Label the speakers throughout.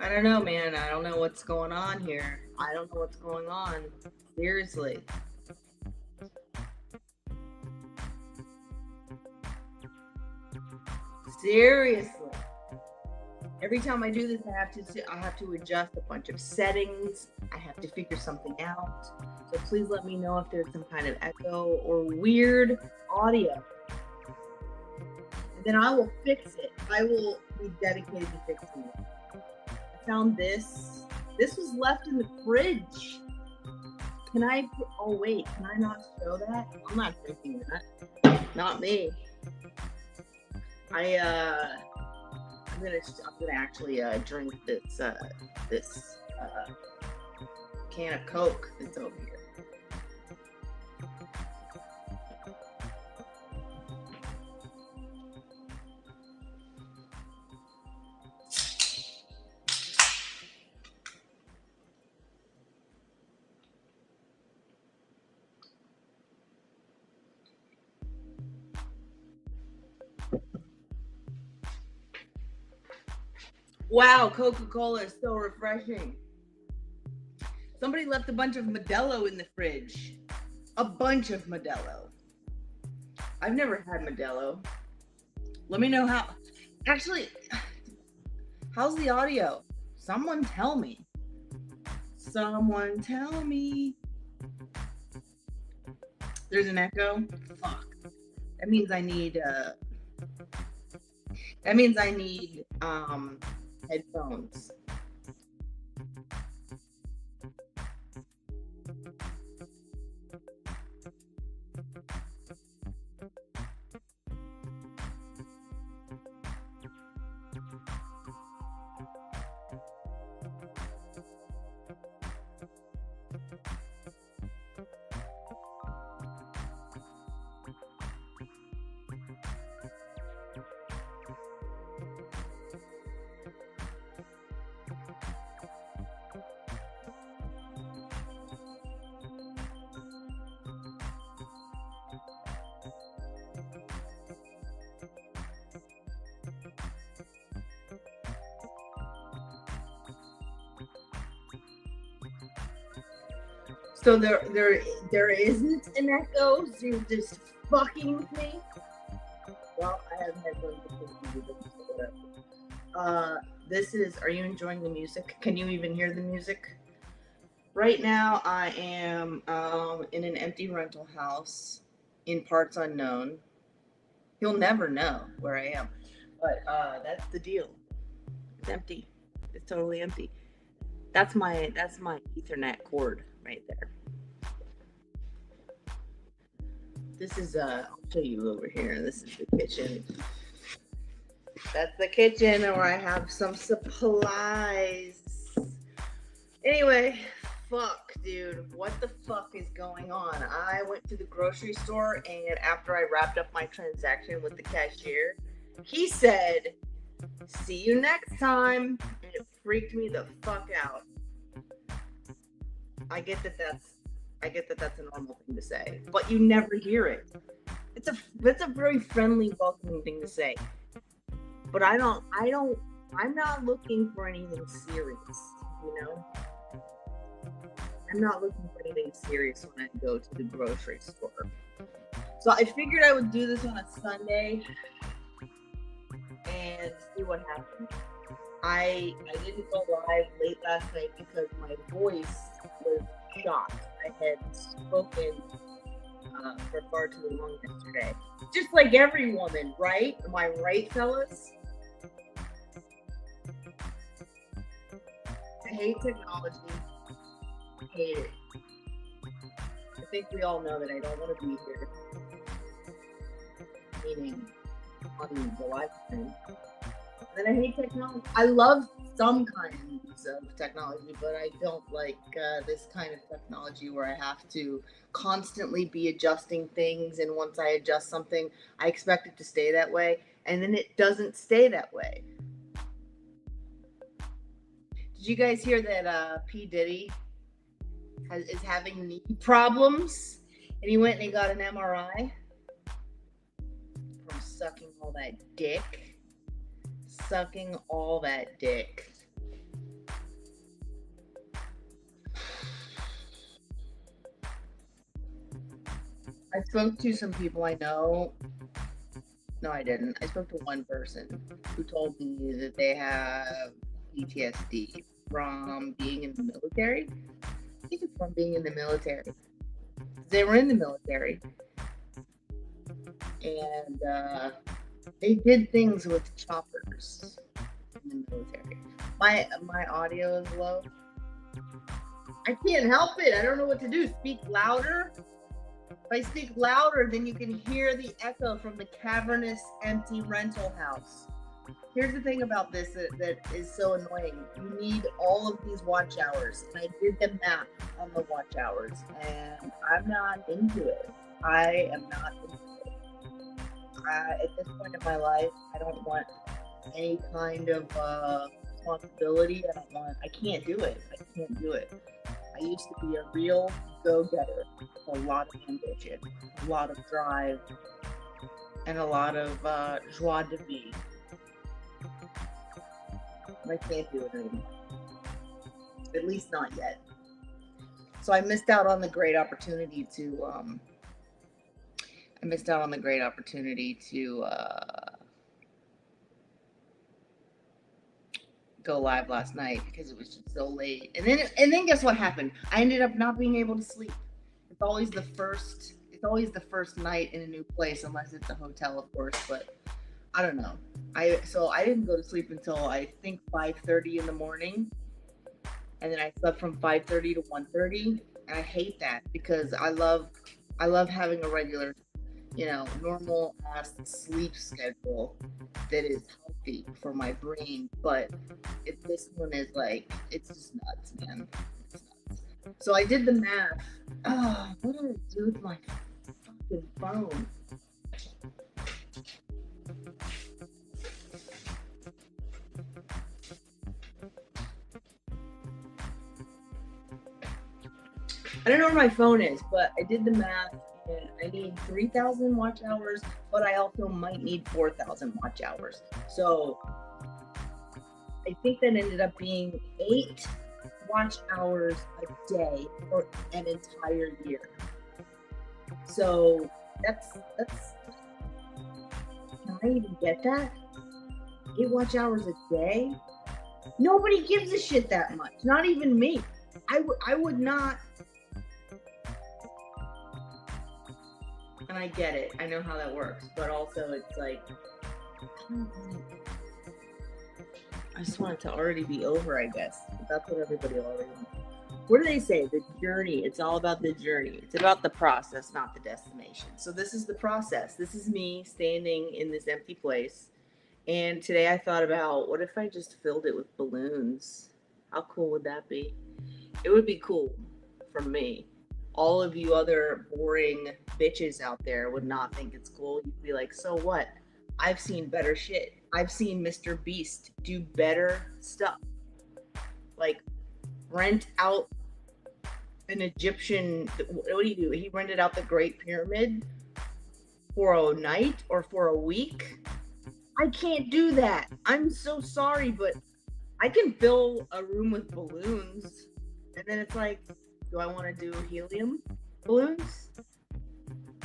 Speaker 1: I don't know, man. I don't know what's going on here. I don't know what's going on. Seriously. Seriously. Every time I do this, I have to adjust a bunch of settings. I have to figure something out. So please let me know if there's some kind of echo or weird audio. And then I will fix it. I will be dedicated to fixing it. I found this. This was left in the fridge. Can I? Oh wait, can I not show that? I'm not drinking that. Not me. I I'm gonna actually drink this can of Coke that's over here. Wow, Coca-Cola is so refreshing. Somebody left a bunch of Modelo in the fridge. A bunch of Modelo. I've never had Modelo. Let me know how. Actually, how's the audio? Someone tell me. Someone tell me. There's an echo. Fuck. That means I need. That means I need headphones. So there isn't an echo. So you're just fucking with me. Well, I have headphones. This is. Are you enjoying the music? Can you even hear the music? Right now, I am in an empty rental house in parts unknown. You'll never know where I am, but that's the deal. It's empty. It's totally empty. That's my Ethernet cord right there. This is I'll show you over here. This is the kitchen. That's the kitchen where I have some supplies. Anyway, fuck, dude. What the fuck is going on? I went to the grocery store and after I wrapped up my transaction with the cashier, he said, "See you next time." And it freaked me the fuck out. I get that that's I get that that's a normal thing to say, but you never hear it. It's a very friendly, welcoming thing to say. But I'm not looking for anything serious, you know? I'm not looking for anything serious when I go to the grocery store. So I figured I would do this on a Sunday and see what happens. I didn't go live late last night because my voice was shot. I had spoken for far too long yesterday. Just like every woman, right? Am I right, fellas? I hate technology. I hate it. I think we all know that I don't want to be here. Meaning on the live stream. And I hate technology. I love some kinds of technology, but I don't like this kind of technology where I have to constantly be adjusting things. And once I adjust something, I expect it to stay that way. And then it doesn't stay that way. Did you guys hear that P. Diddy is having knee problems? And he went and he got an MRI from sucking all that dick. Sucking all that dick. I spoke to some people I know. No, I didn't. I spoke to one person who told me that they have PTSD from being in the military. I think it's from being in the military. They were in the military, and they did things with choppers in the military. My audio is low. I can't help it. I don't know what to do. Speak louder. If I speak louder, then you can hear the echo from the cavernous, empty rental house. Here's the thing about this that is so annoying. You need all of these watch hours. And I did the math on the watch hours, and I'm not into it. I am not into it. At this point in my life, I don't want any kind of responsibility. I can't do it. I can't do it. I used to be a real go-getter with a lot of ambition, a lot of drive, and a lot of joie de vivre. I can't do it anymore. At least not yet. So I missed out on the great opportunity to go live last night because it was just so late. And then guess what happened? I ended up not being able to sleep. It's always the first night in a new place, unless it's a hotel, of course, but I don't know. I didn't go to sleep until I think 5:30 in the morning. And then I slept from 5:30 to 1:30. And I hate that because I love having a regular, normal ass sleep schedule that is healthy for my brain. But this one is like, it's just nuts, man. It's nuts. So I did the math. Oh, what do I do with my fucking phone? I don't know where my phone is, but I did the math, and I need 3,000 watch hours, but I also might need 4,000 watch hours. So I think that ended up being 8 watch hours a day for an entire year. So that's can I even get that? 8 watch hours a day? Nobody gives a shit that much. Not even me. I would not. And I get it. I know how that works. But also it's like, I just want it to already be over, I guess. That's what everybody already wants. What do they say? The journey. It's all about the journey. It's about the process, not the destination. So this is the process. This is me standing in this empty place. And today I thought about, what if I just filled it with balloons? How cool would that be? It would be cool for me. All of you other boring bitches out there would not think it's cool. You'd be like, so what? I've seen better shit. I've seen Mr. Beast do better stuff. Like, rent out an Egyptian, what do you do? He rented out the Great Pyramid for a night or for a week? I can't do that. I'm so sorry, but I can fill a room with balloons. And then it's like, do I want to do helium balloons?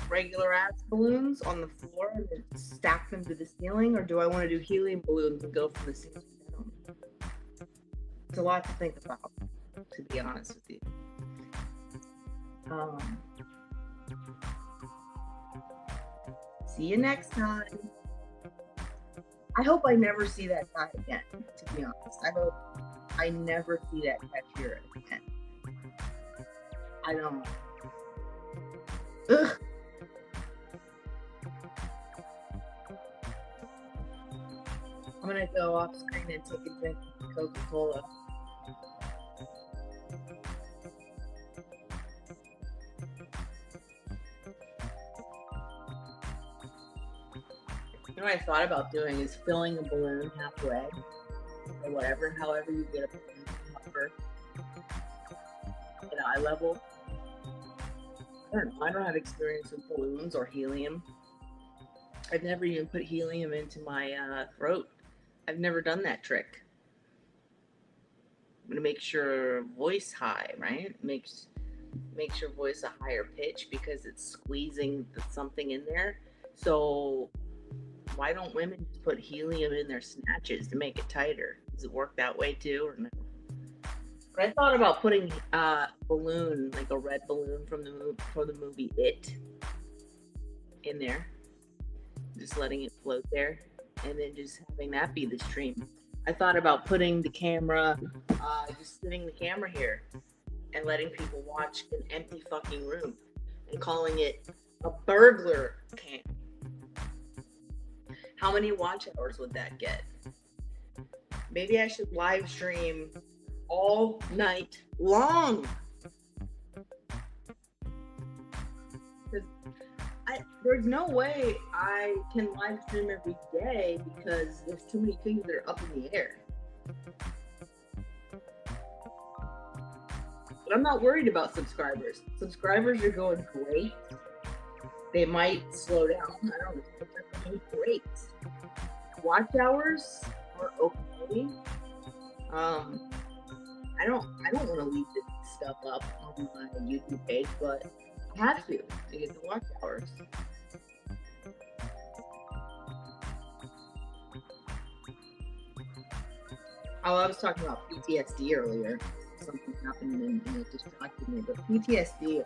Speaker 1: Regular ass balloons on the floor and then stack them to the ceiling? Or do I want to do helium balloons and go from the ceiling down? It's a lot to think about, to be honest with you. See you next time. I hope I never see that guy again, to be honest. I hope I never see that cashier again. I don't. Ugh. I'm gonna go off screen and take a drink of Coca-Cola. You know what I thought about doing is filling a balloon halfway, or whatever, however you get a balloon number at eye level. I don't know. I don't have experience with balloons or helium. I've never even put helium into my throat. I've never done that trick. I'm gonna make sure voice high, right? makes your voice a higher pitch because it's squeezing something in there. So why don't women just put helium in their snatches to make it tighter? Does it work that way too, or no? But I thought about putting a balloon, like a red balloon from the movie It, in there, just letting it float there, and then just having that be the stream. I thought about putting the camera, just sitting the camera here, and letting people watch an empty fucking room, and calling it a burglar cam. How many watch hours would that get? Maybe I should live stream all night long. There's no way I can live stream every day because there's too many things that are up in the air. But I'm not worried about subscribers. Subscribers are going great. They might slow down. I don't know, but they're going great. Watch hours are okay. I don't want to leave this stuff up on my YouTube page, but I have to get the watch hours. Oh, I was talking about PTSD earlier. Something happened and it distracted me. But PTSD,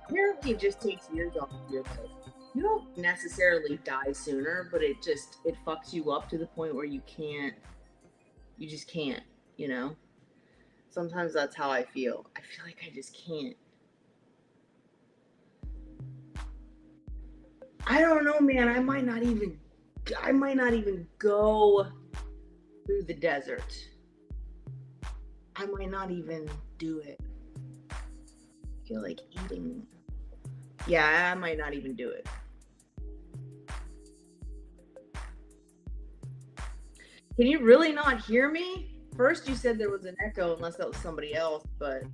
Speaker 1: apparently it just takes years off of your life. You don't necessarily die sooner, but it fucks you up to the point where you just can't, you know? Sometimes that's how I feel. I feel like I just can't. I don't know, man. I might not even go through the desert. I might not even do it. I feel like eating. Yeah, I might not even do it. Can you really not hear me? First you said there was an echo, unless that was somebody else, but...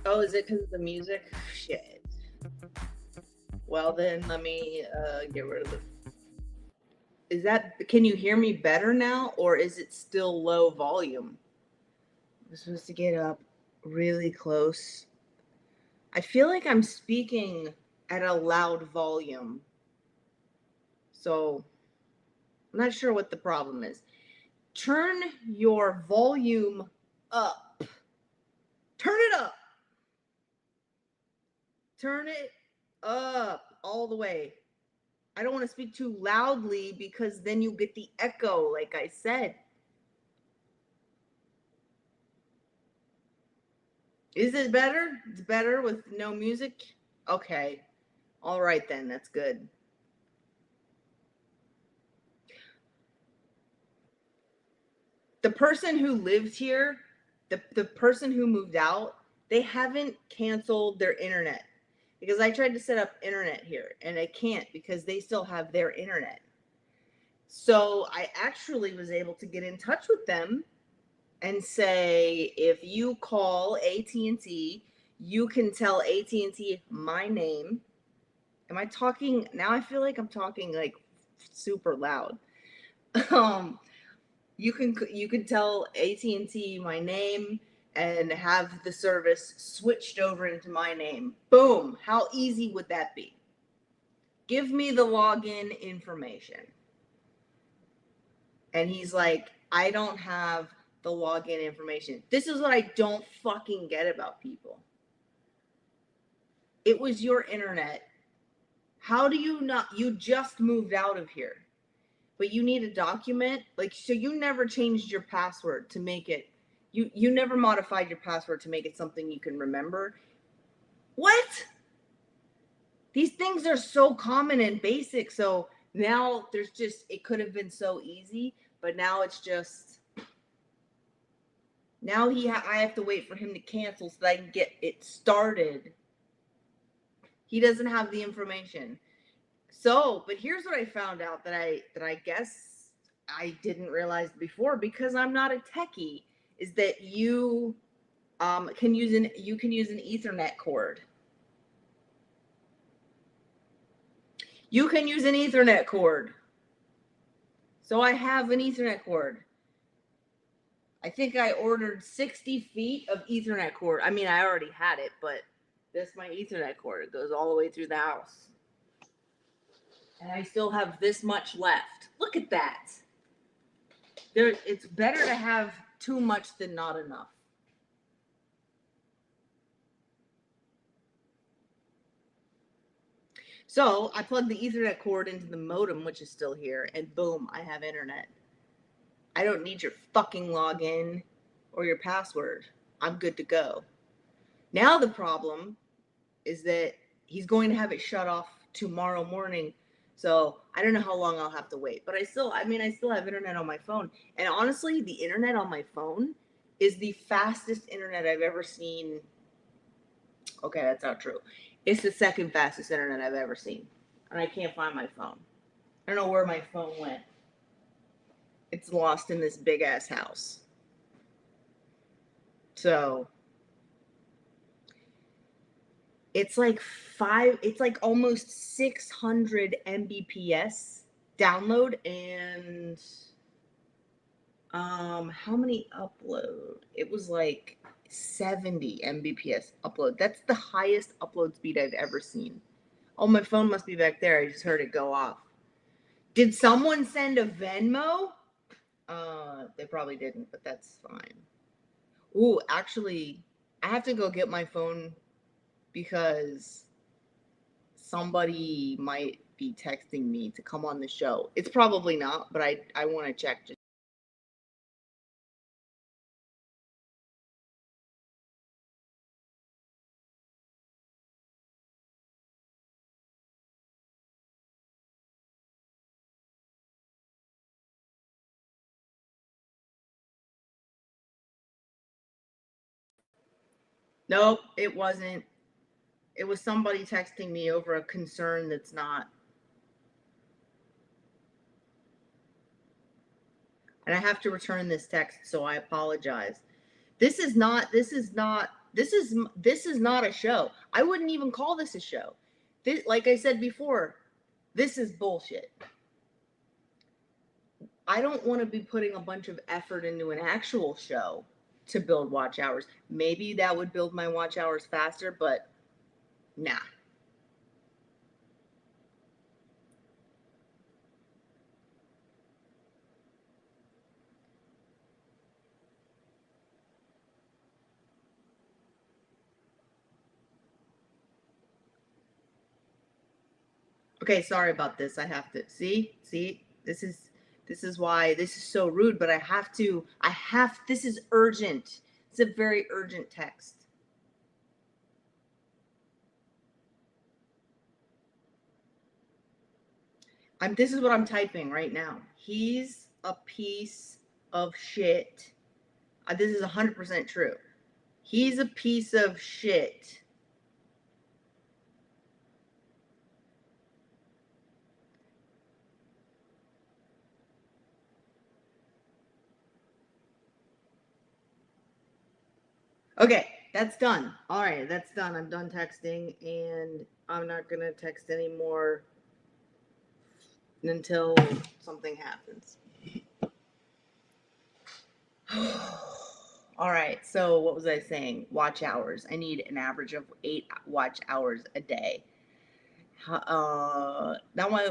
Speaker 1: Oh, is it because of the music? Shit. Well, then let me get rid of the... Is that... Can you hear me better now, or is it still low volume? I'm supposed to get up really close. I feel like I'm speaking at a loud volume. So, I'm not sure what the problem is. Turn your volume up. Turn it up. Turn it up all the way. I don't want to speak too loudly because then you get the echo, like I said. Is it better? It's better with no music? Okay. All right then, that's good. The person who lived here, the person who moved out, they haven't canceled their internet. Because I tried to set up internet here and I can't because they still have their internet. So I actually was able to get in touch with them and say, if you call AT&T, you can tell AT&T my name. Am I talking? Now I feel like I'm talking like super loud. You can tell AT&T my name and have the service switched over into my name. Boom. How easy would that be? Give me the login information. And he's like, I don't have the login information. This is what I don't fucking get about people. It was your internet. How do you not? You just moved out of here, but you need a document. Like, so you never changed your password to make it. You never modified your password to make it something you can remember. What? These things are so common and basic. So now there's just, it could have been so easy, but now it's just, now I have to wait for him to cancel so that I can get it started. He doesn't have the information. So, but here's what I found out that I guess I didn't realize before because I'm not a techie, is that you can use an Ethernet cord. You can use an Ethernet cord. So I have an Ethernet cord. I think I ordered 60 feet of Ethernet cord. I mean, I already had it, but this is my Ethernet cord. It goes all the way through the house. And I still have this much left. Look at that. It's better to have too much than not enough. So I plugged the Ethernet cord into the modem, which is still here, and boom, I have internet. I don't need your fucking login or your password. I'm good to go. Now the problem is that he's going to have it shut off tomorrow morning. So I don't know how long I'll have to wait. But I still have internet on my phone. And honestly, the internet on my phone is the fastest internet I've ever seen. Okay, that's not true. It's the second fastest internet I've ever seen. And I can't find my phone. I don't know where my phone went. It's lost in this big ass house. So it's like almost 600 Mbps download, and how many upload? It was like 70 Mbps upload. That's the highest upload speed I've ever seen. Oh, my phone must be back there. I just heard it go off. Did someone send a Venmo? They probably didn't, but that's fine. Ooh, actually, I have to go get my phone because somebody might be texting me to come on the show. It's probably not, but I want to check. Nope, it wasn't. It was somebody texting me over a concern that's not. And I have to return this text, so I apologize. This is not a show. I wouldn't even call this a show. This, like I said before, this is bullshit. I don't want to be putting a bunch of effort into an actual show to build watch hours. Maybe that would build my watch hours faster, but nah. Okay, sorry about this. I have to see. This is why this is so rude, but I have this is urgent. It's a very urgent text. This is what I'm typing right now. He's a piece of shit. This is 100% true. He's a piece of shit. Okay, that's done. All right, that's done. I'm done texting, and I'm not going to text anymore until something happens. All right, so what was I saying? Watch hours. I need an average of 8 watch hours a day. Now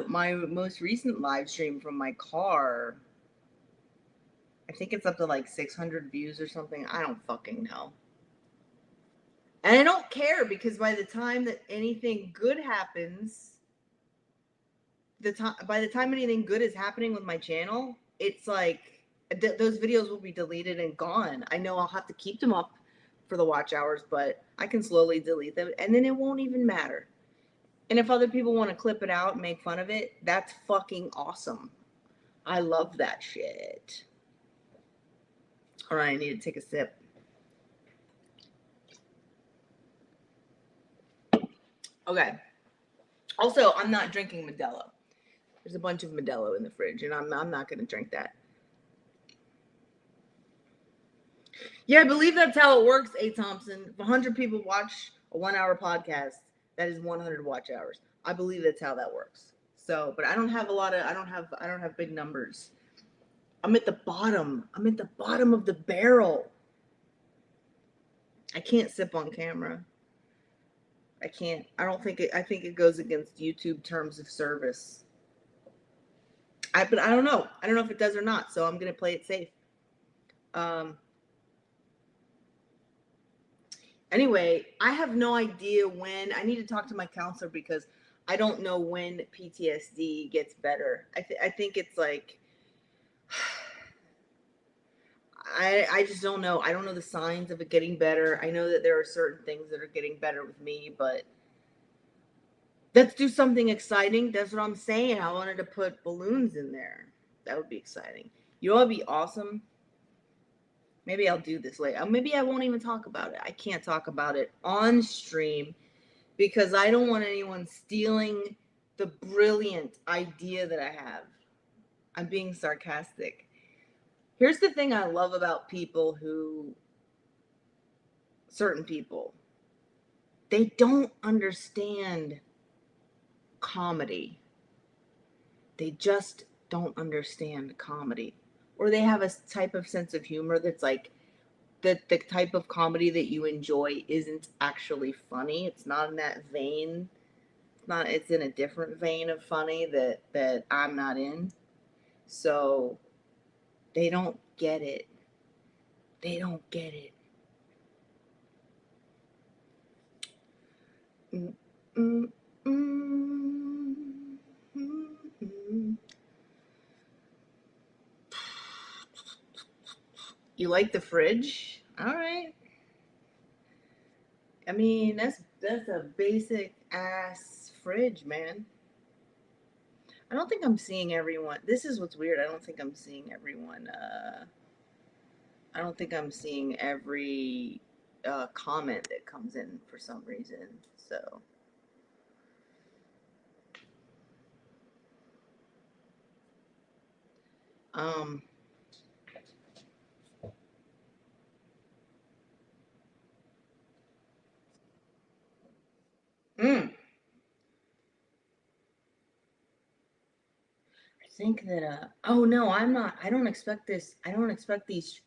Speaker 1: my most recent live stream from my car, I think it's up to like 600 views or something. I don't fucking know. And I don't care, because by the time that anything good happens, by the time anything good is happening with my channel, it's like those videos will be deleted and gone. I know I'll have to keep them up for the watch hours, but I can slowly delete them, and then it won't even matter. And if other people want to clip it out and make fun of it, that's fucking awesome. I love that shit. All right, I need to take a sip. Okay. Also, I'm not drinking Modelo. There's a bunch of Modelo in the fridge, and I'm not going to drink that. Yeah, I believe that's how it works, A. Thompson. If 100 people watch a 1-hour podcast, that is 100 watch hours. I believe that's how that works. So, but I don't have a lot of, I don't have big numbers. I'm at the bottom. I'm at the bottom of the barrel. I can't sip on camera. I can't. I don't think it. I think it goes against YouTube terms of service. But I don't know. I don't know if it does or not. So I'm gonna play it safe. Um. Anyway, I have no idea when. I need to talk to my counselor because I don't know when PTSD gets better. I think it's like I just don't know. I don't know the signs of it getting better. I know that there are certain things that are getting better with me, but let's do something exciting. That's what I'm saying. I wanted to put balloons in there. That would be exciting. You know what would be awesome? Maybe I'll do this later. Maybe I won't even talk about it. I can't talk about it on stream because I don't want anyone stealing the brilliant idea that I have. I'm being sarcastic. Here's the thing I love about people who, certain people, they don't understand comedy. They just don't understand comedy. Or they have a type of sense of humor that's like the type of comedy that you enjoy isn't actually funny. It's not in that vein. It's in a different vein of funny that I'm not in. So they don't get it. They don't get it. Mm, mm, mm, mm, mm. You like the fridge? All right. I mean, that's a basic ass fridge, man. I don't think I'm seeing everyone. This is what's weird. I don't think I'm seeing everyone. I don't think I'm seeing every comment that comes in for some reason. So, um, I think that. Oh no, I'm not. I don't expect this. I don't expect these.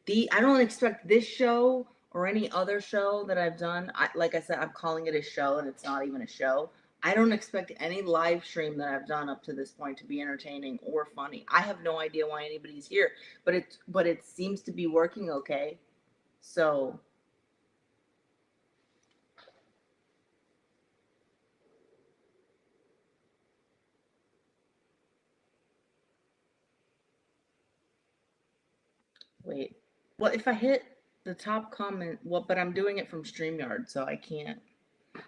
Speaker 1: I don't expect this show or any other show that I've done. Like I said, I'm calling it a show, and it's not even a show. I don't expect any live stream that I've done up to this point to be entertaining or funny. I have no idea why anybody's here, but it seems to be working okay. So wait. Well, if I hit the top comment, well, but I'm doing it from StreamYard, so I can't.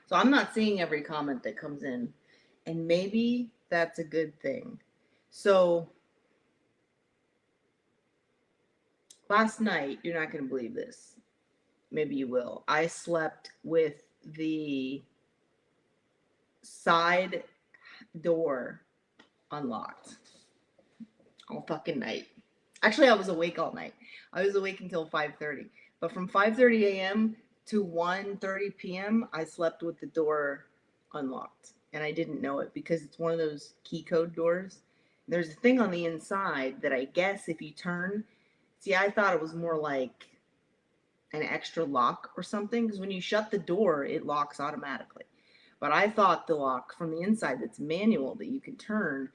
Speaker 1: So I'm not seeing every comment that comes in. And maybe that's a good thing. So last night, you're not going to believe this. Maybe you will. I slept with the side door unlocked all fucking night. Actually, I was awake all night. I was awake until 5:30. But from 5:30 a.m. to 1:30 p.m., I slept with the door unlocked. And I didn't know it because it's one of those key code doors. There's a thing on the inside that I guess if you turn, see, I thought it was more like an extra lock or something because when you shut the door, it locks automatically. But I thought the lock from the inside that's manual that you can turn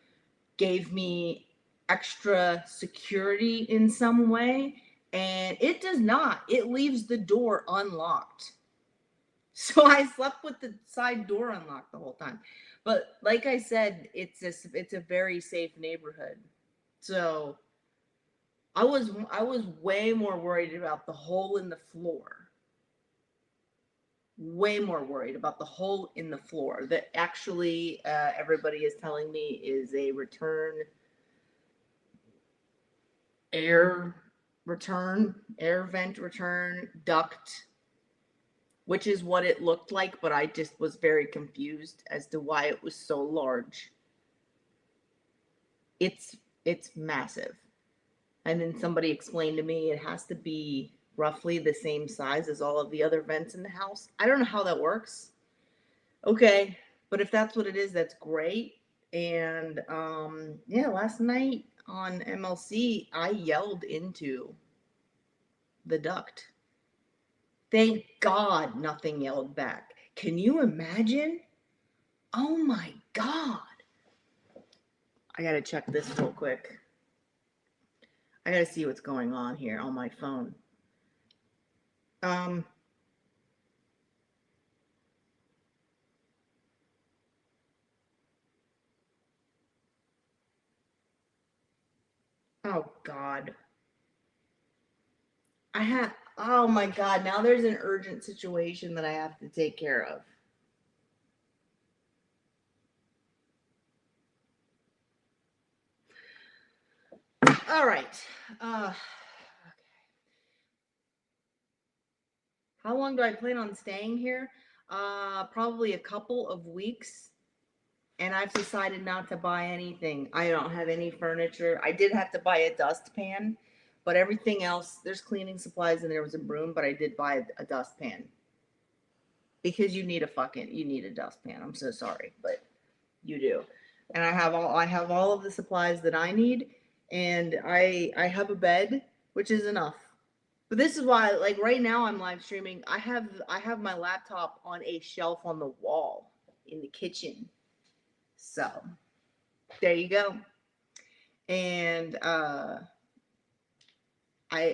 Speaker 1: gave me extra security in some way, and it does not. It leaves the door unlocked. So I slept with the side door unlocked the whole time. But like I said, it's a very safe neighborhood. So I was way more worried about the hole in the floor. Way more worried about the hole in the floor that actually everybody is telling me is a return air air vent return duct, which is what it looked like, but I just was very confused as to why it was so large. It's massive. And then somebody explained to me it has to be roughly the same size as all of the other vents in the house. I don't know how that works. Okay, but if that's what it is, that's great. And yeah, last night on MLC, I yelled into the duct. Thank God nothing yelled back. Can you imagine? Oh my God. I gotta check this real quick. I gotta see what's going on here on my phone. Oh God. Oh my God, now there's an urgent situation that I have to take care of. All right. Okay. How long do I plan on staying here? Probably a couple of weeks. And I've decided not to buy anything. I don't have any furniture. I did have to buy a dustpan, but everything else, there's cleaning supplies and there was a broom, but I did buy a dustpan. Because you need a dustpan. I'm so sorry, but you do. And I have all of the supplies that I need, and I have a bed, which is enough. But this is why, like right now, I'm live streaming. I have my laptop on a shelf on the wall in the kitchen. So there you go. And I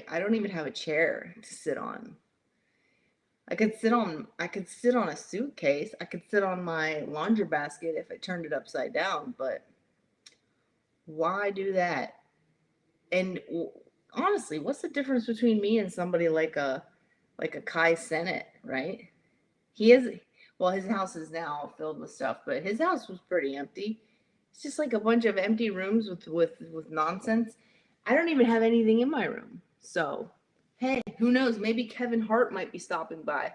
Speaker 1: don't even have a chair to sit on. I could sit on a suitcase. I could sit on my laundry basket if I turned it upside down, but why do that? And honestly, what's the difference between me and somebody like a Kai Cenat, right? He is well, his house is now filled with stuff, but his house was pretty empty. It's just like a bunch of empty rooms with nonsense. I don't even have anything in my room. So, hey, who knows? Maybe Kevin Hart might be stopping by.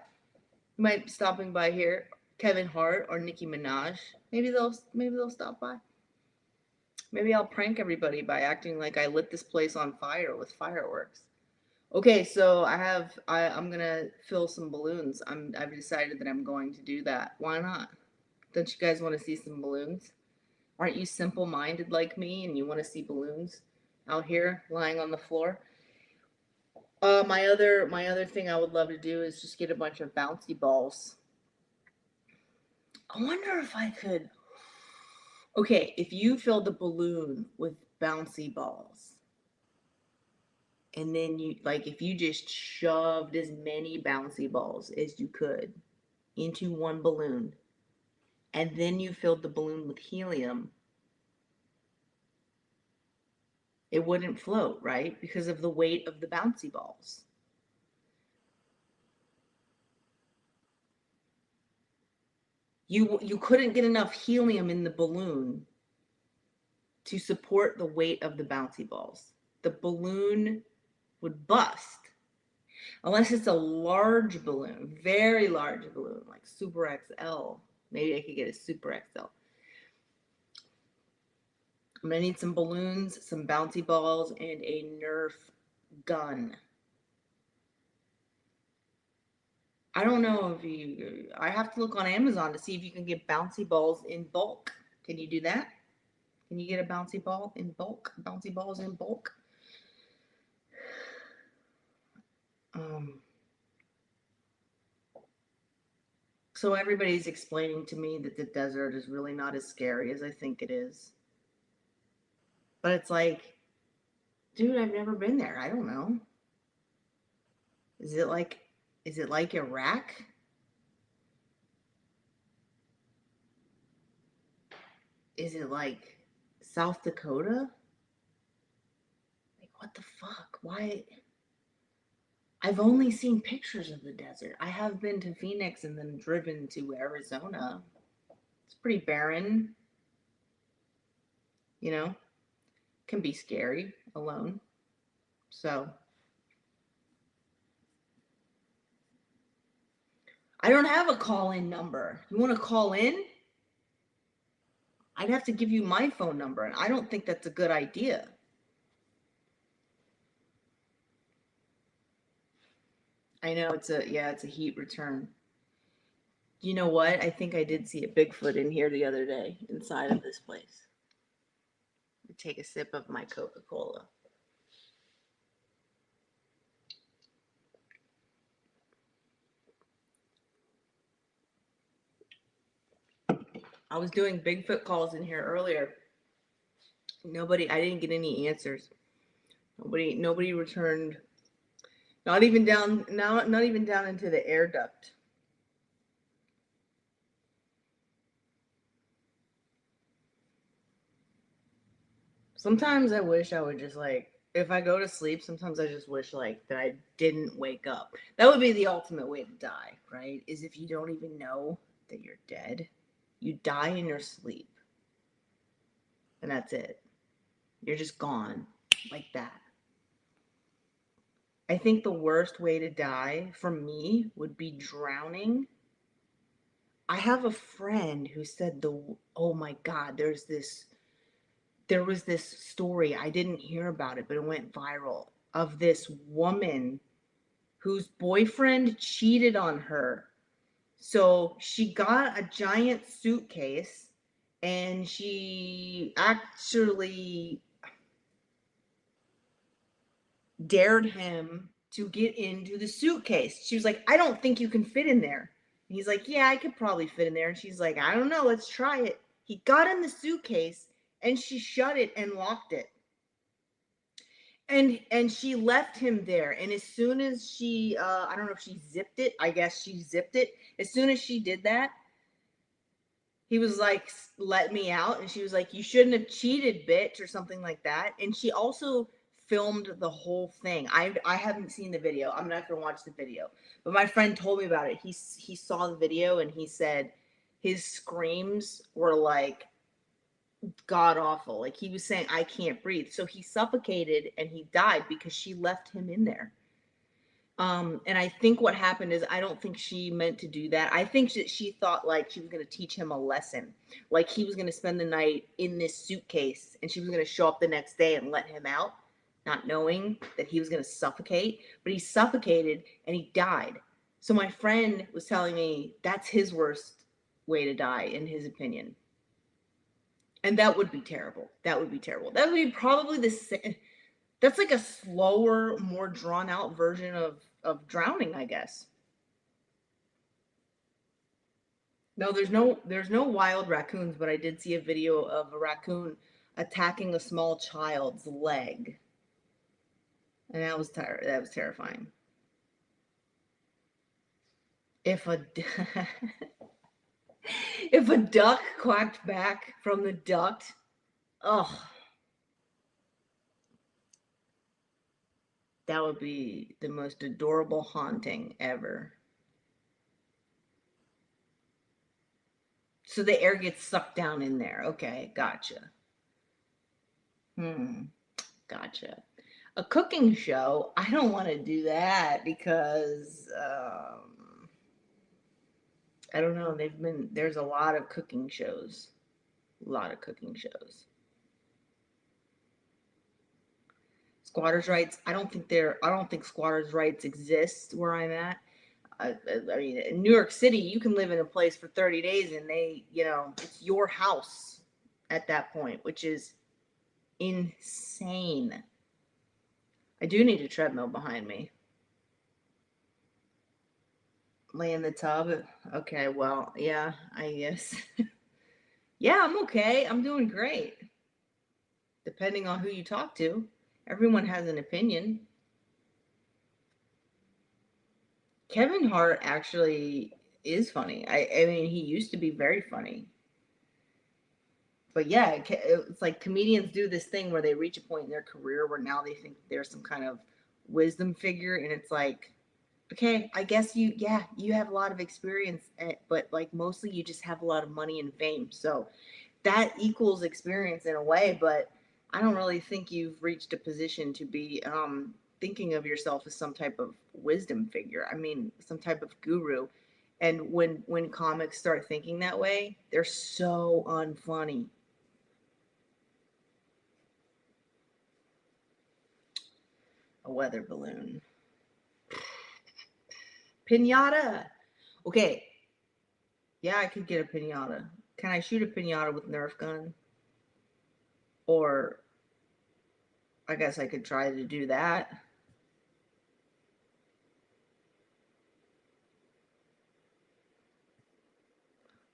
Speaker 1: He might be stopping by here. Kevin Hart or Nicki Minaj. Maybe they'll stop by. Maybe I'll prank everybody by acting like I lit this place on fire with fireworks. Okay, so I'm gonna fill some balloons. I've decided that I'm going to do that. Why not? Don't you guys want to see some balloons? Aren't you simple minded like me and you want to see balloons out here lying on the floor? My other thing I would love to do is just get a bunch of bouncy balls. I wonder if I could. Okay, if you filled the balloon with bouncy balls, and then if you just shoved as many bouncy balls as you could into one balloon, and then you filled the balloon with helium, it wouldn't float, right? Because of the weight of the bouncy balls. You couldn't get enough helium in the balloon to support the weight of the bouncy balls. The balloon would bust. Unless it's a large balloon, very large balloon, like Super XL. Maybe I could get a Super XL. I'm gonna need some balloons, some bouncy balls, and a Nerf gun. I don't know if I have to look on Amazon to see if you can get bouncy balls in bulk. Can you do that? Can you get a bouncy ball in bulk? Bouncy balls in bulk? So everybody's explaining to me that the desert is really not as scary as I think it is. But it's like, dude, I've never been there. I don't know. Is it like Iraq? Is it like South Dakota? Like what the fuck? Why? I've only seen pictures of the desert. I have been to Phoenix and then driven to Arizona. It's pretty barren. You know, can be scary alone. So I don't have a call-in number. You want to call in? I'd have to give you my phone number, and I don't think that's a good idea. I know it's a heat return. You know what? I think I did see a Bigfoot in here the other day inside of this place. take a sip of my Coca-Cola. I was doing Bigfoot calls in here earlier. I didn't get any answers. Nobody returned. Not even down into the air duct. Sometimes I wish I would just if I go to sleep, sometimes I just wish that I didn't wake up. That would be the ultimate way to die, right? Is if you don't even know that you're dead. You die in your sleep. And that's it. You're just gone like that. I think the worst way to die for me would be drowning. I have a friend who said oh my God, there was this story. I didn't hear about it, but it went viral of this woman whose boyfriend cheated on her. So she got a giant suitcase and she actually dared him to get into the suitcase. She was like, I don't think you can fit in there. And he's like, yeah, I could probably fit in there. And she's like, I don't know, let's try it. He got in the suitcase and she shut it and locked it. And she left him there. And as soon as she I don't know if she zipped it, I guess she zipped it. As soon as she did that, he was like, let me out. And she was like, you shouldn't have cheated, bitch, or something like that. And she also filmed the whole thing. I haven't seen the video. I'm not gonna watch the video. But my friend told me about it. He saw the video and he said his screams were like god awful. Like he was saying, I can't breathe. So he suffocated and he died because she left him in there. And I think what happened is I don't think she meant to do that. I think that she thought like she was going to teach him a lesson. Like he was going to spend the night in this suitcase and she was going to show up the next day and let him out, not knowing that he was going to suffocate. But he suffocated and he died. So my friend was telling me that's his worst way to die, in his opinion. And that would be terrible. That would be terrible. That would be probably the same. That's like a slower, more drawn out version of drowning, I guess. No, there's no wild raccoons, but I did see a video of a raccoon attacking a small child's leg. And that was terrifying. If a if a duck quacked back from the duct, oh, that would be the most adorable haunting ever. So the air gets sucked down in there. Okay, gotcha. Gotcha. A cooking show, I don't want to do that because I don't know. There's a lot of cooking shows. A lot of cooking shows. Squatters' rights, I don't think squatters' rights exist where I'm at. I mean, in New York City, you can live in a place for 30 days and it's your house at that point, which is insane. I do need a treadmill behind me. Lay in the tub. Okay, well, yeah, I guess. Yeah, I'm okay. I'm doing great. Depending on who you talk to, everyone has an opinion. Kevin Hart actually is funny. I mean, he used to be very funny. But yeah, it's like comedians do this thing where they reach a point in their career where now they think they're some kind of wisdom figure, and it's like, okay, I guess you have a lot of experience, but like mostly you just have a lot of money and fame. So that equals experience in a way, but I don't really think you've reached a position to be thinking of yourself as some type of wisdom figure. I mean, some type of guru. And when comics start thinking that way, they're so unfunny. A weather balloon. Pinata. Okay. Yeah, I could get a pinata. Can I shoot a pinata with Nerf gun? Or I guess I could try to do that.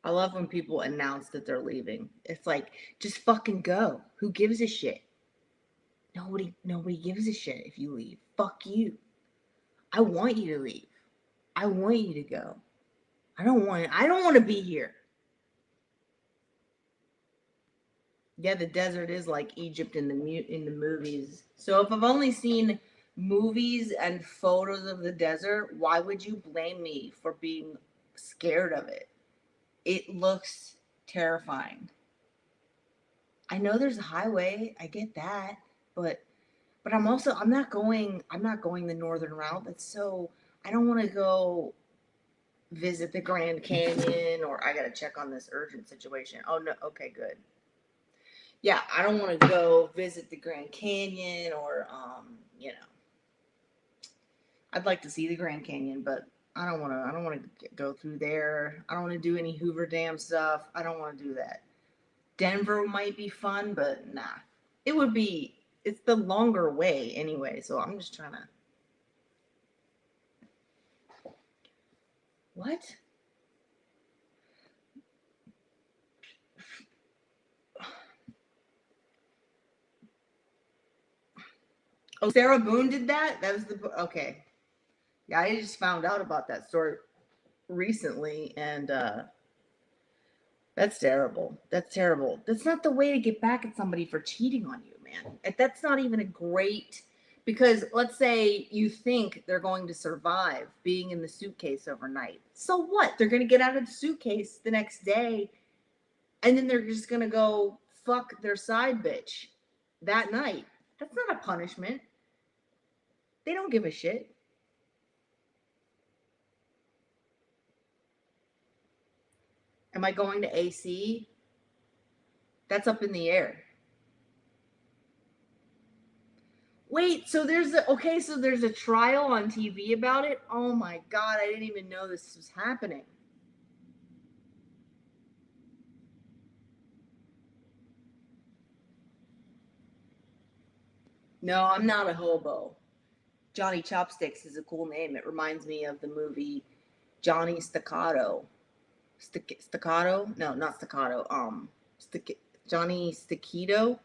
Speaker 1: I love when people announce that they're leaving. It's like, just fucking go. Who gives a shit? Nobody gives a shit if you leave. Fuck you. I want you to leave. I want you to go. I don't want to be here. Yeah, the desert is like Egypt in the movies. So if I've only seen movies and photos of the desert, why would you blame me for being scared of it? It looks terrifying. I know there's a highway, I get that, but I'm not going the northern route. That's so I don't want to go visit the Grand Canyon, or I got to check on this urgent situation. Oh no, okay, good. Yeah, I don't want to go visit the Grand Canyon, or I'd like to see the Grand Canyon, but I don't want to go through there. I don't want to do any Hoover Dam stuff. I don't want to do that. Denver might be fun, but nah. It would be it's the longer way anyway, so I'm just trying to what? Oh, Sarah Boone did that? That was the okay. Yeah, I just found out about that story recently, and that's terrible. That's terrible. That's not the way to get back at somebody for cheating on you, man. That's not even a great because let's say you think they're going to survive being in the suitcase overnight. So what? They're going to get out of the suitcase the next day and then they're just going to go fuck their side bitch that night. That's not a punishment. They don't give a shit. Am I going to AC? That's up in the air. Wait, so so there's a trial on TV about it? Oh my god, I didn't even know this was happening. No, I'm not a hobo. Johnny Chopsticks is a cool name. It reminds me of the movie Johnny Staccato. Staccato? No, not Staccato. Johnny Staccato.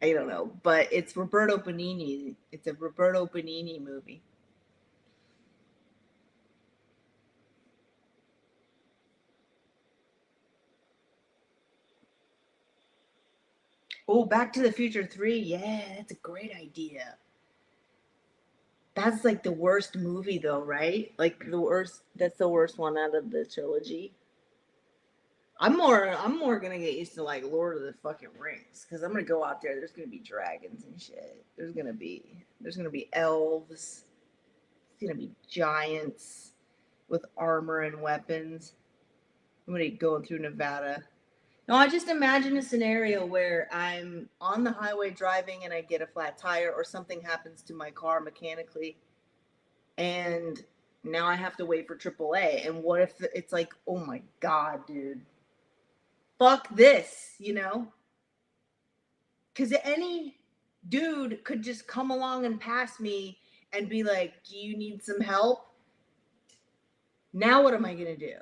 Speaker 1: I don't know, but it's Roberto Benigni. It's a Roberto Benigni movie. Oh, Back to the Future 3. Yeah, that's a great idea. That's like the worst movie though, right? Like the worst that's the worst one out of the trilogy. I'm more gonna get used to like Lord of the fucking Rings because I'm gonna go out there. There's gonna be dragons and shit. There's gonna be elves. It's gonna be giants with armor and weapons. I'm gonna be going through Nevada. No, I just imagine a scenario where I'm on the highway driving and I get a flat tire or something happens to my car mechanically, and now I have to wait for AAA. And what if it's like, oh my god, dude, fuck this, you know? Because any dude could just come along and pass me and be like, do you need some help? Now what am I gonna do?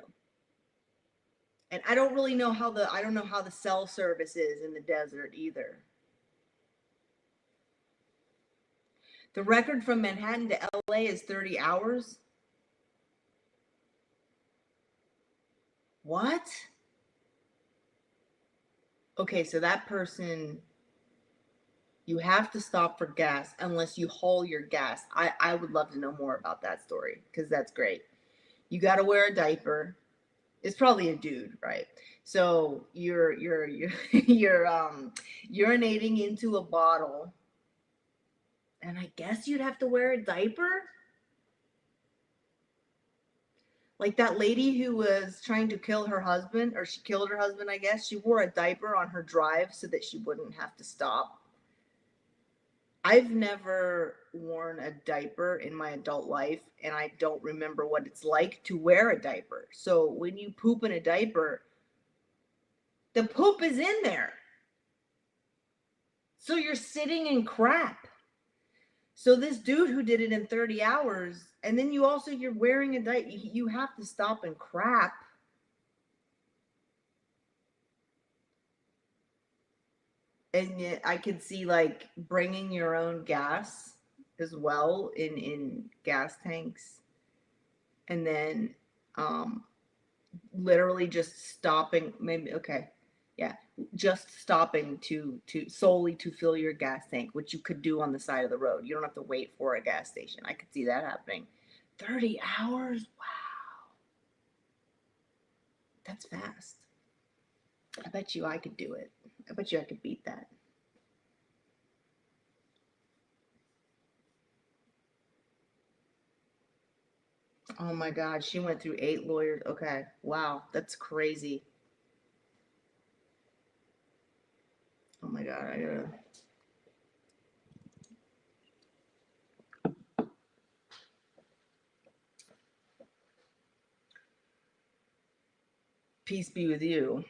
Speaker 1: And I don't know how the cell service is in the desert either. The record from Manhattan to LA is 30 hours. What? Okay, so that person, you have to stop for gas unless you haul your gas. I would love to know more about that story because that's great. You got to wear a diaper. It's probably a dude, right? So you're urinating into a bottle, and I guess you'd have to wear a diaper. Like that lady who was trying to kill her husband, or she killed her husband, I guess. She wore a diaper on her drive so that she wouldn't have to stop. I've never worn a diaper in my adult life, and I don't remember what it's like to wear a diaper. So when you poop in a diaper, the poop is in there. So you're sitting in crap. So this dude who did it in 30 hours, and then you're wearing a diaper, you have to stop and crap. And yet I could see like bringing your own gas as well in gas tanks, and then um literally just stopping, maybe, okay, yeah, just stopping to solely to fill your gas tank, which you could do on the side of the road. You don't have to wait for a gas station. I could see that happening. 30 hours, wow, that's fast. I bet you I could do it. I bet you I could beat that. Oh my god, she went through 8 lawyers. Okay, wow, that's crazy. Oh my god, I gotta. Peace be with you.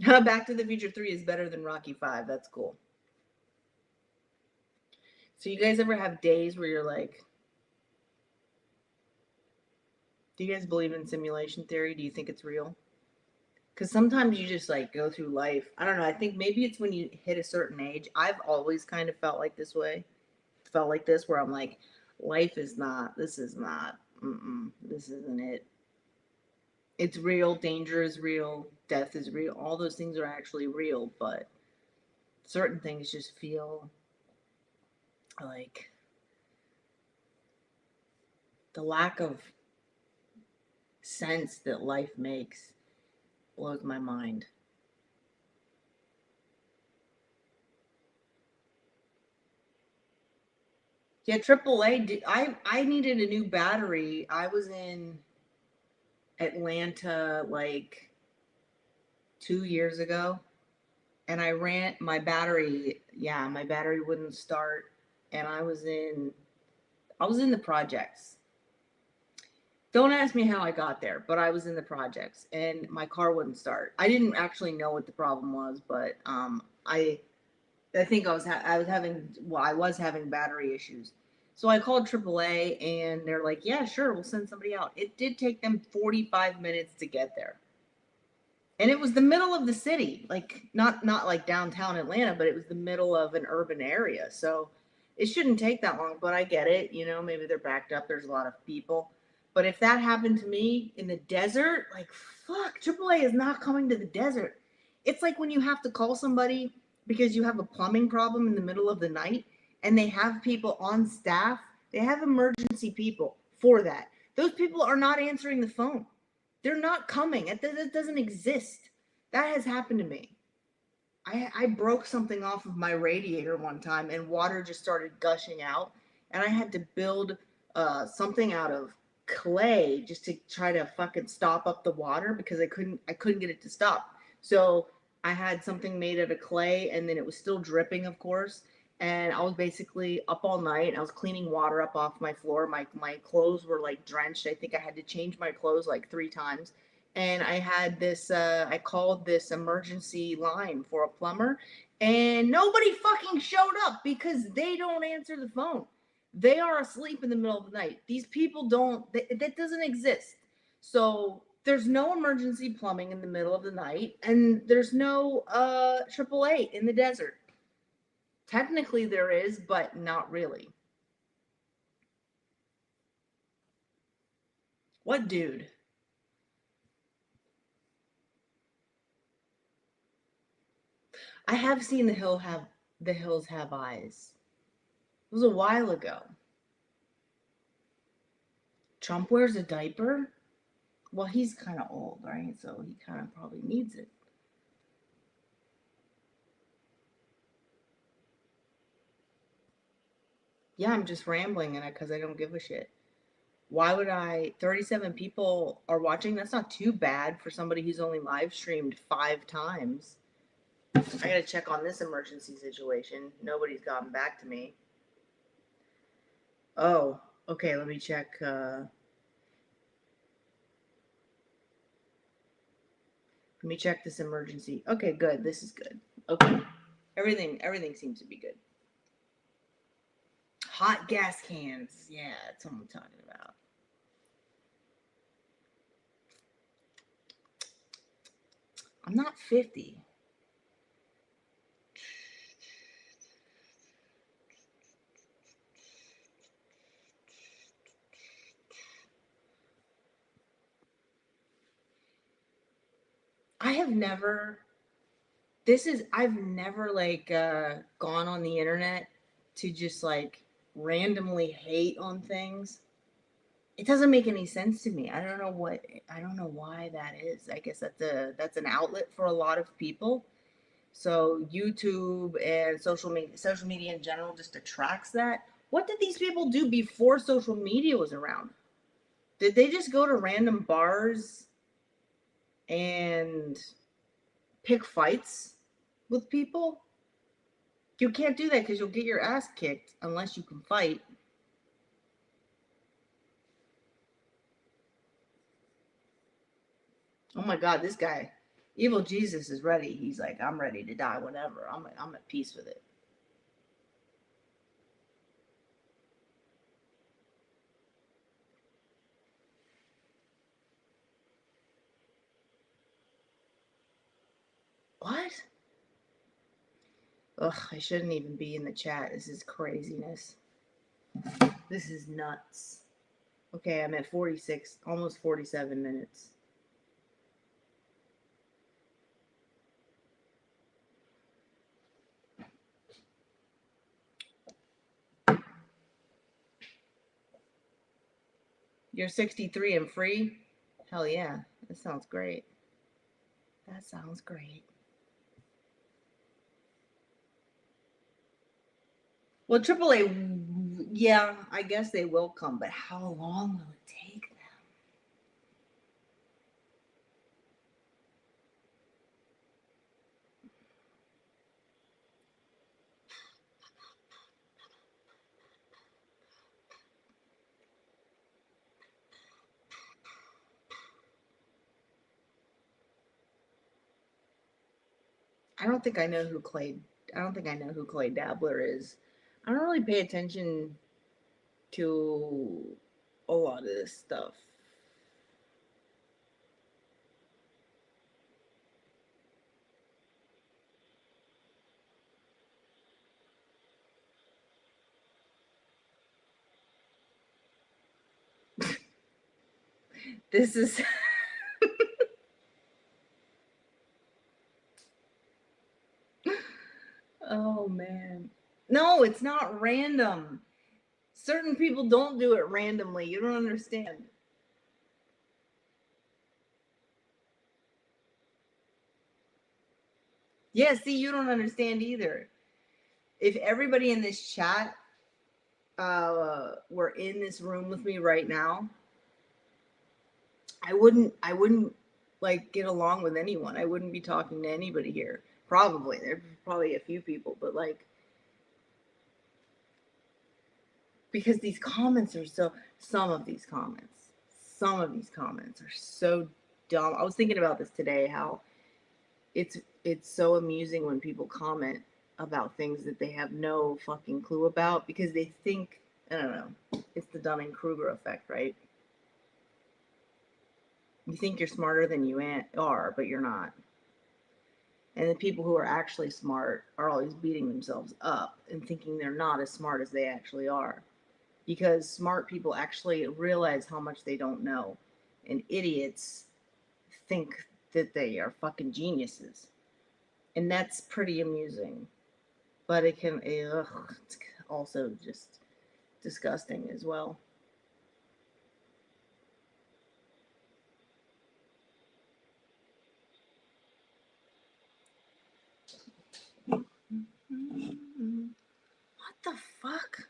Speaker 1: Back to the Future 3 is better than Rocky 5. That's cool. So you guys ever have days where you're like, do you guys believe in simulation theory? Do you think it's real? Because sometimes you just like go through life. I don't know. I think maybe it's when you hit a certain age. I've always kind of felt like this way. Felt like this, where I'm like, life is not, this is not, this isn't it. It's real. Danger is real. Death is real. All those things are actually real, but certain things just feel like the lack of sense that life makes blows my mind. Yeah, AAA. I needed a new battery. I was in Atlanta like 2 years ago, and I ran my battery. Yeah, my battery wouldn't start, and I was in the projects. Don't ask me how I got there, but I was in the projects, and my car wouldn't start. I didn't actually know what the problem was, but I think I was having battery issues. So I called AAA and they're like, yeah, sure, we'll send somebody out. It did take them 45 minutes to get there. And it was the middle of the city, like not like downtown Atlanta, but it was the middle of an urban area. So it shouldn't take that long, but I get it, maybe they're backed up, there's a lot of people. But if that happened to me in the desert, like fuck, AAA is not coming to the desert. It's like when you have to call somebody because you have a plumbing problem in the middle of the night and they have people on staff, they have emergency people for that. Those people are not answering the phone. They're not coming. It doesn't exist. That has happened to me. I broke something off of my radiator one time and water just started gushing out. And I had to build something out of clay just to try to fucking stop up the water because I couldn't get it to stop. So I had something made out of clay and then it was still dripping, of course. And I was basically up all night. I was cleaning water up off my floor. My clothes were like drenched. I think I had to change my clothes like 3 times. And I had this, I called this emergency line for a plumber, and nobody fucking showed up because they don't answer the phone. They are asleep in the middle of the night. These people don't, that doesn't exist. So there's no emergency plumbing in the middle of the night, and there's no AAA in the desert. Technically there is, but not really. What dude? I have seen the hills have eyes. It was a while ago. Trump wears a diaper? Well, he's kind of old, right? So he kind of probably needs it. Yeah, I'm just rambling and because I don't give a shit. Why would I? 37 people are watching. That's not too bad for somebody who's only live streamed 5 times. I gotta check on this emergency situation. Nobody's gotten back to me. Oh, okay. Let me check. Let me check this emergency. Okay, good. This is good. Okay. Everything seems to be good. Hot gas cans. Yeah, that's what I'm talking about. I'm not 50. I've never like gone on the internet to just like randomly hate on things. It doesn't make any sense to me. I don't know why that is. I guess that's an outlet for a lot of people. So YouTube and social media in general just attracts that. What did these people do before social media was around? Did they just go to random bars and pick fights with people? You can't do that because you'll get your ass kicked unless you can fight. Oh my God, this guy, Evil Jesus, is ready. He's like, I'm ready to die whenever. I'm at peace with it. What? Ugh, I shouldn't even be in the chat. This is craziness. This is nuts. Okay, I'm at 46, almost 47 minutes. You're 63 and free? Hell yeah. That sounds great. That sounds great. Well, AAA, yeah, I guess they will come, but how long will it take them? I don't think I know who Clay. I don't think I know who Clay Dabbler is. I don't really pay attention to a lot of this stuff. This is. Oh man. No, it's not random. Certain people don't do it randomly. You don't understand. Yeah, see, you don't understand either. If everybody in this chat were in this room with me right now, I wouldn't like get along with anyone. I wouldn't be talking to anybody here. Probably. There's probably a few people, but like because these comments are so some of these comments are so dumb. I was thinking about this today how it's it's so amusing when people comment about things that they have no fucking clue about because they think I don't know. It's the Dunning-Kruger effect, right? You think you're smarter than you are, but you're not. And the people who are actually smart are always beating themselves up and thinking they're not as smart as they actually are. Because smart people actually realize how much they don't know. And idiots think that they are fucking geniuses. And that's pretty amusing. But it can, it's also just disgusting as well. What the fuck?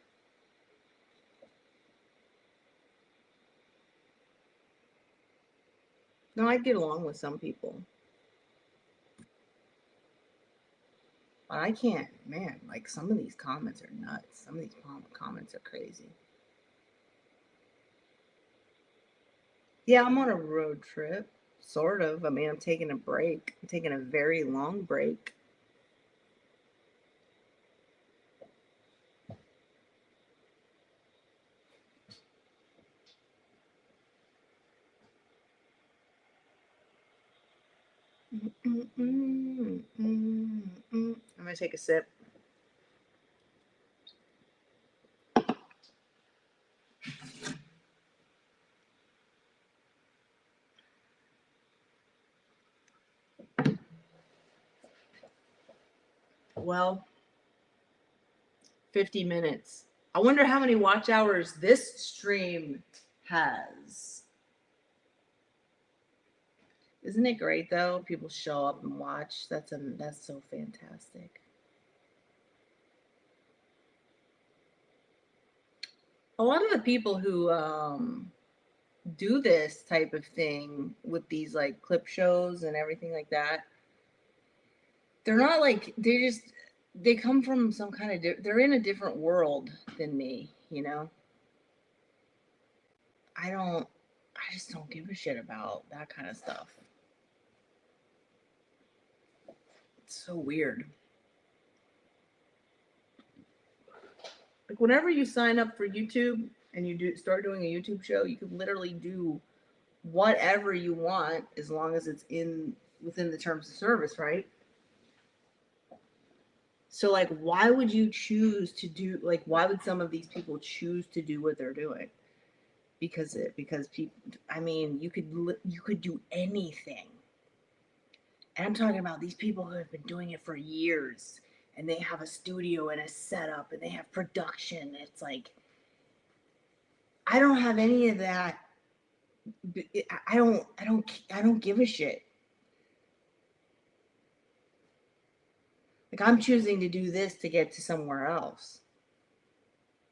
Speaker 1: No, I get along with some people. But I can't, man, like some of these comments are nuts. Some of these comments are crazy. Yeah, I'm on a road trip, sort of. I mean, I'm taking a break. I'm taking a very long break. I'm gonna take a sip. Well, 50 minutes. I wonder how many watch hours this stream has. Isn't it great though? People show up and watch. That's so fantastic. A lot of the people who do this type of thing with these like clip shows and everything like that, they're not like they come from some kind of they're in a different world than me, you know. I just don't give a shit about that kind of stuff. It's so weird. Like whenever you sign up for YouTube and you start doing a YouTube show, you can literally do whatever you want as long as it's in within the terms of service, right? So like why would you choose to do like why would some of these people choose to do what they're doing? Because people, I mean, you could do anything. And I'm talking about these people who have been doing it for years and they have a studio and a setup and they have production. It's like I don't have any of that. I don't give a shit. Like I'm choosing to do this to get to somewhere else.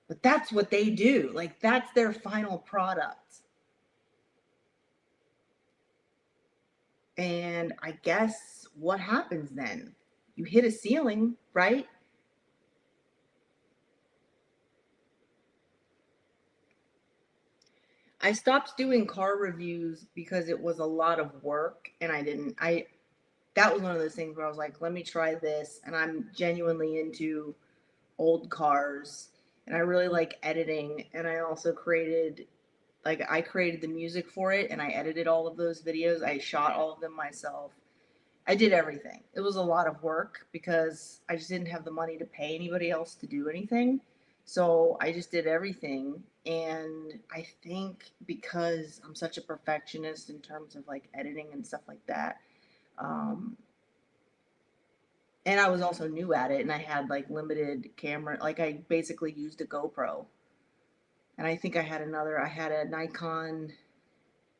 Speaker 1: But that's what they do. Like that's their final product. And I guess what happens then? You hit a ceiling, right? I stopped doing car reviews because it was a lot of work and I that was one of those things where I was like, let me try this. And I'm genuinely into old cars and I really like editing. And I also I created the music for it and I edited all of those videos. I shot all of them myself. I did everything. It was a lot of work because I just didn't have the money to pay anybody else to do anything. So I just did everything. And I think because I'm such a perfectionist in terms of like editing and stuff like that, um, and I was also new at it and I had like limited camera, like I basically used a GoPro. And I had a Nikon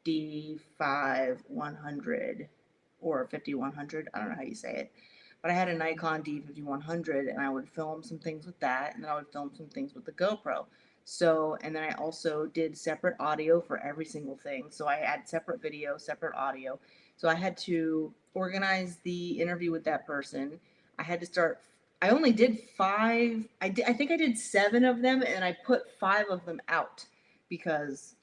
Speaker 1: D5 100 or 5100. I don't know how you say it. But I had a Nikon D5100 and I would film some things with that and then I would film some things with the GoPro. So, and then I also did separate audio for every single thing. So I had separate video, separate audio. So I had to organize the interview with that person. I had to start I only did 5. I think I did 7 of them and I put 5 of them out because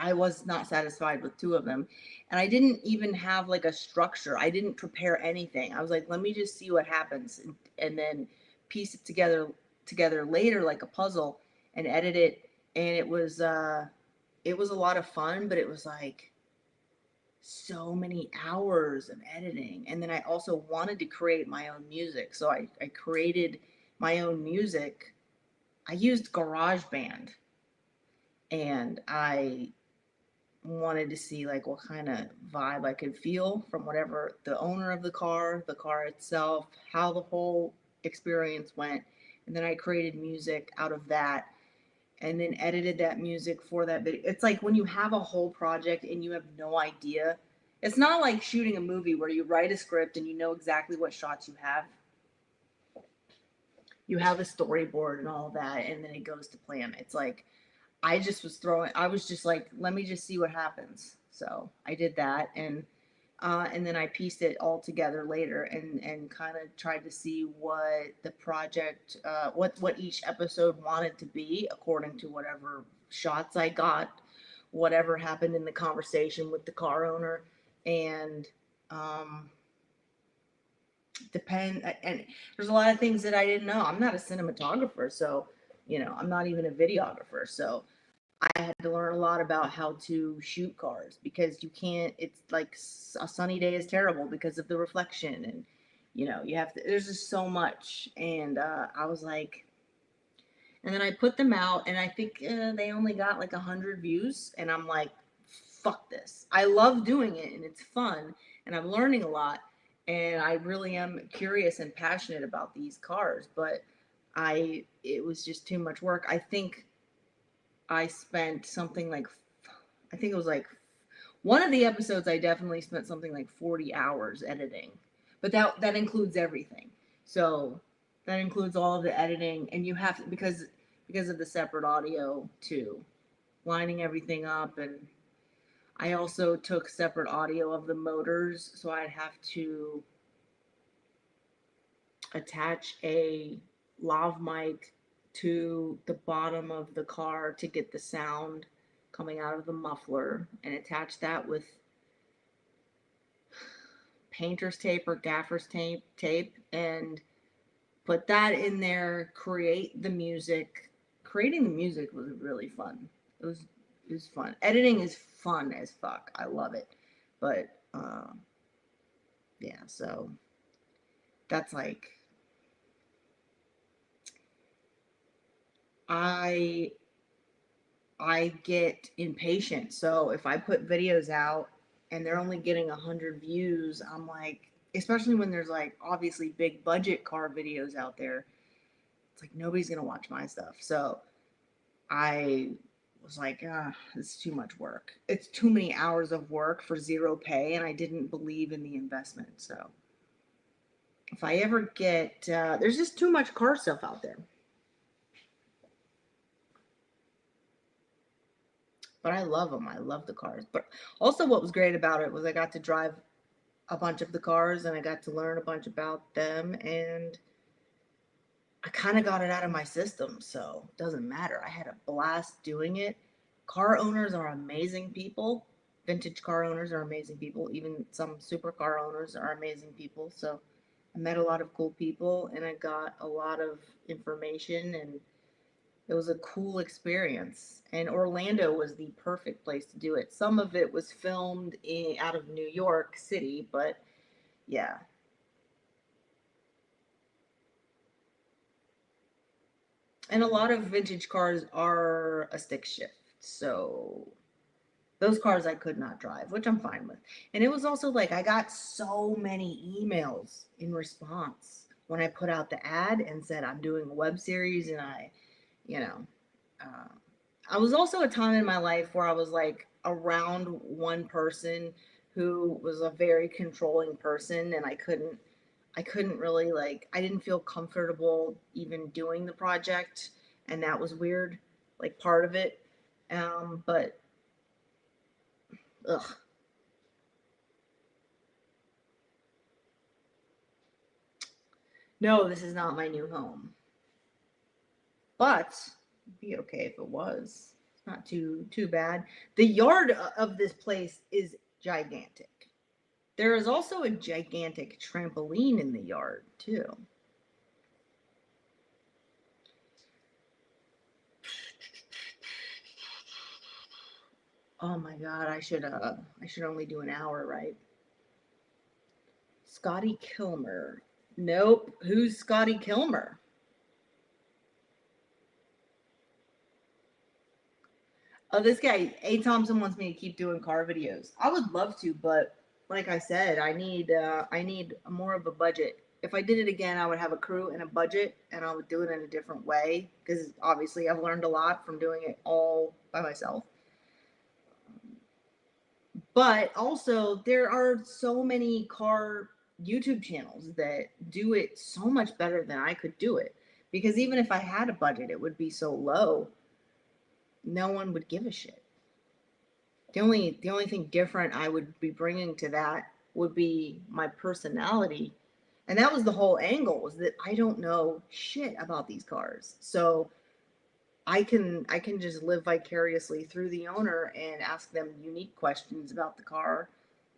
Speaker 1: I was not satisfied with 2 of them. And I didn't even have like a structure. I didn't prepare anything. I was like, let me just see what happens and then piece it together later like a puzzle and edit it. And it was a lot of fun, but it was like so many hours of editing. And then I also wanted to create my own music. So I created my own music. I used GarageBand and I wanted to see like what kind of vibe I could feel from whatever the owner of the car itself, how the whole experience went. And then I created music out of that and then edited that music for that video. It's like when you have a whole project and you have no idea. It's not like shooting a movie where you write a script and you know exactly what shots you have. You have a storyboard and all that, and then it goes to plan. It's like I was just like, let me just see what happens. So I did that, and then I pieced it all together later, and kind of tried to see what the project, what each episode wanted to be according to whatever shots I got, whatever happened in the conversation with the car owner, and um, and there's a lot of things that I didn't know. I'm not a cinematographer, so I'm not even a videographer, so I had to learn a lot about how to shoot cars because you can't, it's like a sunny day is terrible because of the reflection. And, you have to, there's just so much. And I was like, and then I put them out, and I think they only got like 100 views. And I'm like, fuck this. I love doing it, and it's fun, and I'm learning a lot, and I really am curious and passionate about these cars. But it was just too much work. I think I spent something like, I think it was like one of the episodes. I definitely spent something like 40 hours editing, but that includes everything. So that includes all of the editing, and you have to, because of the separate audio too, lining everything up. And I also took separate audio of the motors, so I'd have to attach a lav mic to the bottom of the car to get the sound coming out of the muffler, and attach that with painter's tape or gaffer's tape, and put that in there, create the music. Creating the music was really fun. It was fun. Editing is fun as fuck. I love it. But yeah, so that's like, I I get impatient. So if I put videos out and they're only getting 100 views, I'm like, especially when there's like obviously big budget car videos out there, it's like nobody's gonna watch my stuff. So I was like, it's too much work. It's too many hours of work for zero pay, and I didn't believe in the investment. So if I ever get, there's just too much car stuff out there. But I love them. I love the cars. But also, what was great about it was I got to drive a bunch of the cars, and I got to learn a bunch about them, and I kind of got it out of my system. So it doesn't matter. I had a blast doing it. Car owners are amazing people. Vintage car owners are amazing people. Even some supercar owners are amazing people. So I met a lot of cool people, and I got a lot of information, and it was a cool experience. And Orlando was the perfect place to do it. Some of it was filmed out of New York City, but yeah. And a lot of vintage cars are a stick shift. So those cars I could not drive, which I'm fine with. And it was also like I got so many emails in response when I put out the ad and said I'm doing a web series, and you know, uh, I was also a time in my life where I was like around one person who was a very controlling person, and I couldn't really, like, I didn't feel comfortable even doing the project, and that was weird, like part of it. But ugh, no, this is not my new home. But it'd be okay if it was. It's not too bad. The yard of this place is gigantic. There is also a gigantic trampoline in the yard too. Oh my god, I should only do an hour, right? Scotty Kilmer. Nope. Who's Scotty Kilmer? Oh, this guy, A. Thompson wants me to keep doing car videos. I would love to, but like I said, I need more of a budget. If I did it again, I would have a crew and a budget, and I would do it in a different way because obviously I've learned a lot from doing it all by myself. But also, there are so many car YouTube channels that do it so much better than I could do it. Because even if I had a budget, it would be so low, no one would give a shit. The only thing different I would be bringing to that would be my personality. And that was the whole angle, was that I don't know shit about these cars. So I can just live vicariously through the owner and ask them unique questions about the car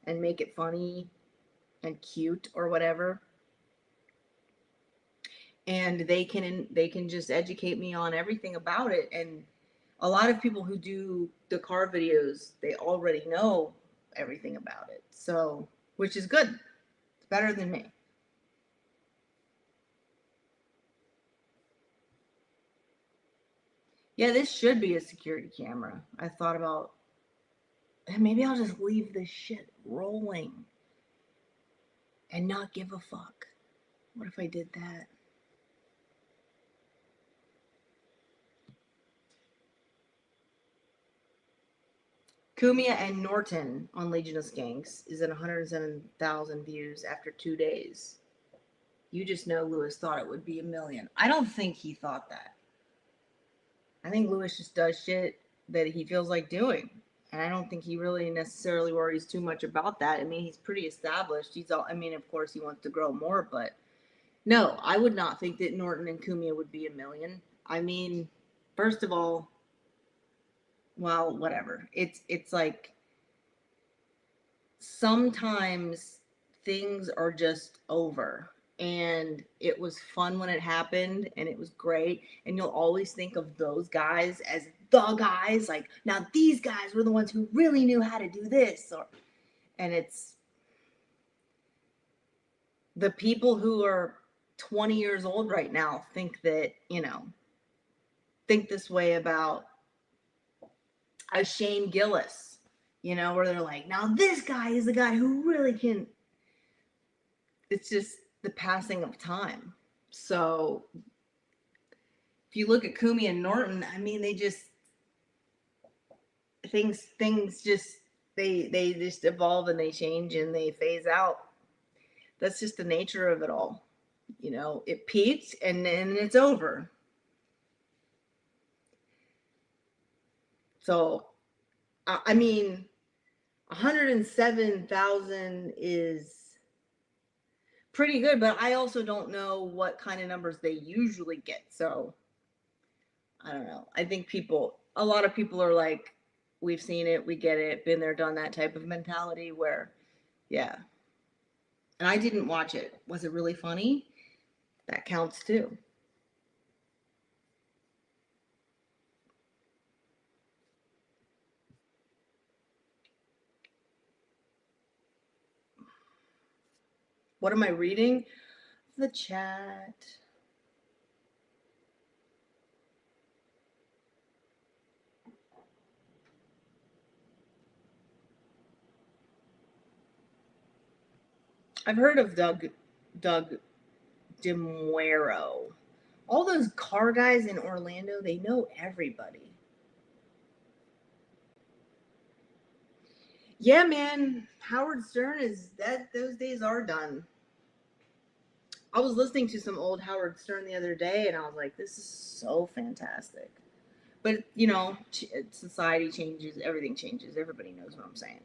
Speaker 1: and make it funny and cute or whatever. And they can just educate me on everything about it. And A lot of people who do the car videos, they already know everything about it. So, which is good. It's better than me. Yeah, this should be a security camera. I thought about maybe I'll just leave this shit rolling and not give a fuck. What if I did that? Kumia and Norton on Legion of Skanks is at 107,000 views after 2 days. You just know Lewis thought it would be a million. I don't think he thought that. I think Lewis just does shit that he feels like doing. And I don't think he really necessarily worries too much about that. I mean, he's pretty established. He's all, I mean, of course, he wants to grow more, but no, I would not think that Norton and Kumia would be a million. I mean, first of all, well, whatever. It's like sometimes things are just over. And it was fun when it happened and it was great. And you'll always think of those guys as the guys. Like, now these guys were the ones who really knew how to do this. And it's the people who are 20 years old right now think that, think this way about a Shane Gillis, where they're like, now this guy is the guy who really can. It's just the passing of time. So if you look at Kumi and Norton, I mean, they just things just they just evolve and they change and they phase out. That's just the nature of it all. It peaks and then it's over. So, I mean, 107,000 is pretty good, but I also don't know what kind of numbers they usually get. So, I don't know. I think a lot of people are like, we've seen it, we get it, been there, done that type of mentality where, yeah. And I didn't watch it. Was it really funny? That counts too. What am I reading? The chat. I've heard of Doug DeMuero. All those car guys in Orlando, they know everybody. Yeah, man. Howard Stern is that those days are done. I was listening to some old Howard Stern the other day and I was like, this is so fantastic. But, society changes, everything changes. Everybody knows what I'm saying.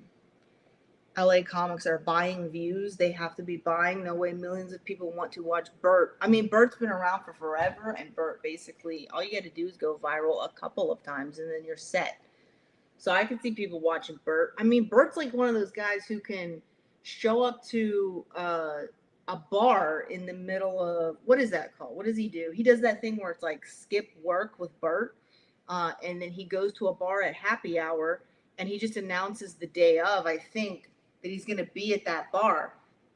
Speaker 1: LA comics are buying views. They have to be buying. No way millions of people want to watch Bert. I mean, Bert's been around for forever, and Bert basically, all you got to do is go viral a couple of times and then you're set. So I can see people watching Bert. I mean, Bert's like one of those guys who can show up to a bar in the middle of, what is that called? What does he do? He does that thing where it's like skip work with Bert. And then he goes to a bar at happy hour and he just announces the day of, I think, that he's going to be at that bar.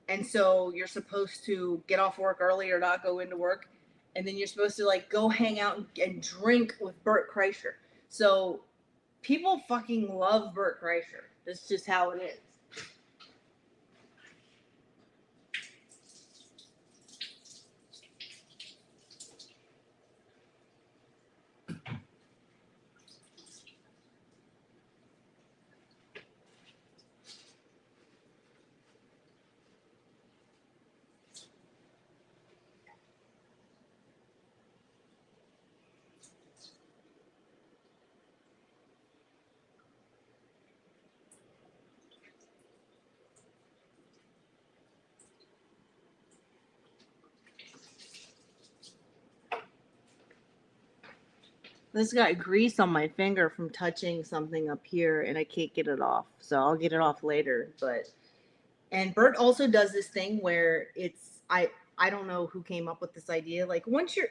Speaker 1: And so you're supposed to get off work early or not go into work. And then you're supposed to like go hang out and drink with Bert Kreischer. So people fucking love Bert Kreischer. That's just how it is. This got grease on my finger from touching something up here and I can't get it off. So I'll get it off later. And Bert also does this thing where I don't know who came up with this idea. Like once you're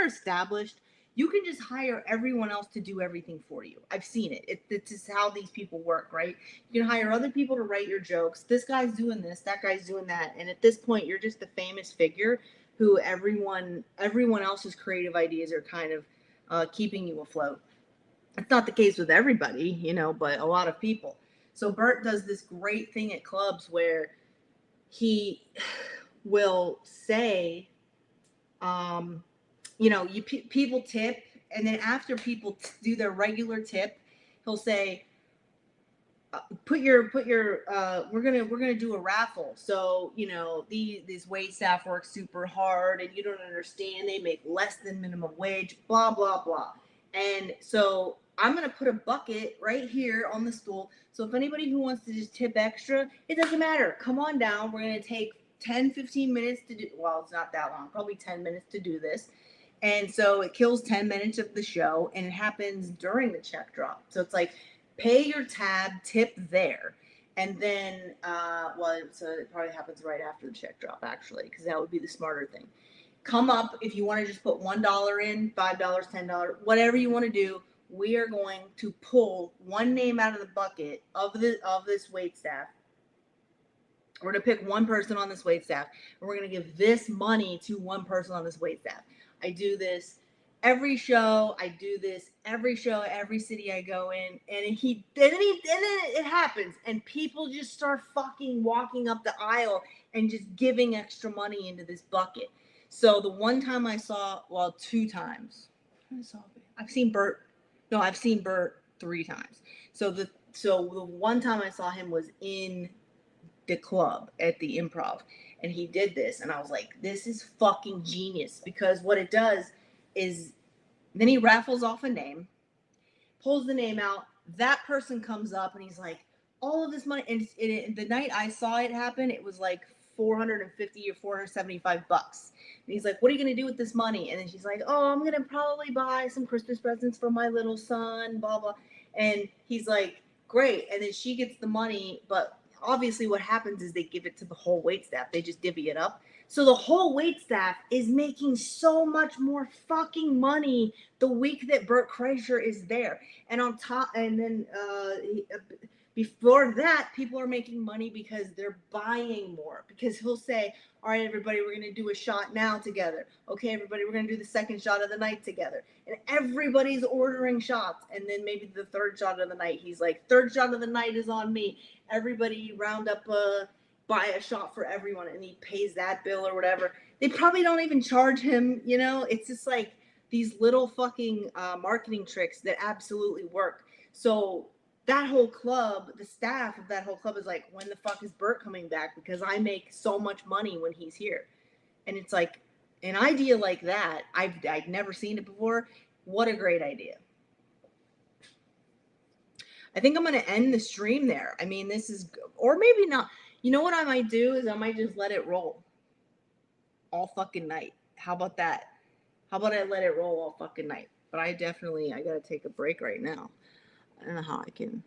Speaker 1: established, You can just hire everyone else to do everything for you. I've seen it. It's just how these people work, right? You can hire other people to write your jokes. This guy's doing this, that guy's doing that, and at this point, you're just the famous figure who everyone else's creative ideas are kind of keeping you afloat. It's not the case with everybody, but a lot of people. So Bert does this great thing at clubs where he will say, um, people tip, and then after people do their regular tip, he'll say, we're gonna do a raffle. So these wait staff work super hard, and you don't understand. They make less than minimum wage. Blah blah blah. And so I'm gonna put a bucket right here on the stool. So if anybody who wants to just tip extra, it doesn't matter. Come on down. We're gonna take 10-15 minutes to do. Well, it's not that long. Probably 10 minutes to do this. And so it kills 10 minutes of the show, and it happens during the check drop. So it's like, pay your tab, tip there. And then, so it probably happens right after the check drop, actually, because that would be the smarter thing. Come up if you want to just put $1 in, $5, $10, whatever you want to do. We are going to pull one name out of the bucket of this wait staff. We're going to pick one person on this wait staff, and we're going to give this money to one person on this wait staff. I do this every show. I do this every show, every city I go in, and then it happens, and people just start fucking walking up the aisle and just giving extra money into this bucket. So the one time I saw, well, two times, I've seen Bert. No, I've seen Bert 3 times. So the one time I saw him was in the club at the Improv, and he did this, and I was like, this is fucking genius, because what it does is then he raffles off a name, pulls the name out, that person comes up, and he's like, all of this money, and the night I saw it happen, it was like 450 or 475 bucks. And he's like, what are you going to do with this money? And then she's like, oh, I'm going to probably buy some Christmas presents for my little son, blah blah. And he's like, great. And then she gets the money, but obviously what happens is they give it to the whole wait staff. They just divvy it up. So the whole wait staff is making so much more fucking money the week that Bert Kreischer is there. And on top, and then before that, people are making money because they're buying more. Because he'll say, all right, everybody, we're going to do a shot now together. Okay, everybody, we're going to do the second shot of the night together. And everybody's ordering shots. And then maybe the third shot of the night, he's like, third shot of the night is on me. Everybody round up, buy a shot for everyone. And he pays that bill or whatever. They probably don't even charge him, It's just like these little fucking marketing tricks that absolutely work. So that whole club, the staff of that whole club is like, when the fuck is Bert coming back? Because I make so much money when he's here. And it's like an idea like that. I'd never seen it before. What a great idea. I think I'm going to end the stream there. I mean, this is, or maybe not. You know what I might do is I might just let it roll all fucking night. How about that? How about I let it roll all fucking night? But I got to take a break right now. I don't know how I can.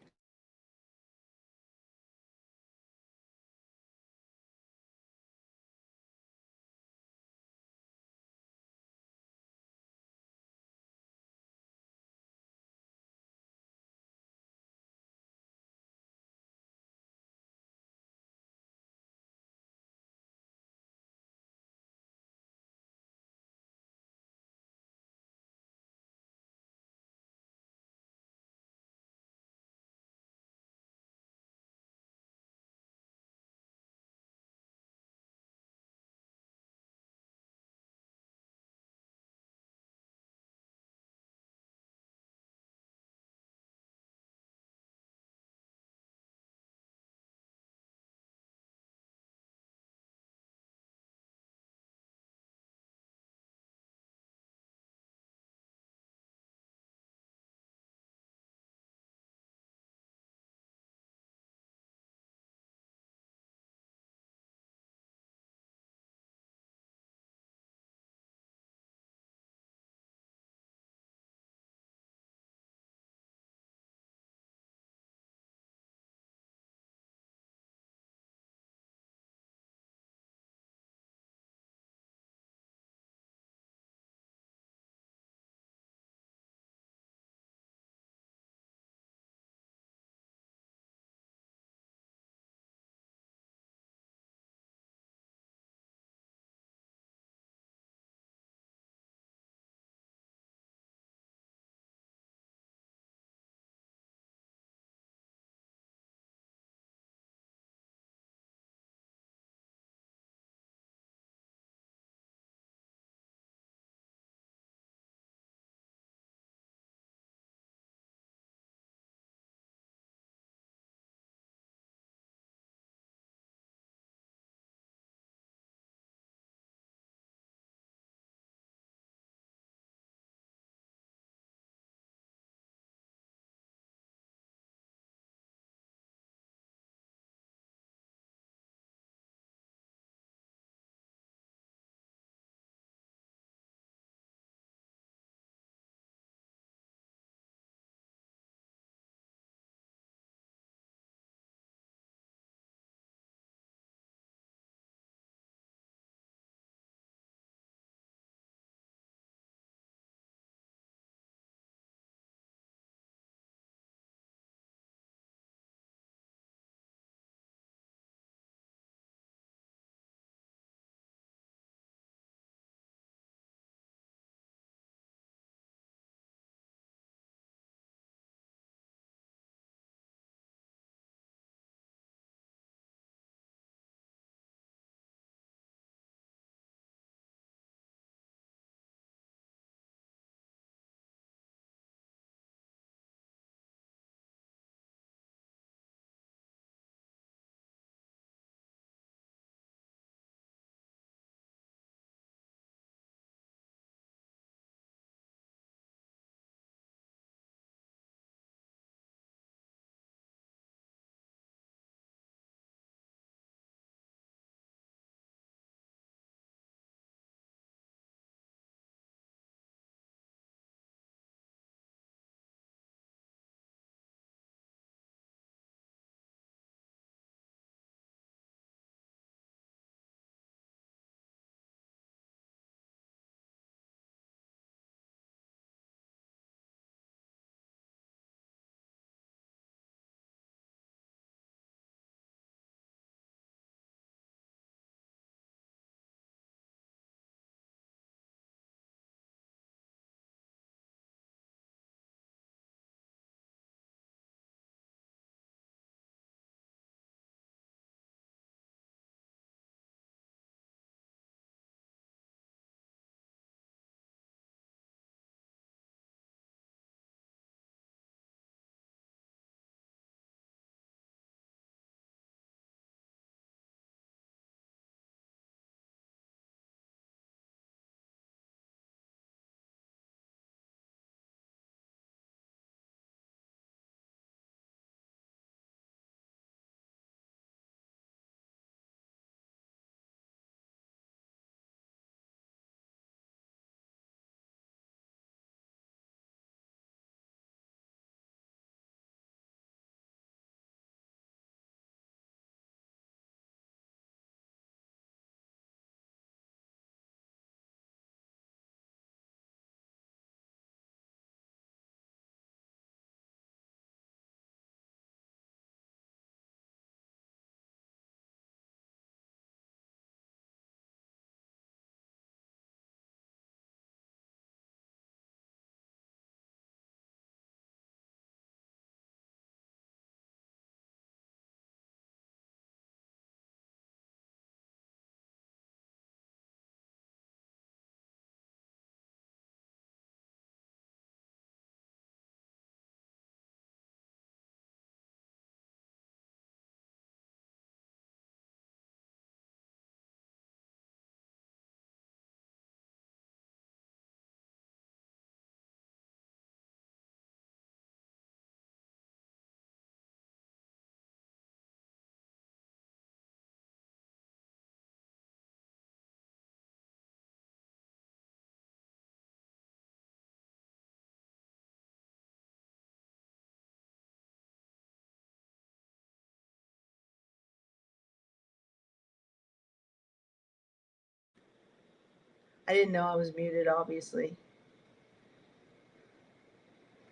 Speaker 1: I didn't know I was muted, obviously.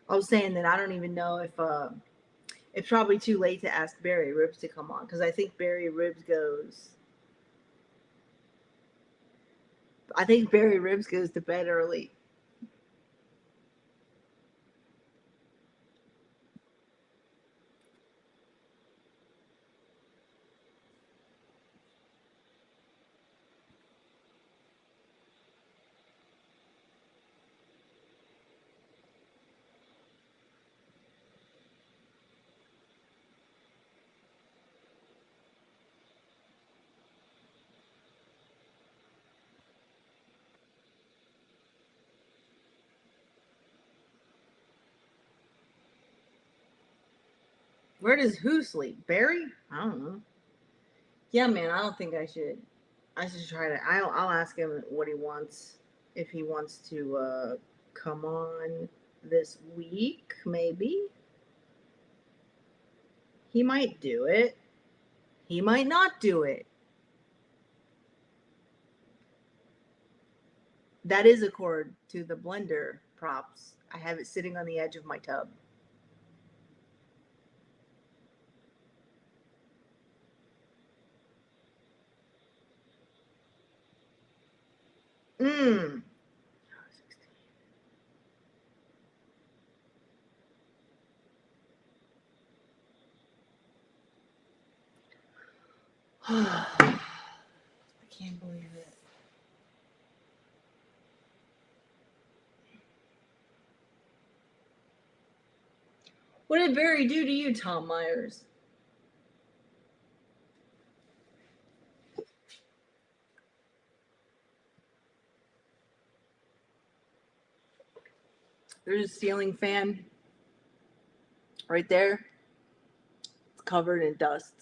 Speaker 1: I was saying that I don't even know if it's probably too late to ask Barry Ribs to come on because I think Barry Ribs goes. I think Barry Ribs goes to bed early. Where does who sleep? Barry? I don't know. Yeah, man, I don't think I should. I should try to. I'll ask him what he wants. If he wants to come on this week, maybe. He might do it. He might not do it. That is a cord to the blender props. I have it sitting on the edge of my tub. Mmm. I can't believe it. What did Barry do to you, Tom Myers? There's a ceiling fan right there. It's covered in dust.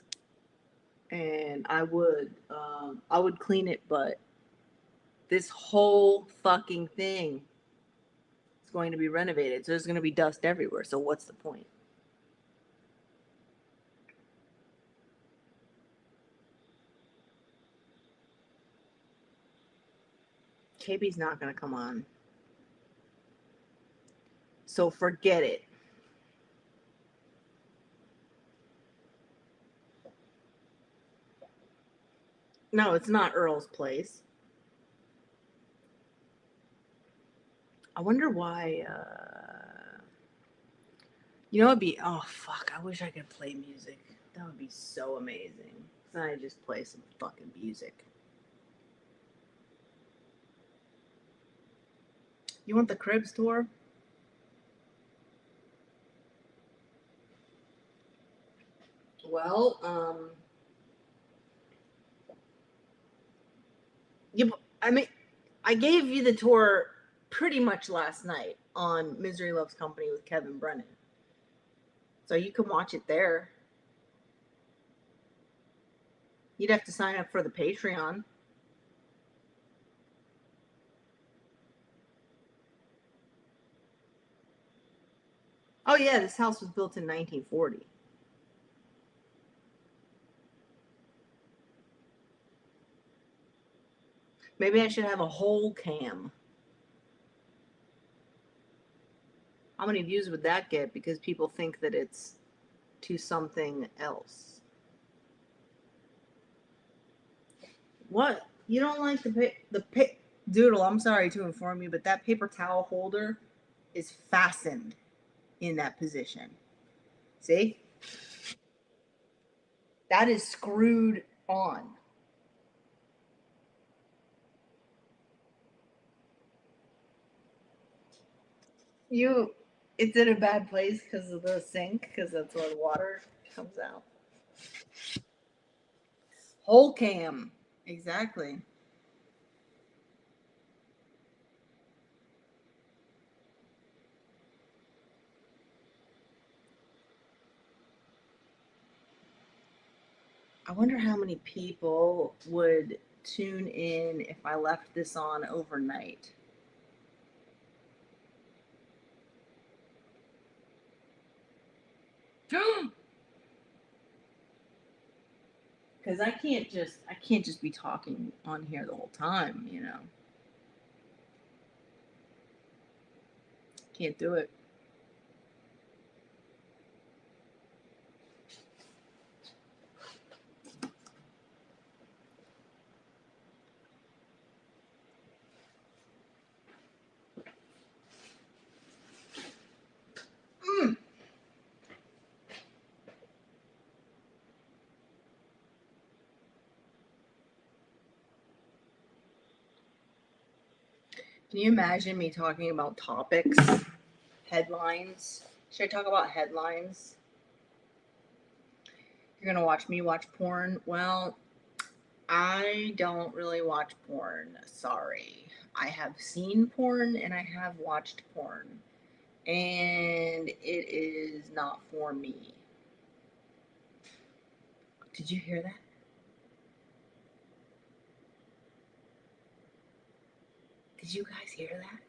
Speaker 1: And I would clean it, but this whole fucking thing is going to be renovated. So there's going to be dust everywhere. So what's the point? KB's not going to come on. So forget it. No, it's not Earl's place. I wonder why. You know, it'd be. Oh, fuck. I wish I could play music. That would be so amazing. Then I just play some fucking music. You want the Cribs tour? Well, you. I mean, I gave you the tour pretty much last night on Misery Loves Company with Kevin Brennan. So you can watch it there. You'd have to sign up for the Patreon. Oh yeah, this house was built in 1940. Maybe I should have a whole cam. How many views would that get? Because people think that it's to something else. What? You don't like Doodle? I'm sorry to inform you, but that paper towel holder is fastened in that position. See? That is screwed on. You, it's in a bad place because of the sink, because that's where the water comes out. Whole cam. Exactly. I wonder how many people would tune in if I left this on overnight. Because I can't just be talking on here the whole time, you know. Can't do it. Mm. Can you imagine me talking about topics, headlines? Should I talk about headlines? You're gonna watch me watch porn? Well, I don't really watch porn. Sorry. I have seen porn and I have watched porn, and it is not for me. Did you hear that? Did you guys hear that?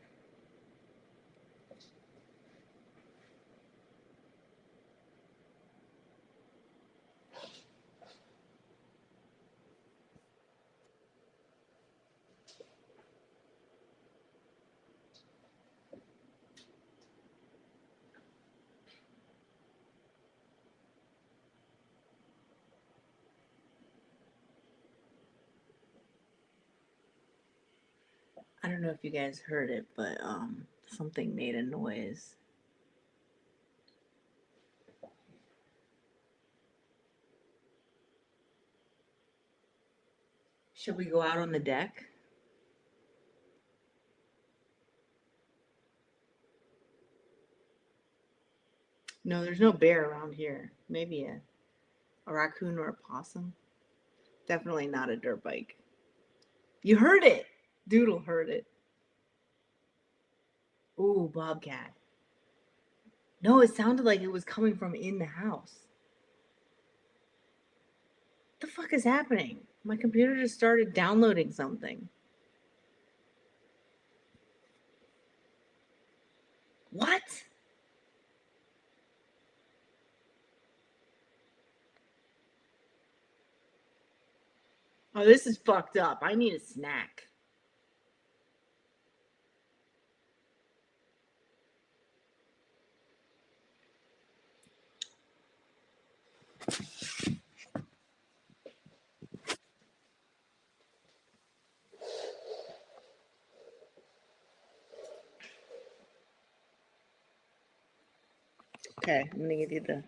Speaker 1: I don't know if you guys heard it, but something made a noise. Should we go out on the deck? No, there's no bear around here. Maybe a raccoon or a possum. Definitely not a dirt bike. You heard it. Doodle heard it. Ooh, bobcat. No, it sounded like it was coming from in the house. What the fuck is happening? My computer just started downloading something. What? Oh, this is fucked up. I need a snack. Okay, I'm gonna give you the.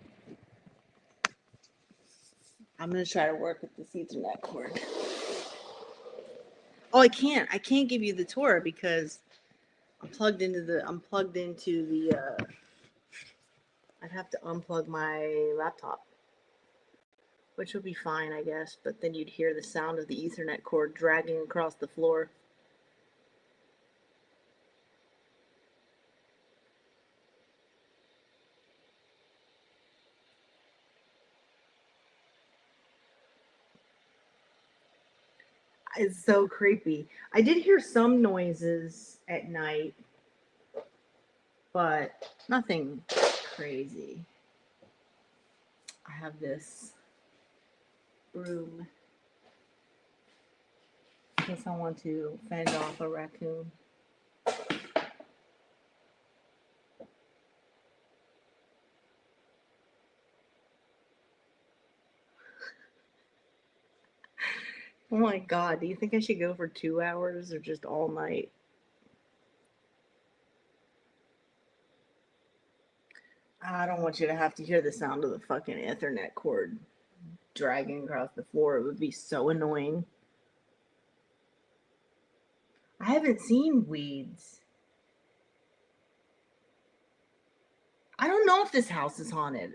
Speaker 1: I'm gonna try to work with this Ethernet cord. Oh, I can't. I can't give you the tour because I'm plugged into the. I'm plugged into the. I'd have to unplug my laptop, which would be fine, I guess. But then you'd hear the sound of the Ethernet cord dragging across the floor. It's so creepy. I did hear some noises at night, but nothing crazy. I have this broom in case I want to fend off a raccoon. Oh my god, do you think I should go for 2 hours or just all night? I don't want you to have to hear the sound of the fucking Ethernet cord dragging across the floor. It would be so annoying. I haven't seen weeds. I don't know if this house is haunted.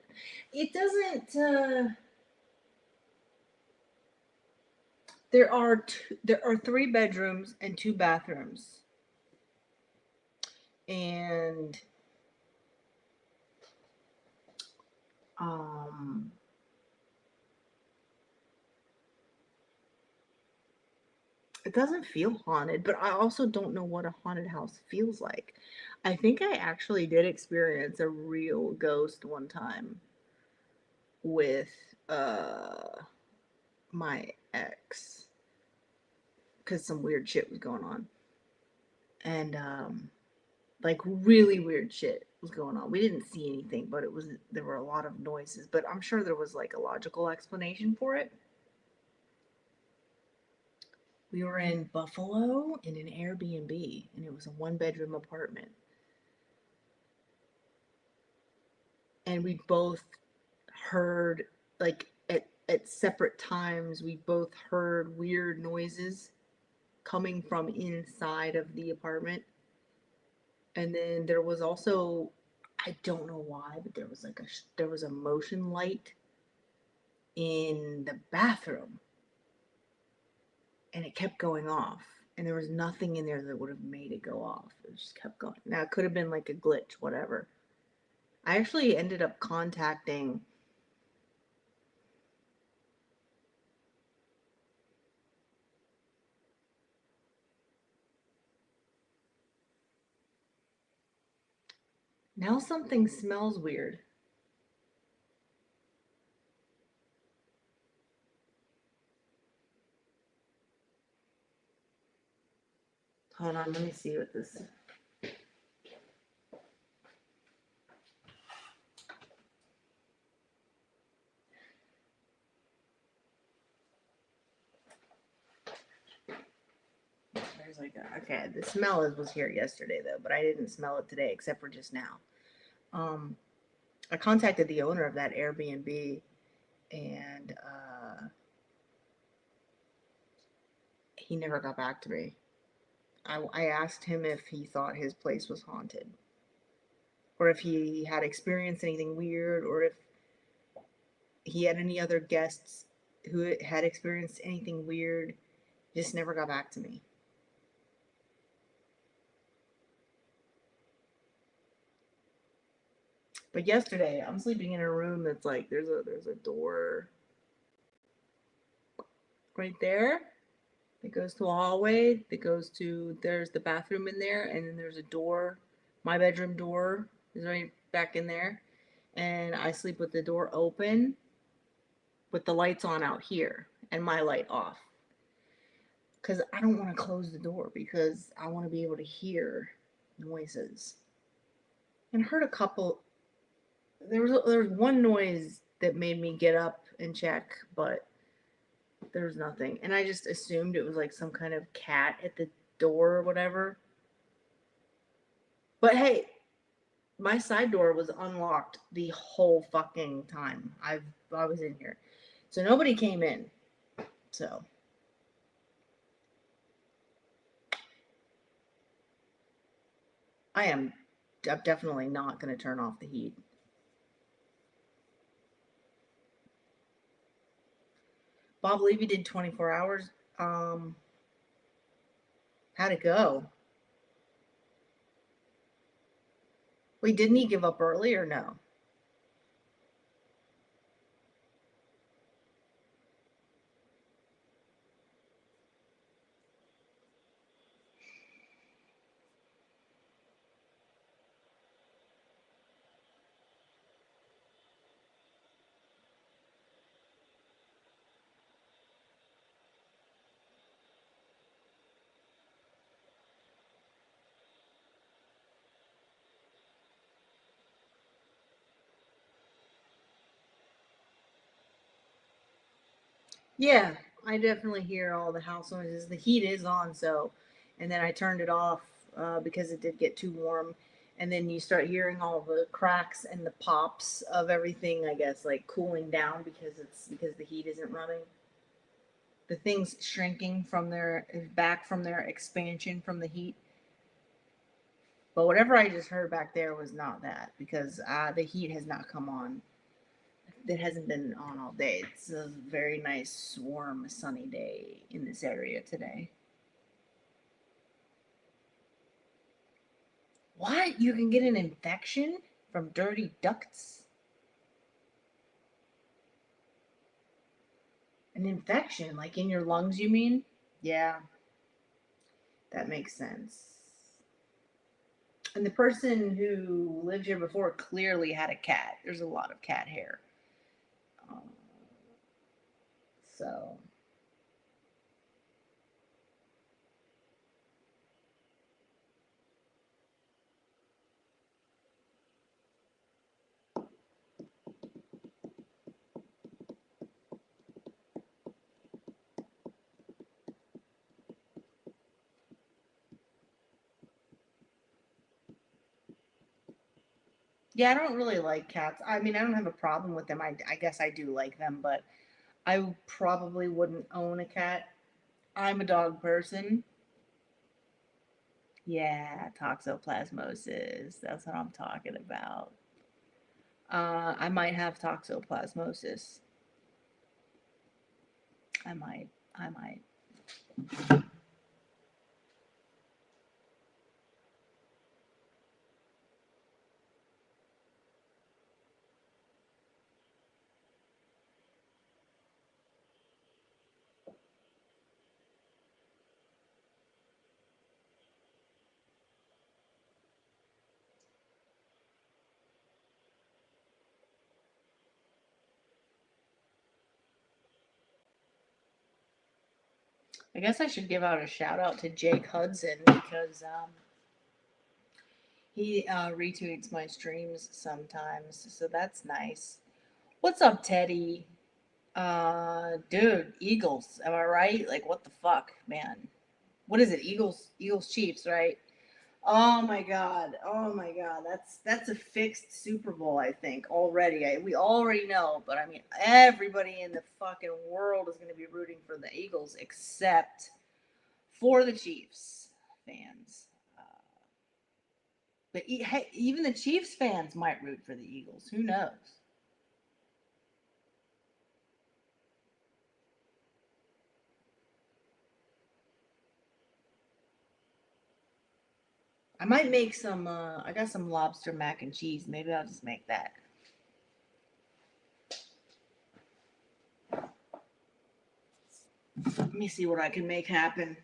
Speaker 1: It doesn't. There are 3 bedrooms and 2 bathrooms, and um, it doesn't feel haunted. But I also don't know what a haunted house feels like. I think I actually did experience a real ghost one time with uh my ex because some weird shit was going on, and Like really weird shit was going on. We didn't see anything, but there were a lot of noises, but I'm sure there was like a logical explanation for it. We were in Buffalo in an Airbnb, and it was a 1 bedroom apartment. And we both heard, like, at separate times, we both heard weird noises coming from inside of the apartment. And then there was also, I don't know why, but there was a motion light in the bathroom, and it kept going off. And there was nothing in there that would have made it go off. It just kept going. Now it could have been like a glitch, whatever. I actually ended up contacting now something smells weird. Hold on, let me see what this. There's like okay, the smell was here yesterday though, but I didn't smell it today except for just now. Um, I contacted the owner of that Airbnb, and he never got back to me. I asked him if he thought his place was haunted, or if he had experienced anything weird, or if he had any other guests who had experienced anything weird. He just never got back to me. But yesterday, I'm sleeping in a room that's like there's a door right there that goes to a hallway that goes to there's the bathroom in there, and then there's a door. My bedroom door is right back in there, and I sleep with the door open with the lights on out here and my light off because I don't want to close the door because I want to be able to hear noises. And heard a couple. There was one noise that made me get up and check, but there was nothing. And I just assumed it was like some kind of cat at the door or whatever. But hey, my side door was unlocked the whole fucking time I was in here. So nobody came in. So I'm definitely not going to turn off the heat. Bob Levy did 24 hours. Um, how'd it go? Wait, didn't he give up early or no? Yeah, I definitely hear all the house noises. The heat is on, so, and then I turned it off because it did get too warm. And then you start hearing all the cracks and the pops of everything, I guess, like cooling down because the heat isn't running. The things shrinking from their back from their expansion from the heat. But whatever I just heard back there was not that because the heat has not come on. It hasn't been on all day. It's a very nice, warm, sunny day in this area today. What? You can get an infection from dirty ducts? An infection, like in your lungs, you mean? Yeah, that makes sense. And the person who lived here before clearly had a cat. There's a lot of cat hair. Um, so, Yeah, I don't really like cats. I mean, I don't have a problem with them. I guess I do like them, but I probably wouldn't own a cat. I'm a dog person. Yeah, toxoplasmosis. That's what I'm talking about. I might have toxoplasmosis. I might. I might. I guess I should give out a shout out to Jake Hudson because he retweets my streams sometimes, so that's nice. What's up, Teddy? Dude, Eagles. Am I right? Like, what the fuck, man? What is it? Eagles, Chiefs, right? Oh my god. Oh my god. That's a fixed Super Bowl, I think, already. We already know, but I mean, everybody in the fucking world is going to be rooting for the Eagles except for the Chiefs fans. Uh, but hey, even the Chiefs fans might root for the Eagles. Who knows? I might make some. I got some lobster mac and cheese. Maybe I'll just make that. Let me see what I can make happen.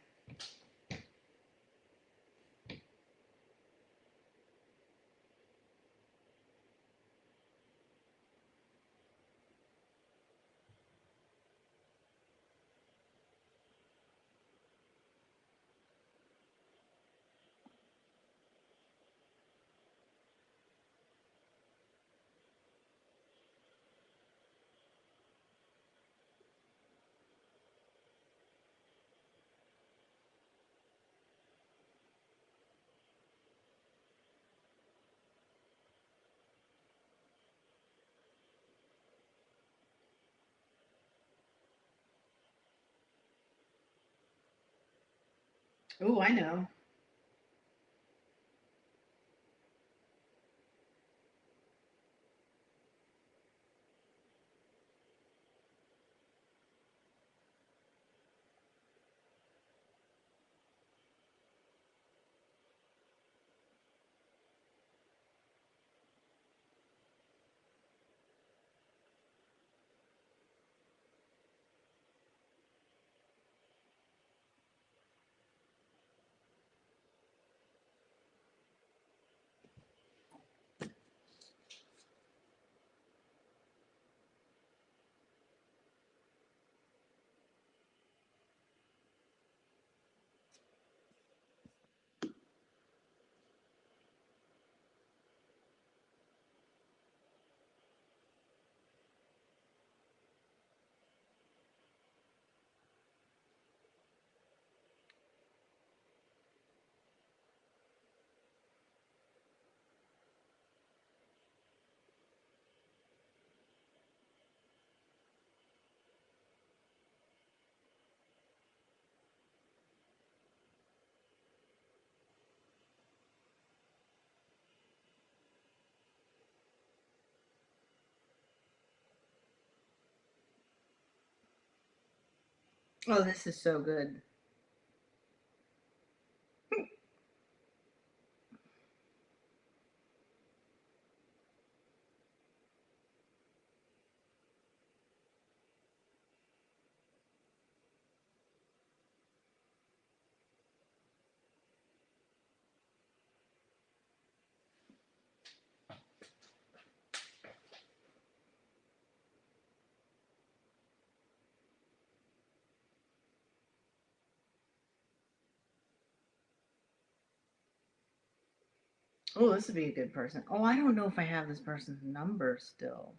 Speaker 1: Oh, I know. Oh, this is so good. Oh, this would be a good person. Oh, I don't know if I have this person's number still.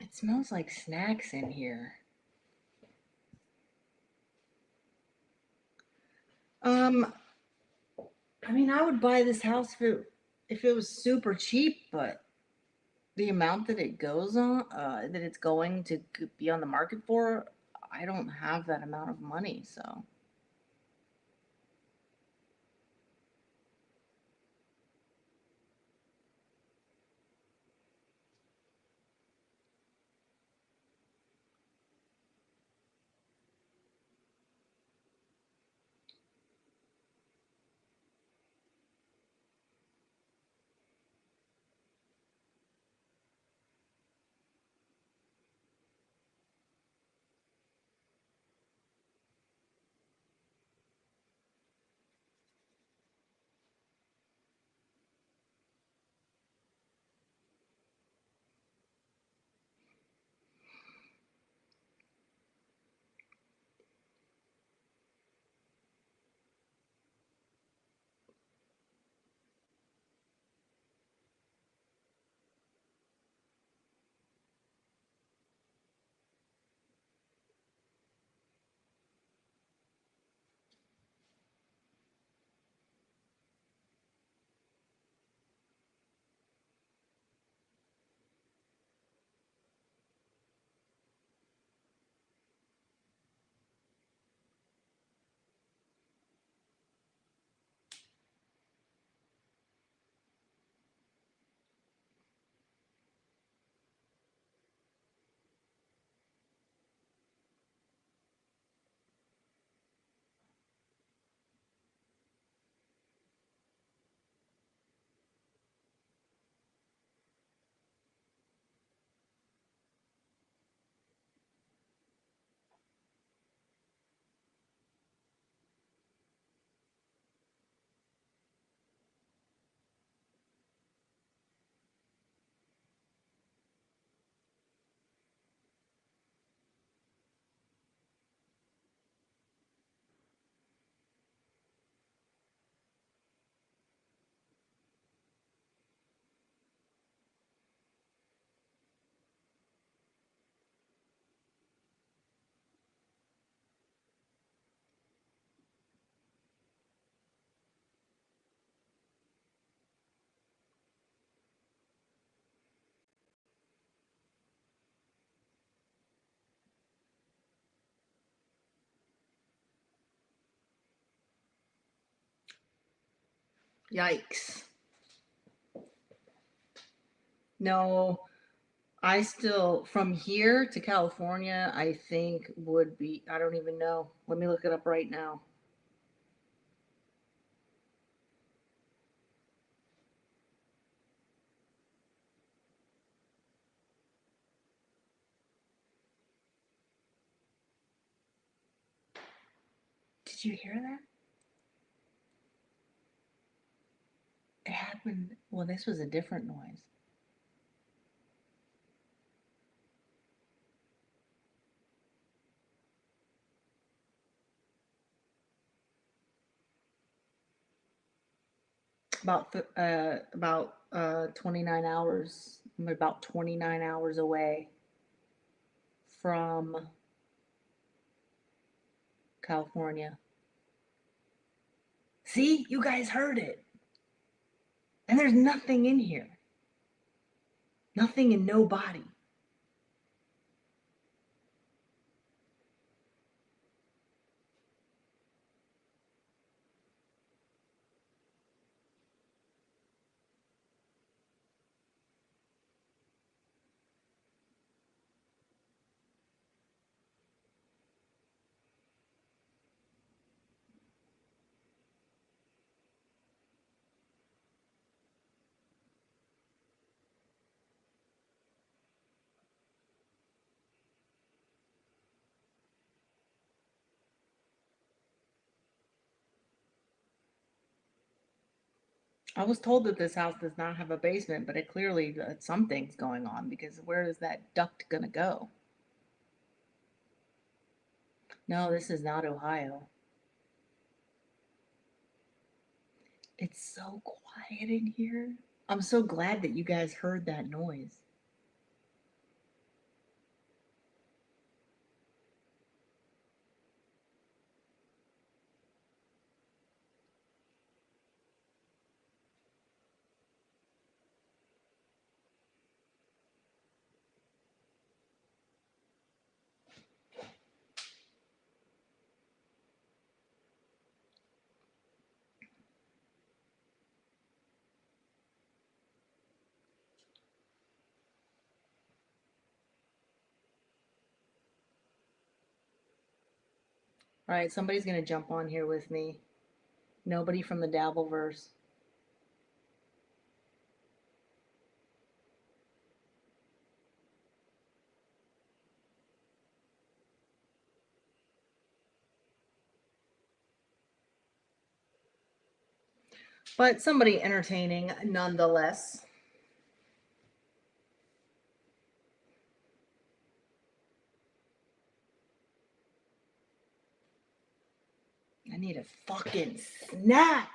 Speaker 1: It smells like snacks in here. Um, I mean, I would buy this house if it was super cheap, but the amount that it goes on, that it's going to be on the market for, I don't have that amount of money, so. Yikes. No, I still, from here to California, I think would be, I don't even know. Let me look it up right now. Did you hear that? It happened. Well, this was a different noise. About 29 hours. I'm about 29 hours away from California. See, you guys heard it. And there's nothing in here. Nothing and nobody. I was told that this house does not have a basement, but it clearly something's going on because where is that duct gonna go? No, this is not Ohio. It's so quiet in here. I'm so glad that you guys heard that noise. All right, somebody's gonna jump on here with me. Nobody from the Dabbleverse. But somebody entertaining nonetheless. I need a fucking snack.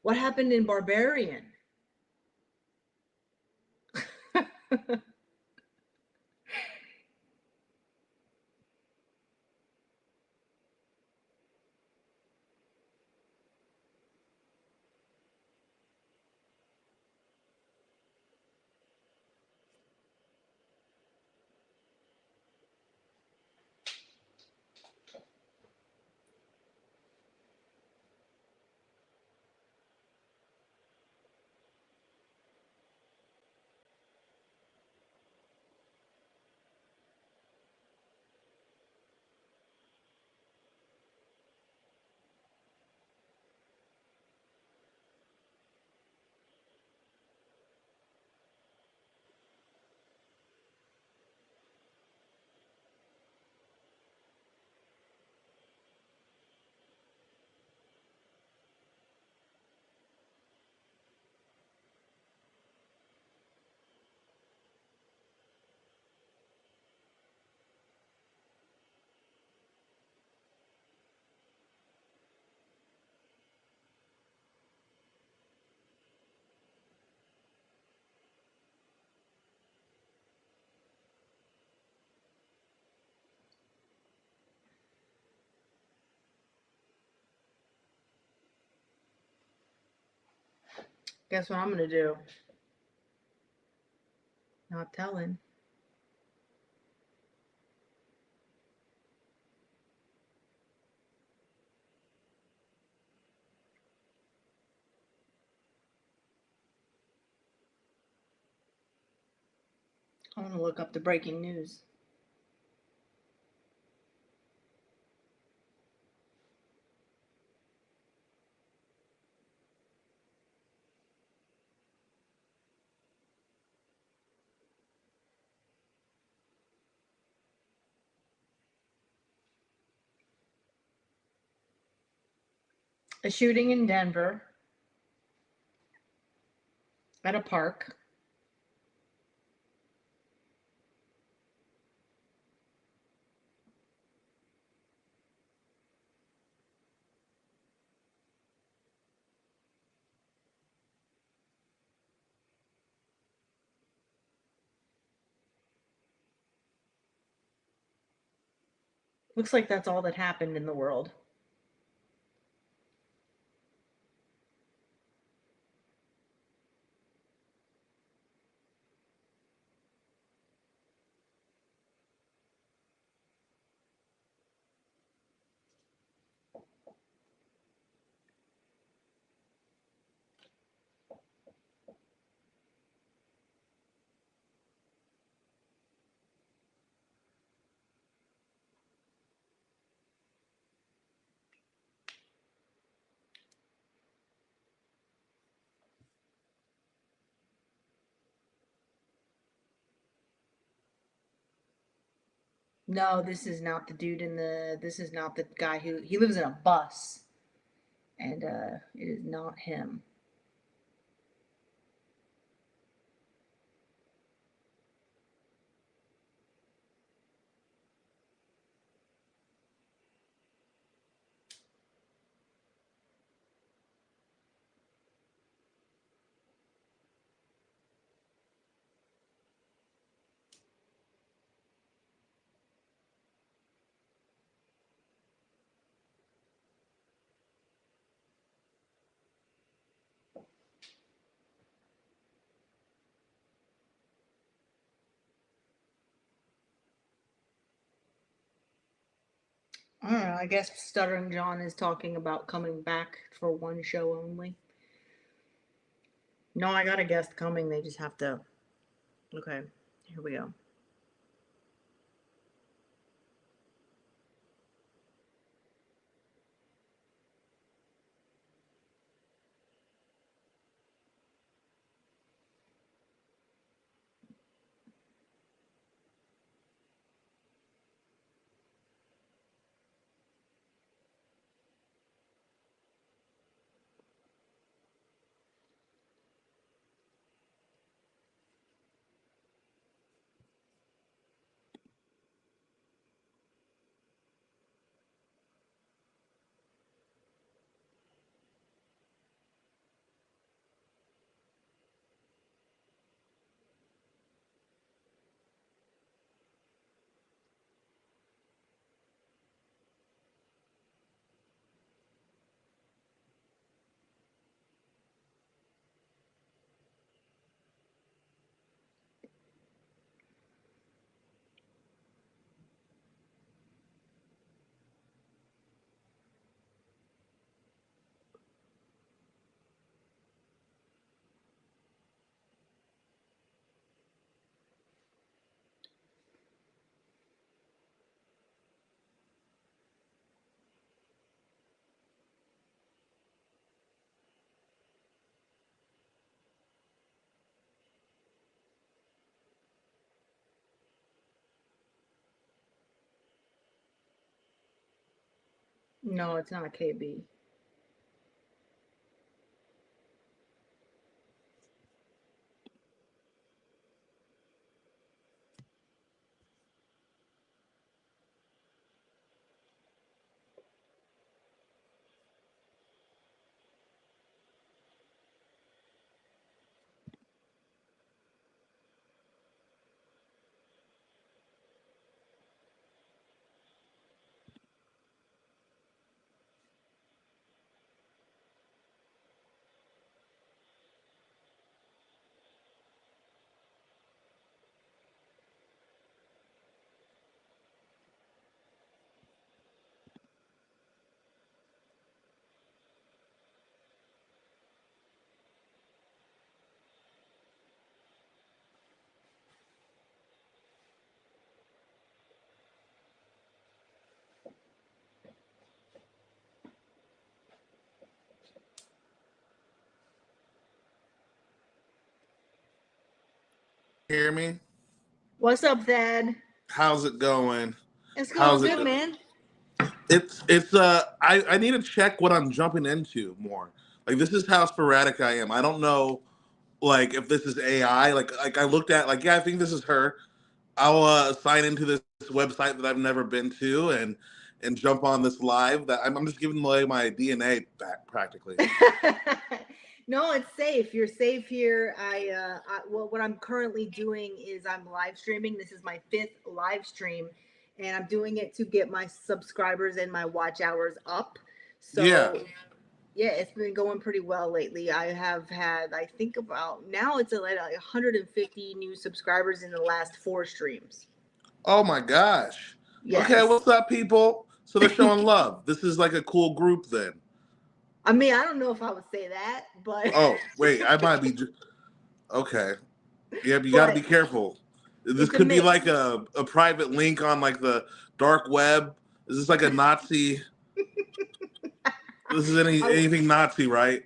Speaker 1: What happened in Barbarian? Guess what I'm gonna do? Not telling. I'm gonna look up the breaking news. A shooting in Denver at a park. Looks like that's all that happened in the world. No, this is not the dude this is not the guy he lives in a bus, and it is not him. I don't know. I guess Stuttering John is talking about coming back for one show only. No, I got a guest coming. They just have to. Okay, here we go. No, it's not KB.
Speaker 2: Hear me?
Speaker 1: What's up, Thad?
Speaker 2: How's it going?
Speaker 1: It's going
Speaker 2: How's it
Speaker 1: good,
Speaker 2: go?
Speaker 1: man.
Speaker 2: I need to check what I'm jumping into more. Like this is how sporadic I am. I don't know like if this is AI. Like I looked at like yeah, I think this is her. I'll sign into this website that I've never been to and jump on this live that I'm just giving away my DNA back practically.
Speaker 1: No, it's safe. You're safe here. Well, what I'm currently doing is I'm live streaming. This is my fifth live stream, and I'm doing it to get my subscribers and my watch hours up.
Speaker 2: Yeah.
Speaker 1: So, yeah, it's been going pretty well lately. I have had, I think about now it's like 150 new subscribers in the last four streams.
Speaker 2: Oh my gosh. Okay,
Speaker 1: Yes.
Speaker 2: what's up, people? So they're showing love. This is like a cool group then.
Speaker 1: I mean, I don't know if I would say that, but
Speaker 2: Oh wait, I might be. Okay. Yeah, but you got to be
Speaker 1: but
Speaker 2: careful. This
Speaker 1: it's a
Speaker 2: could be
Speaker 1: mix.
Speaker 2: like a private link on like the dark web. Is this like a Nazi? This is
Speaker 1: I,
Speaker 2: anything Nazi, right?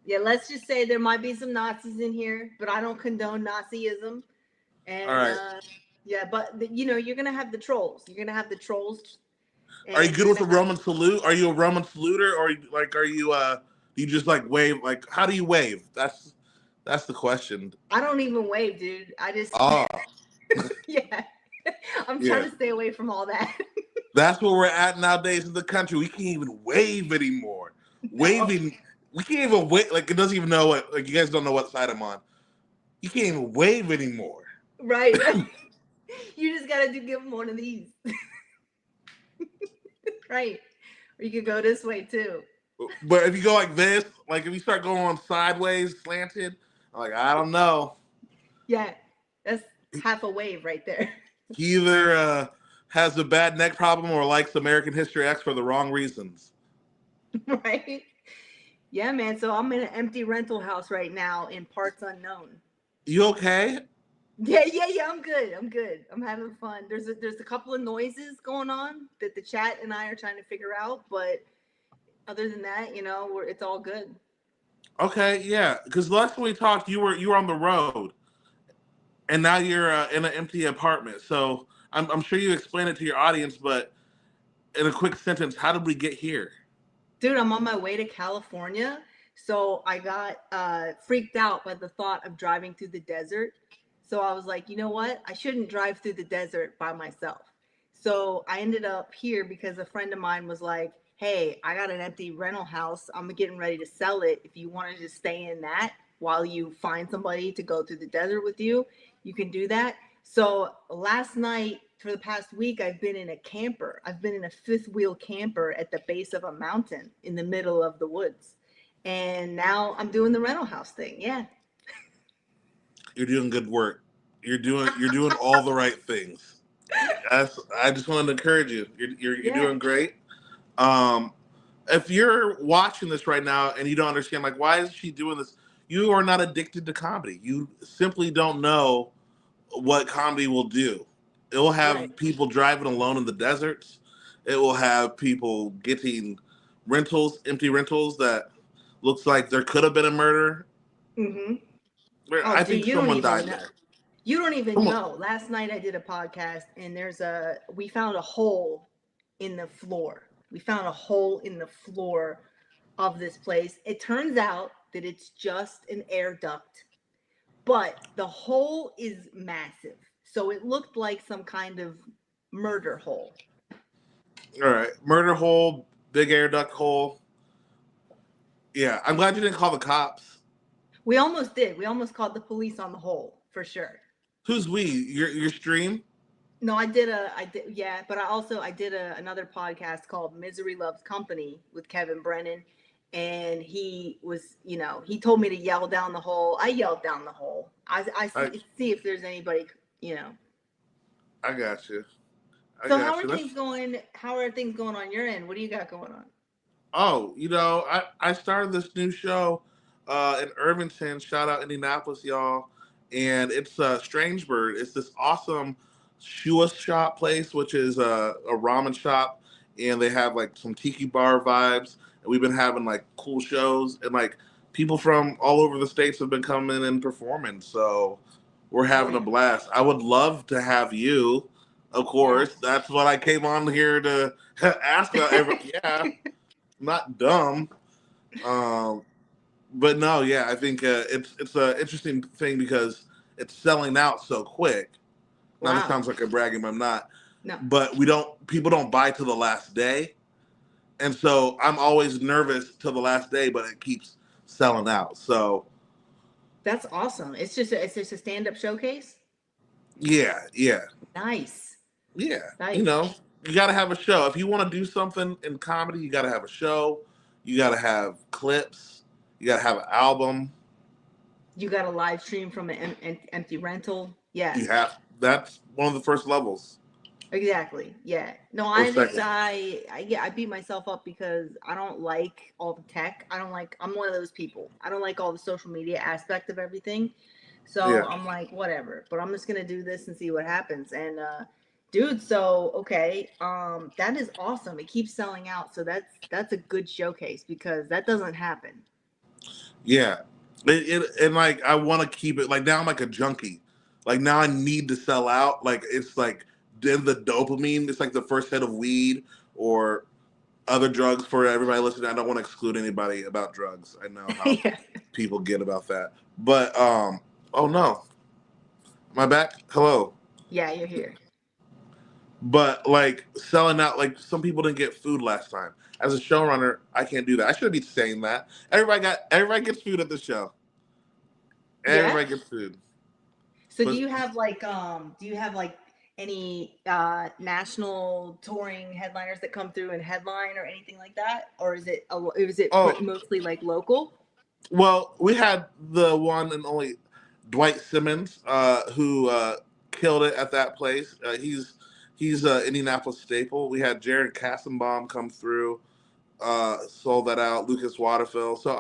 Speaker 1: yeah, let's just say there might be some Nazis in here, but I don't condone Nazism.
Speaker 2: All
Speaker 1: And
Speaker 2: right.
Speaker 1: Yeah, but you know, you're gonna have the trolls. You're gonna have the trolls,
Speaker 2: Are you
Speaker 1: and
Speaker 2: good
Speaker 1: you're
Speaker 2: with a
Speaker 1: gonna have.
Speaker 2: Roman salute? Are you a Roman saluter, or like are you do you just like wave? Like how do you wave? That's the question.
Speaker 1: I don't even wave, dude. I just,
Speaker 2: Ah,
Speaker 1: yeah. I'm trying
Speaker 2: yeah.
Speaker 1: to stay away from all that.
Speaker 2: That's where we're at nowadays in the country. We can't even wave anymore.
Speaker 1: No,
Speaker 2: Waving, we can't even wait. Like it doesn't even know what. Like you guys don't know what side I'm on. You can't even wave anymore.
Speaker 1: right, right. You just gotta give them one of these, right? Or you could go this way too.
Speaker 2: But if you go like this, like if you start going sideways, slanted, I'm like I don't know.
Speaker 1: Yeah, that's half a wave right there.
Speaker 2: He either has a bad neck problem or likes American History X for the wrong reasons.
Speaker 1: Right? Yeah, man. So I'm in an empty rental house right now in parts unknown.
Speaker 2: You okay?
Speaker 1: Yeah, yeah, yeah. I'm good. I'm good. I'm having fun. There's a couple of noises going on that the chat and I are trying to figure out, but other than that, you know, it's all good.
Speaker 2: Okay, yeah. Because last time we talked, you were on the road, and now you're in an empty apartment. So I'm sure you explained it to your audience, but in a quick sentence, how did we get here?
Speaker 1: Dude, I'm on my way to California. So I got freaked out by the thought of driving through the desert. So I was like, you know what? I shouldn't drive through the desert by myself. So I ended up here because a friend of mine was like, hey, I got an empty rental house. I'm getting ready to sell it. If you want to just stay in that while you find somebody to go through the desert with you, you can do that. So last night, for the past week, I've been in a camper. I've been in a fifth wheel camper at the base of a mountain in the middle of the woods. And now I'm doing the rental house thing. Yeah.
Speaker 2: You're doing good work. You're doing all the right things. I just wanted to encourage you. You're
Speaker 1: Yeah.
Speaker 2: doing great. Um, if you're watching this right now and you don't understand, like, why is she doing this? You are not addicted to comedy. You simply don't know what comedy will do. It will
Speaker 1: Right.
Speaker 2: have people driving alone in the deserts. It will have people getting rentals, empty rentals that looks like there could have been a murder.
Speaker 1: Mm-hmm. Oh,
Speaker 2: I
Speaker 1: dude,
Speaker 2: think
Speaker 1: you don't
Speaker 2: someone
Speaker 1: even
Speaker 2: died
Speaker 1: know.
Speaker 2: there.
Speaker 1: You don't even
Speaker 2: Someone,
Speaker 1: know. Last night I did a podcast and we found a hole in the floor. We found a hole in the floor of this place. It turns out that it's just an air duct, but the hole is massive. So it looked like some kind of murder hole.
Speaker 2: all right, murder hole, big air duct hole. Yeah, I'm glad you didn't call the cops.
Speaker 1: We almost did. We almost called the police on the hole for sure.
Speaker 2: Who's we? Your stream?
Speaker 1: No, I did, yeah, but I did another podcast called Misery Loves Company with Kevin Brennan. And he was, you know, he told me to yell down the hole. I yelled down the hole. I
Speaker 2: I
Speaker 1: see if there's anybody, you know.
Speaker 2: I got you. I
Speaker 1: So how
Speaker 2: got
Speaker 1: are
Speaker 2: you.
Speaker 1: things going? How are things going on your end? What do you got going on?
Speaker 2: Oh, I started this new show in Irvington. Shout out Indianapolis, y'all. And it's Strange Bird. It's this awesome shua shop place, which is a ramen shop, and they have like some tiki bar vibes. And we've been having like cool shows, and like people from all over the states have been coming and performing. So we're having a
Speaker 1: Yeah,
Speaker 2: blast. I would love to have you, of
Speaker 1: yeah.
Speaker 2: course. That's what I came on here to ask. Yeah, not dumb. Um, but no, yeah, I think it's an interesting thing because it's selling out so quick. Now this
Speaker 1: Wow.
Speaker 2: sounds like a bragging, but I'm not.
Speaker 1: No,
Speaker 2: But people don't buy to the last day, and so I'm always nervous till the last day, but it keeps selling out. So
Speaker 1: that's awesome. It's just a stand up showcase.
Speaker 2: yeah, yeah,
Speaker 1: Nice,
Speaker 2: yeah.
Speaker 1: nice.
Speaker 2: You got to have a show if you want to do something in comedy. You got to have a show. You got to have clips. You got to have an album.
Speaker 1: You got a live stream from an empty rental. Yeah,
Speaker 2: You have that's one of the first levels
Speaker 1: exactly. Yeah. No,
Speaker 2: or
Speaker 1: I
Speaker 2: second.
Speaker 1: understand. Yeah, I beat myself up because I don't like all the tech. I don't like. I'm one of those people. I don't like all the social media aspect of everything. So
Speaker 2: Yeah,
Speaker 1: I'm like, whatever. But I'm just gonna do this and see what happens. And dude, so okay, that is awesome. It keeps selling out. So that's a good showcase because that doesn't happen.
Speaker 2: yeah. And like I want to keep it like now I'm like a junkie. Like now I need to sell out. Like it's like then the dopamine. It's like the first hit of weed or other drugs for everybody listening. I don't want to exclude anybody about drugs. I know how
Speaker 1: Yeah.
Speaker 2: people get about that. But oh no. Am I back? Hello.
Speaker 1: Yeah, you're here.
Speaker 2: But like selling out, like some people didn't get food last time. As a showrunner, I can't do that. I shouldn't be saying that. Everybody gets food at the show.
Speaker 1: Yeah.
Speaker 2: Everybody gets food.
Speaker 1: So
Speaker 2: But
Speaker 1: do you have like any national touring headliners that come through and headline or anything like that, or is it
Speaker 2: oh
Speaker 1: mostly like local?
Speaker 2: well, we had the one and only Dwight Simmons, who killed it at that place. He's an Indianapolis staple. We had Jared Kassenbaum come through, sold that out. Lucas Waterfield. So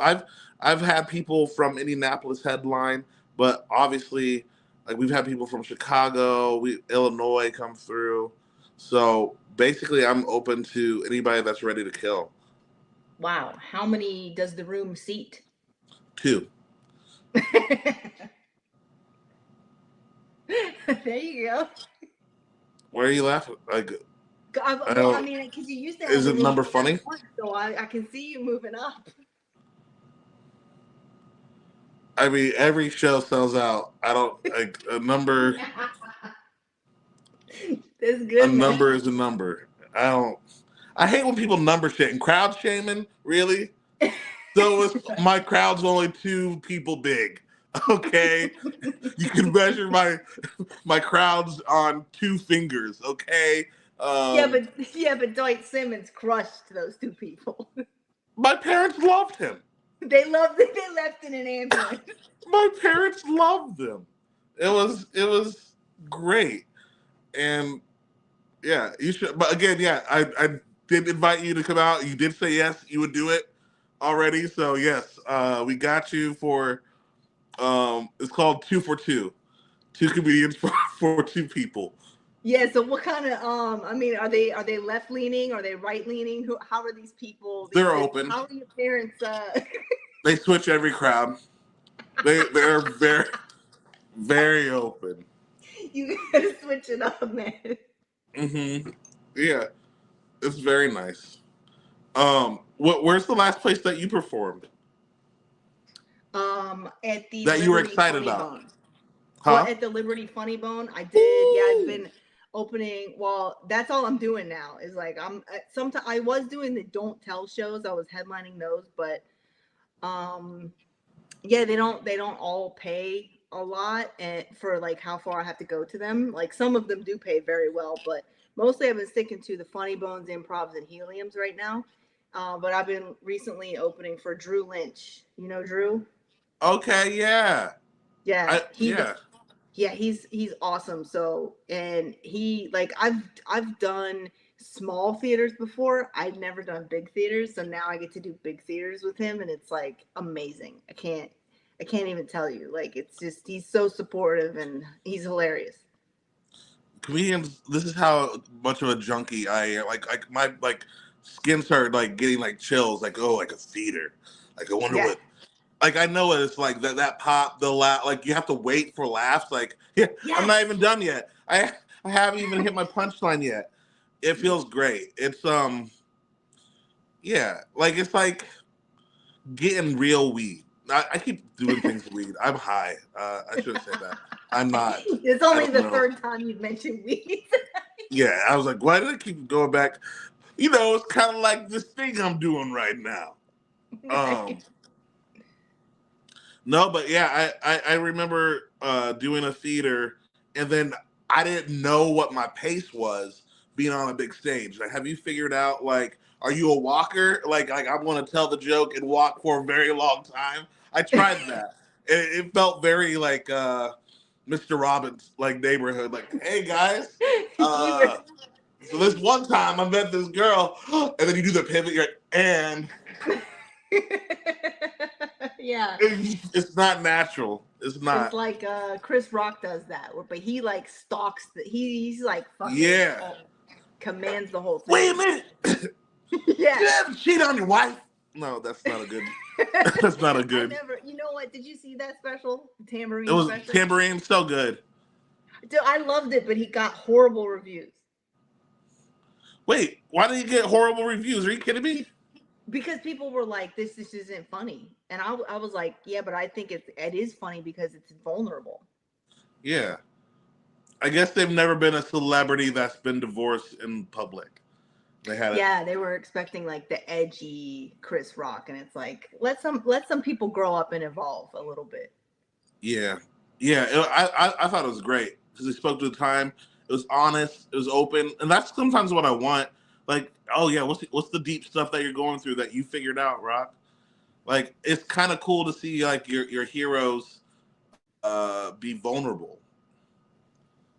Speaker 2: I've had people from Indianapolis headline, but obviously, like we've had people from Chicago, Illinois come through. So basically, I'm open to anybody that's ready to kill.
Speaker 1: Wow, how many does the room seat?
Speaker 2: Two.
Speaker 1: There you go.
Speaker 2: Where are you laughing? Like I
Speaker 1: Well, I
Speaker 2: don't.
Speaker 1: mean, because you used to have
Speaker 2: Is
Speaker 1: the
Speaker 2: it
Speaker 1: room
Speaker 2: number
Speaker 1: at that
Speaker 2: funny?
Speaker 1: point, so I can see you moving up.
Speaker 2: I mean, every show sells out. I don't like a number.
Speaker 1: That's
Speaker 2: A
Speaker 1: good, man.
Speaker 2: number is a number. I don't. I hate when people number shit and crowd shaming. Really? So my crowd's only two people big. Okay, you can measure my crowds on two fingers. Okay. Um,
Speaker 1: Yeah, but Dwight Simmons crushed those two people.
Speaker 2: my parents loved him.
Speaker 1: They loved it. They left in an ambulance.
Speaker 2: My parents loved them. It was great, and yeah, you should. But again, yeah, I did invite you to come out. You did say yes, you would do it already. So yes, we got you for. It's called Two for Two. Two comedians for two people.
Speaker 1: Yeah. So what kind of I mean, are they left leaning? Are they right leaning? How are these people?
Speaker 2: They're open.
Speaker 1: How are your parents?
Speaker 2: They switch every crowd. They're very very open.
Speaker 1: You gotta switch it up, man.
Speaker 2: Yeah, it's very nice. Where's the last place that you performed
Speaker 1: At the
Speaker 2: that you were
Speaker 1: Liberty
Speaker 2: excited
Speaker 1: Funny
Speaker 2: about?
Speaker 1: Bone.
Speaker 2: Huh?
Speaker 1: Well, at the Liberty Funny Bone, I did. Yeah, I've been opening. Well, that's all I'm doing now. Is like sometimes I was doing the Don't Tell shows. I was headlining those, but yeah, they don't all pay a lot and for like how far I have to go to them. Like some of them do pay very well, but mostly I've been sticking to the Funny Bones, Improvs, and Heliums right now. But I've been recently opening for Drew Lynch. You know Drew?
Speaker 2: Okay, yeah.
Speaker 1: Yeah,
Speaker 2: Yeah.
Speaker 1: yeah, he's awesome. So and he like I've done small theaters before. I've never done big theaters, so now I get to do big theaters with him, and it's like amazing. I can't even tell you. Like it's just he's so supportive and he's hilarious.
Speaker 2: Comedians, this is how much of a junkie I am. Like my skin started like getting like chills. Like, oh, like a theater. Like I wonder
Speaker 1: Yeah.
Speaker 2: what. Like I know what it's like that pop the laugh. Like you have to wait for laughs. Like yeah,
Speaker 1: Yes.
Speaker 2: I'm not even done yet. I haven't even hit my punchline yet. It feels great. It's yeah, like it's like getting real weed. I keep doing things with weed. I'm high. I shouldn't say that. I'm not.
Speaker 1: It's only the third time you've mentioned weed.
Speaker 2: Yeah, I was like, why did I keep going back? You know, it's kind of like this thing I'm doing right now. No, but yeah, I remember doing a theater, and then I didn't know what my pace was being on a big stage. Like, have you figured out like, are you a walker? Like I'm going to tell the joke and walk for a very long time. I tried that. It felt very like Mr. Robbins like neighborhood. Like, hey guys, so this one time I met this girl, and then you do the pivot, you're like, and.
Speaker 1: Yeah.
Speaker 2: It's not natural. It's not.
Speaker 1: It's like Chris Rock does that, but he like stalks he's like fucking commands the whole thing.
Speaker 2: Wait a minute.
Speaker 1: Yeah.
Speaker 2: You ever cheat on your wife? No, that's not a good. That's not a good.
Speaker 1: You know what? Did you see that special? The Tambourine
Speaker 2: It was
Speaker 1: special?
Speaker 2: Tambourine, so good.
Speaker 1: Dude, I loved it, but he got horrible reviews.
Speaker 2: Wait, why did he get horrible reviews? Are you kidding me?
Speaker 1: Because people were like, "This isn't funny," and I was like, "Yeah, but I think it is funny because it's vulnerable."
Speaker 2: Yeah, I guess they've never been a celebrity that's been divorced in public. They had
Speaker 1: Yeah, they were expecting like the edgy Chris Rock, and it's like let some people grow up and evolve a little bit.
Speaker 2: Yeah, I thought it was great because he spoke to the time. It was honest. It was open, and that's sometimes what I want. Like, oh yeah, what's the deep stuff that you're going through that you figured out, Rock? Like, it's kind of cool to see like your heroes be vulnerable.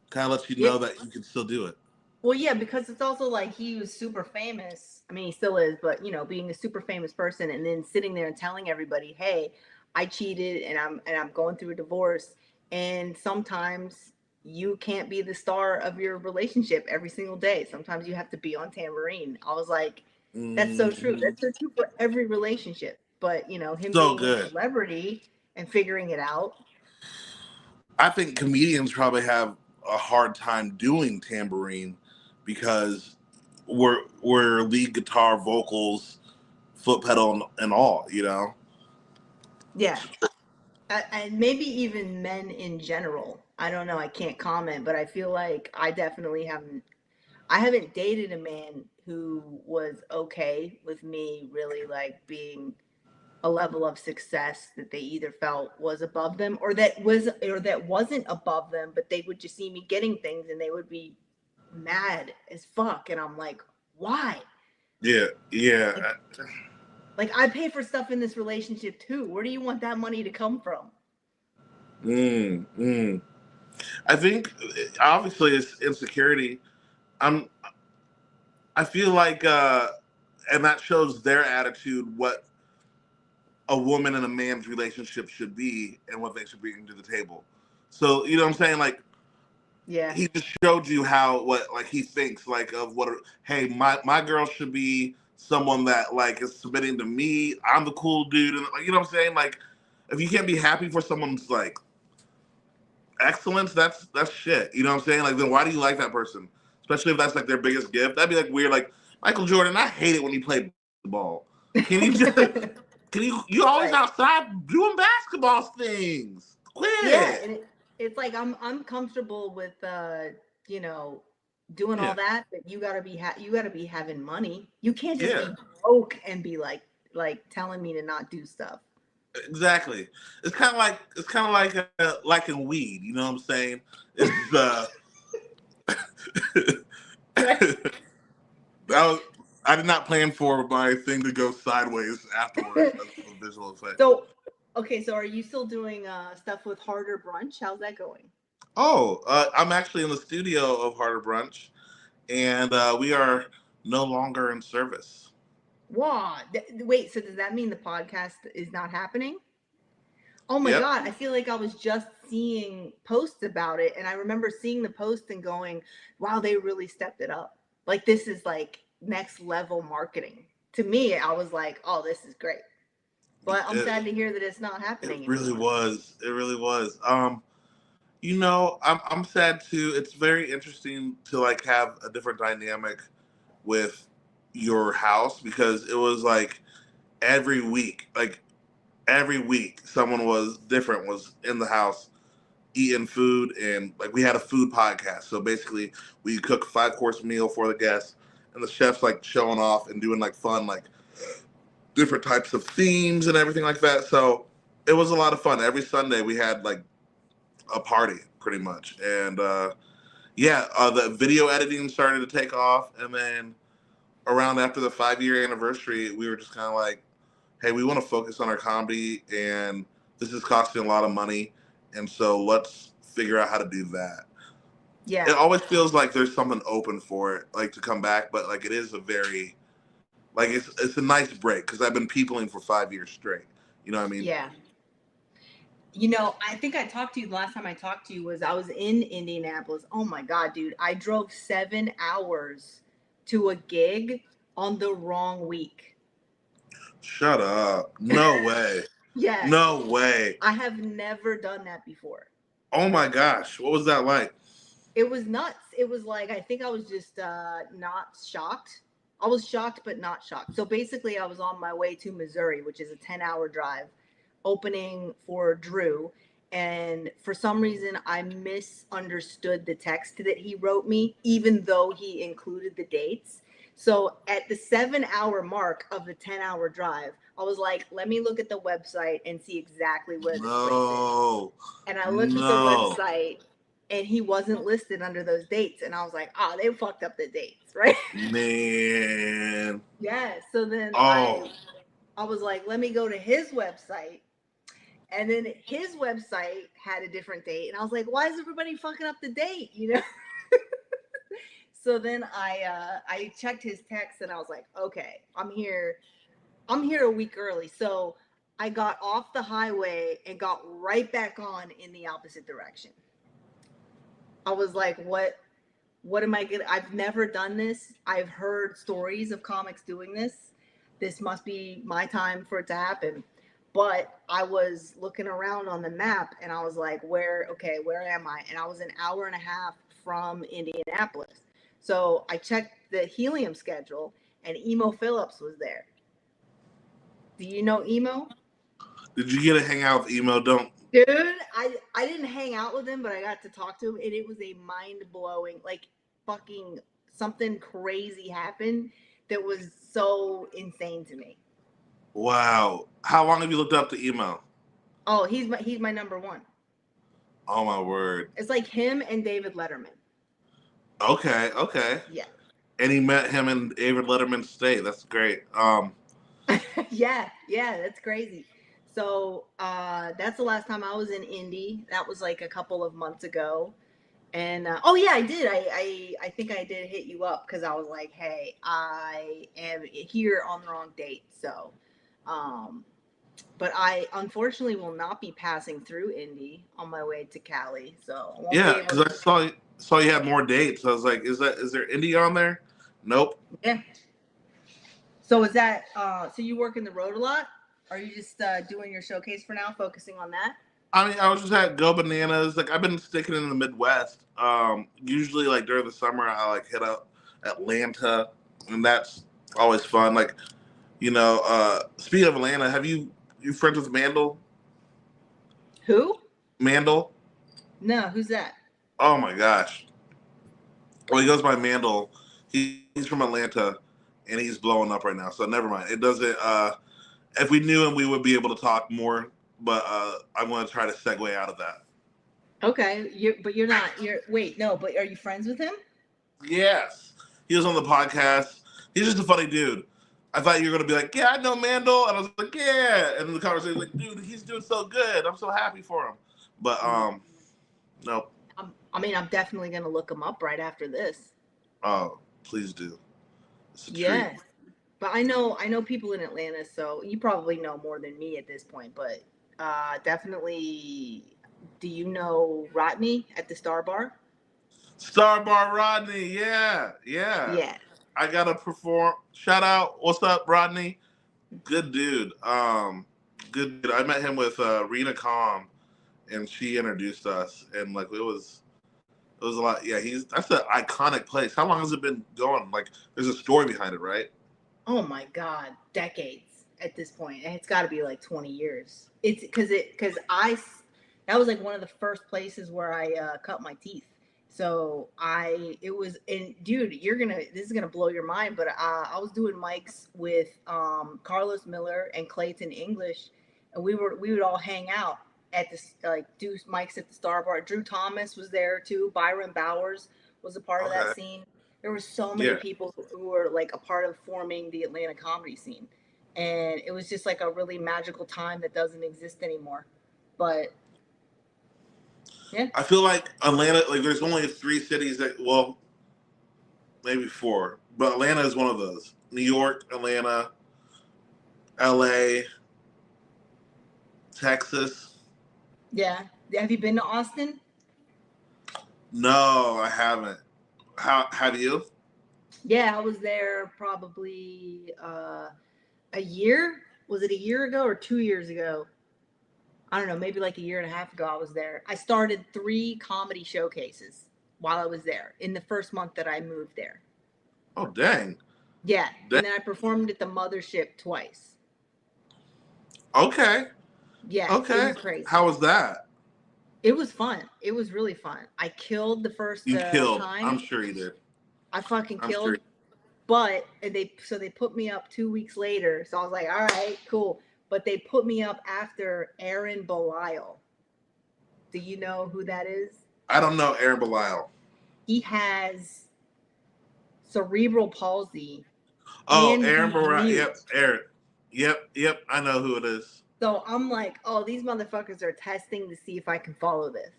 Speaker 2: Kind of lets you
Speaker 1: Yeah.
Speaker 2: know that you can still do it.
Speaker 1: Well, yeah, because it's also like he was super famous. I mean, he still is, but being a super famous person and then sitting there and telling everybody, "Hey, I cheated and I'm going through a divorce." And sometimes you can't be the star of your relationship every single day. Sometimes you have to be on Tambourine. I was like, that's so true.
Speaker 2: Mm-hmm.
Speaker 1: That's so true for every relationship. But, him
Speaker 2: So
Speaker 1: being a
Speaker 2: good.
Speaker 1: celebrity and figuring it out.
Speaker 2: I think comedians probably have a hard time doing Tambourine because we're lead guitar, vocals, foot pedal, and all.
Speaker 1: Yeah. And maybe even men in general. I don't know. I can't comment, but I feel like I definitely haven't. I haven't dated a man who was okay with me really like being a level of success that they either felt was above them or that wasn't above them, but they would just see me getting things and they would be mad as fuck. And I'm like, why?
Speaker 2: Yeah, yeah.
Speaker 1: Like I pay for stuff in this relationship too. Where do you want that money to come from?
Speaker 2: I think obviously it's insecurity. I'm. I feel like, and that shows their attitude. What a woman and a man's relationship should be, and what they should bring to the table. So you know what I'm saying? Like,
Speaker 1: Yeah.
Speaker 2: he just showed you how what like he thinks like of what. Hey, my girl should be someone that like is submitting to me. I'm the cool dude, and like, you know what I'm saying? Like, if you can't be happy for someone's like excellence, that's shit. You know what I'm saying? Like, then why do you like that person? Especially if that's like their biggest gift. That'd be like weird. Like Michael Jordan, I hate it when he played the ball. Can you just can you always
Speaker 1: Right.
Speaker 2: outside doing basketball things? Quit.
Speaker 1: Yeah, and it's like I'm comfortable with doing all
Speaker 2: Yeah.
Speaker 1: that, but you gotta be having money. You can't just
Speaker 2: Yeah.
Speaker 1: be broke and be like telling me to not do stuff.
Speaker 2: Exactly. It's kind of like in weed. You know what I'm saying? It's that was I did not plan for my thing to go sideways afterwards. That's the visual effect.
Speaker 1: So, okay, so are you still doing stuff with Harder Brunch? How's that going?
Speaker 2: Oh, I'm actually in the studio of Harder Brunch, and we are no longer in service.
Speaker 1: Wow. Wait, so does that mean the podcast is not happening? Oh my
Speaker 2: Yep.
Speaker 1: God, I feel like I was just seeing posts about it. And I remember seeing the post and going, wow, they really stepped it up. Like, this is like next level marketing. To me, I was like, oh, this is great. But I'm sad
Speaker 2: It,
Speaker 1: to hear that it's not
Speaker 2: it
Speaker 1: happening
Speaker 2: really
Speaker 1: anymore.
Speaker 2: was. It really was. I'm sad too. It's very interesting to like have a different dynamic with your house because it was like every week someone was different was in the house eating food, and like we had a food podcast. So basically we cook 5 course meal for the guests, and the chefs like showing off and doing like fun like different types of themes and everything like that. So it was a lot of fun. Every Sunday we had like a party pretty much. And the video editing started to take off, and then around after the 5 year anniversary, we were just kind of like, hey, we want to focus on our comedy, and this is costing a lot of money, and so let's figure out how to do that.
Speaker 1: Yeah.
Speaker 2: It always feels like there's something open for it, like to come back, but like it is a very like it's a nice break because I've been peopling for 5 years straight. You know what I mean?
Speaker 1: Yeah. I think I talked to you the last time I talked to you was I was in Indianapolis. Oh my God, dude. I drove 7 hours to a gig on the wrong week.
Speaker 2: Shut up. No way.
Speaker 1: Yes.
Speaker 2: No way.
Speaker 1: I have never done that before.
Speaker 2: Oh my gosh. What was that like?
Speaker 1: It was nuts. It was like, I think I was just not shocked. I was shocked, but not shocked. So basically, I was on my way to Missouri, which is a 10-hour drive, opening for Drew. And for some reason, I misunderstood the text that he wrote me, even though he included the dates. So at the 7-hour mark of the 10-hour drive, I was like, let me look at the website and see exactly where this place is. And I looked at the
Speaker 2: No.
Speaker 1: website and he wasn't listed under those dates. And I was like, oh, they fucked up the dates, right?
Speaker 2: Man.
Speaker 1: Yeah. So then
Speaker 2: Oh.
Speaker 1: I was like, let me go to his website. And then his website had a different date. And I was like, why is everybody fucking up the date? You know? So then I checked his text and I was like, okay, I'm here a week early. So I got off the highway and got right back on in the opposite direction. I was like, what am I gonna, I've never done this. I've heard stories of comics doing this. This must be my time for it to happen. But I was looking around on the map and I was like, where am I? And I was an hour and a half from Indianapolis. So I checked the Helium schedule and Emo Phillips was there. Do you know Emo?
Speaker 2: Did you get to hang out with Emo? Don't.
Speaker 1: Dude, I didn't hang out with him, but I got to talk to him, and it was a mind-blowing, like, fucking something crazy happened that was so insane to me.
Speaker 2: Wow. How long have you looked up to Emo?
Speaker 1: Oh, he's my number one.
Speaker 2: Oh my word.
Speaker 1: It's like him and David Letterman.
Speaker 2: Okay.
Speaker 1: Yeah.
Speaker 2: And he met him in David Letterman's state. That's great.
Speaker 1: yeah, that's crazy. So that's the last time I was in Indy. That was like a couple of months ago. And oh yeah, I did. I think I did hit you up because I was like, hey, I am here on the wrong date. So, but I unfortunately will not be passing through Indy on my way to Cali. So
Speaker 2: yeah, because I saw you had more dates. I was like, is there Indy on there? Nope.
Speaker 1: Yeah. So is that so you work in the road a lot? Are you just doing your showcase for now, focusing on that?
Speaker 2: I mean, I was just at Go Bananas. Like, I've been sticking in the Midwest. Usually, like during the summer, I like hit up Atlanta, and that's always fun. Like, speaking of Atlanta, have you friends with Mandel?
Speaker 1: Who?
Speaker 2: Mandel?
Speaker 1: No, who's that?
Speaker 2: Oh my gosh. Well, he goes by Mandel. He's from Atlanta, and he's blowing up right now. So never mind. It doesn't. If we knew him, we would be able to talk more. But I'm going to try to segue out of that.
Speaker 1: Okay, you're not. Wait, no. But are you friends with him?
Speaker 2: Yes, he was on the podcast. He's just a funny dude. I thought you were going to be like, yeah, I know Mandel, and I was like, yeah. And the conversation was like, dude, he's doing so good. I'm so happy for him. But no.
Speaker 1: I mean, I'm definitely going to look him up right after this.
Speaker 2: Oh, please do.
Speaker 1: Yeah, but I know people in Atlanta, so you probably know more than me at this point. But definitely, do you know Rodney at the Star Bar?
Speaker 2: Star Bar Rodney, yeah. I gotta perform. Shout out, what's up, Rodney? Good dude. Good dude. I met him with Rena Calm, and she introduced us, and like it was a lot. Yeah, that's an iconic place. How long has it been going? Like, there's a story behind it, right?
Speaker 1: Oh my God, decades at this point. It's got to be like 20 years. It's because that was like one of the first places where I cut my teeth. So and dude, this is gonna blow your mind, but I was doing mics with Carlos Miller and Clayton English, and we would all hang out at this, like, do mics at the Star Bar. Drew Thomas was there too. Byron Bowers was a part of that scene. There were so many people who were like a part of forming the Atlanta comedy scene, and it was just like a really magical time that doesn't exist anymore. But yeah,
Speaker 2: I feel like Atlanta, like there's only 3 cities well, maybe 4, but Atlanta is one of those. New York, Atlanta, LA, Texas.
Speaker 1: Yeah. Have you been to Austin?
Speaker 2: No, I haven't. How have you?
Speaker 1: Yeah, I was there probably a year. Was it a year ago or 2 years ago? I don't know, maybe like a year and a half ago I was there. I started 3 comedy showcases. while I was there in the first month that I moved there.
Speaker 2: Oh, dang.
Speaker 1: Yeah. And then I performed at the mothership twice.
Speaker 2: Okay.
Speaker 1: Yeah.
Speaker 2: Okay.
Speaker 1: It was crazy.
Speaker 2: How was that?
Speaker 1: It was fun. It was really fun. I killed the first
Speaker 2: You killed.
Speaker 1: time.
Speaker 2: I'm sure you did.
Speaker 1: I fucking killed. Sure. But they put me up 2 weeks later. So I was like, all right, cool. But they put me up after Aaron Belial. Do you know who that is?
Speaker 2: I don't know Aaron Belial.
Speaker 1: He has cerebral palsy.
Speaker 2: Oh, Aaron Belial. Yep, Aaron. Yep. I know who it is.
Speaker 1: So I'm like, oh, these motherfuckers are testing to see if I can follow this.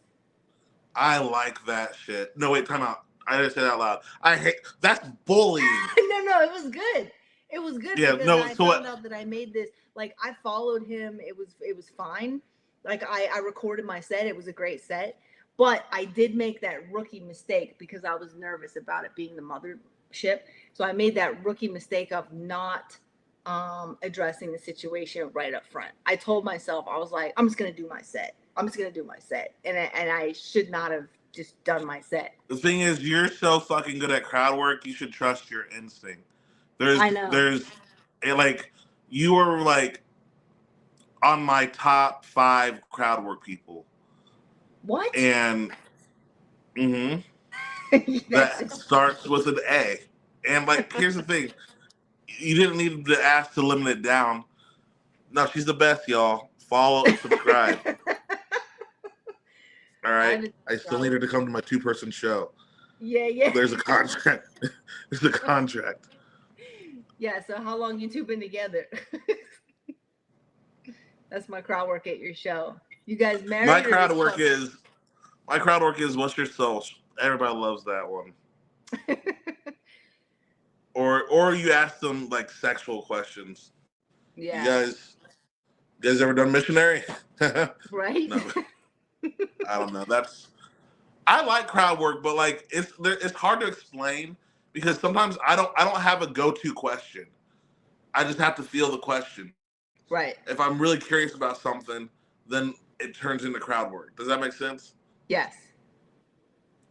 Speaker 2: I like that shit. No, wait, time out. I didn't say that out loud. I hate that's bullying.
Speaker 1: No, it was good. It was good.
Speaker 2: Yeah,
Speaker 1: because I found out that I made this. Like, I followed him. It was fine. Like, I recorded my set. It was a great set. But I did make that rookie mistake because I was nervous about it being the mothership. So I made that rookie mistake of not addressing the situation right up front. I told myself, I was like, I'm just gonna do my set. And I should not have just done my set.
Speaker 2: The thing is, you're so fucking good at crowd work. You should trust your instinct.
Speaker 1: I know.
Speaker 2: Like, you are like on my top 5 crowd work people.
Speaker 1: What?
Speaker 2: And that starts with an A. And like, here's the thing. You didn't need to ask to limit it down. No, she's the best, y'all. Follow and subscribe. All right. I still need her to come to my 2-person show.
Speaker 1: Yeah.
Speaker 2: There's a contract. There's a contract.
Speaker 1: Yeah, so how long you two been together? That's my crowd work at your show. You guys married?
Speaker 2: My crowd work is what's your soul? Everybody loves that one. Or you ask them like sexual questions.
Speaker 1: Yeah.
Speaker 2: You guys ever done missionary?
Speaker 1: Right?
Speaker 2: No. I don't know. I like crowd work, but like it's hard to explain because sometimes I don't have a go-to question. I just have to feel the question.
Speaker 1: Right.
Speaker 2: If I'm really curious about something, then it turns into crowd work. Does that make sense?
Speaker 1: Yes.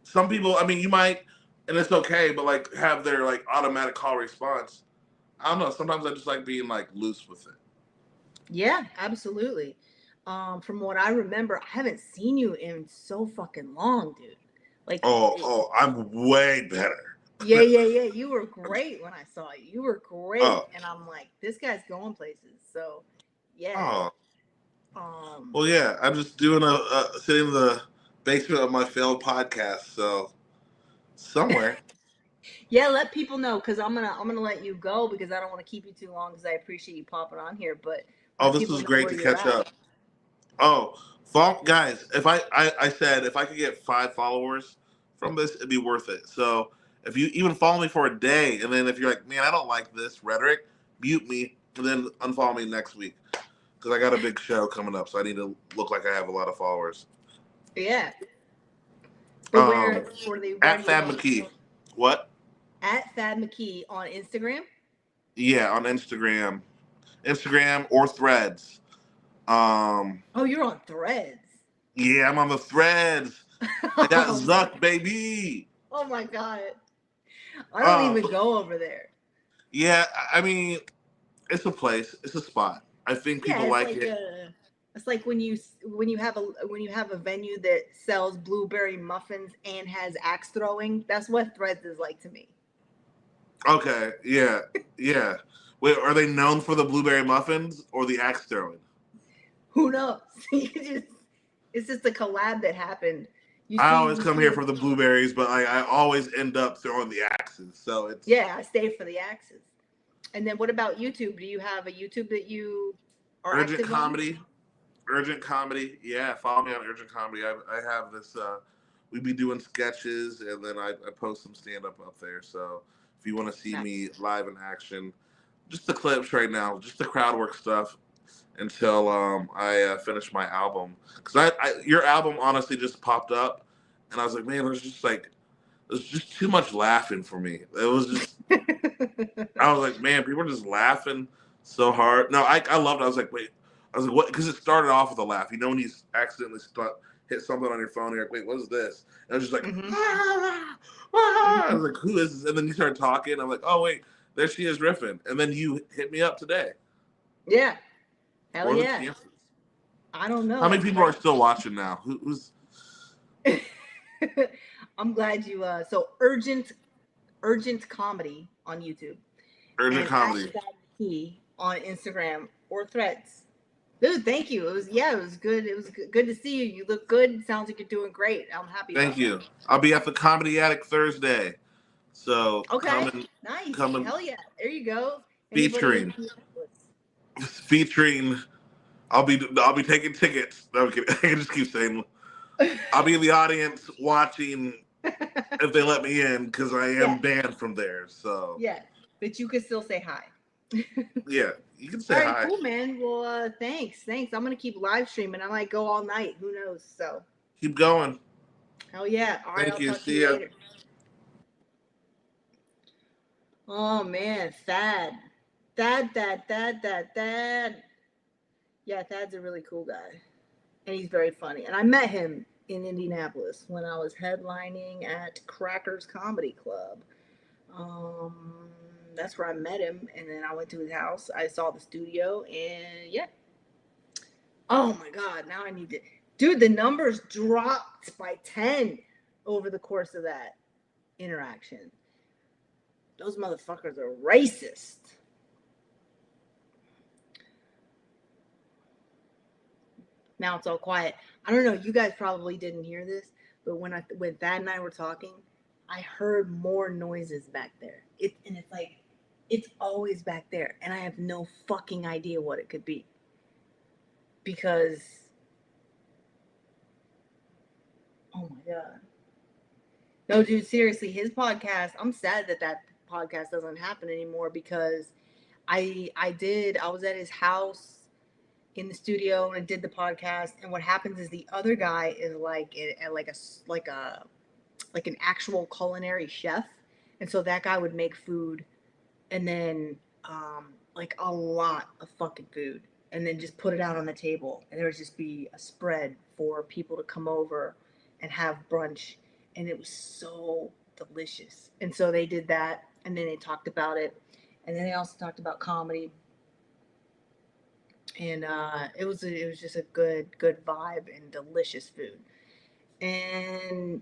Speaker 2: Some people, I mean, you might, and it's okay, but like have their like automatic call response. I don't know. Sometimes I just like being like loose with it.
Speaker 1: Yeah, absolutely. From what I remember, I haven't seen you in so fucking long, dude. Like,
Speaker 2: I'm way better.
Speaker 1: Yeah. You were great when I saw you. You were great, and I'm like, this guy's going places. So, yeah.
Speaker 2: Well, yeah, I'm just doing sitting in the basement of my failed podcast, so somewhere.
Speaker 1: Yeah, let people know because I'm gonna let you go because I don't want to keep you too long because I appreciate you popping on here. But
Speaker 2: this was great to catch up. Guys, if I said if I could get 5 followers from this, it'd be worth it. So if you even follow me for a day, and then if you're like, man, I don't like this rhetoric, mute me, and then unfollow me next week because I got a big show coming up, so I need to look like I have a lot of followers.
Speaker 1: Yeah.
Speaker 2: At Thad McKee. What?
Speaker 1: At Thad McKee on Instagram?
Speaker 2: Yeah, on Instagram. Instagram or Threads.
Speaker 1: Oh, you're on Threads.
Speaker 2: Yeah, I'm on the Threads. I got Zuck, baby.
Speaker 1: Oh my God. I don't even go over there.
Speaker 2: Yeah, I mean, it's a place. It's a spot. I think people like it.
Speaker 1: It's like when you have a venue that sells blueberry muffins and has axe throwing. That's what Threads is like to me.
Speaker 2: Okay, yeah. Wait, are they known for the blueberry muffins or the axe throwing?
Speaker 1: Who knows? It's just a collab that happened.
Speaker 2: I always come here for the blueberries, but I always end up throwing the axes. So it's
Speaker 1: I stay for the axes. And then what about YouTube? Do you have a YouTube that you are
Speaker 2: Urgent
Speaker 1: active
Speaker 2: Comedy?
Speaker 1: On?
Speaker 2: Urgent Comedy. Yeah, follow me on Urgent Comedy. I have this. We be doing sketches, and then I post some stand-up up there. So if you want to see me live in action, just the clips right now, just the crowd work stuff until I finish my album. Because your album honestly just popped up, and I was like, man, there's just too much laughing for me. It was just, I was like, man, people are just laughing so hard. No, I loved it. I was like, wait. I was like, what? Because it started off with a laugh. You know when you accidentally hit something on your phone. And you're like, wait, what is this? And I was just like,
Speaker 1: Mm-hmm.
Speaker 2: ah, ah. I was like, who is this? And then you start talking. I'm like, oh wait, there she is riffing. And then you hit me up today.
Speaker 1: Yeah. Hell
Speaker 2: What are the
Speaker 1: yeah.
Speaker 2: chances?
Speaker 1: I don't know.
Speaker 2: How many
Speaker 1: That's
Speaker 2: people are
Speaker 1: crazy.
Speaker 2: still watching now? Who's
Speaker 1: I'm glad you so urgent comedy on YouTube
Speaker 2: urgent
Speaker 1: and at
Speaker 2: comedy?
Speaker 1: Key on Instagram or Threads. Dude, thank you. It was good. It was good to see you. You look good. Sounds like you're doing great. I'm happy
Speaker 2: Thank
Speaker 1: about
Speaker 2: you. I'll be at the Comedy Attic Thursday. So
Speaker 1: that. Okay.
Speaker 2: coming,
Speaker 1: Nice.
Speaker 2: coming,
Speaker 1: Hell yeah. There you go. Anybody in
Speaker 2: featuring,
Speaker 1: Minneapolis?
Speaker 2: featuring. I'll be taking tickets. No, I'm kidding. I can just keep saying. I'll be in the audience watching if they let me in because I am
Speaker 1: Yes.
Speaker 2: banned from there. So
Speaker 1: Yes. But you could still say hi.
Speaker 2: yeah, you can
Speaker 1: All
Speaker 2: say
Speaker 1: right,
Speaker 2: hi.
Speaker 1: cool, man. Well, thanks. I'm gonna keep live streaming. I might go all night. Who knows? So,
Speaker 2: Keep going.
Speaker 1: hell yeah. All right,
Speaker 2: Thank
Speaker 1: I'll
Speaker 2: you.
Speaker 1: talk to
Speaker 2: See
Speaker 1: you
Speaker 2: ya.
Speaker 1: later. Oh man, Thad. Yeah, Thad's a really cool guy, and he's very funny. And I met him in Indianapolis when I was headlining at Crackers Comedy Club. Um, that's where I met him, and then I went to his house. I saw the studio, and yeah. Oh my God! Now I need to, dude. The numbers dropped by 10 over the course of that interaction. Those motherfuckers are racist. Now it's all quiet. I don't know. You guys probably didn't hear this, but when Thad and I were talking, I heard more noises back there. It's like it's always back there, and I have no fucking idea what it could be because oh my God. No, dude, seriously, his podcast. I'm sad that podcast doesn't happen anymore because I was at his house in the studio and I did the podcast. And what happens is the other guy is like an actual culinary chef, and so that guy would make food, and then like a lot of fucking food, and then just put it out on the table, and there would just be a spread for people to come over and have brunch, and it was so delicious. And so they did that, and then they talked about it, and then they also talked about comedy, and it was just a good vibe and delicious food, and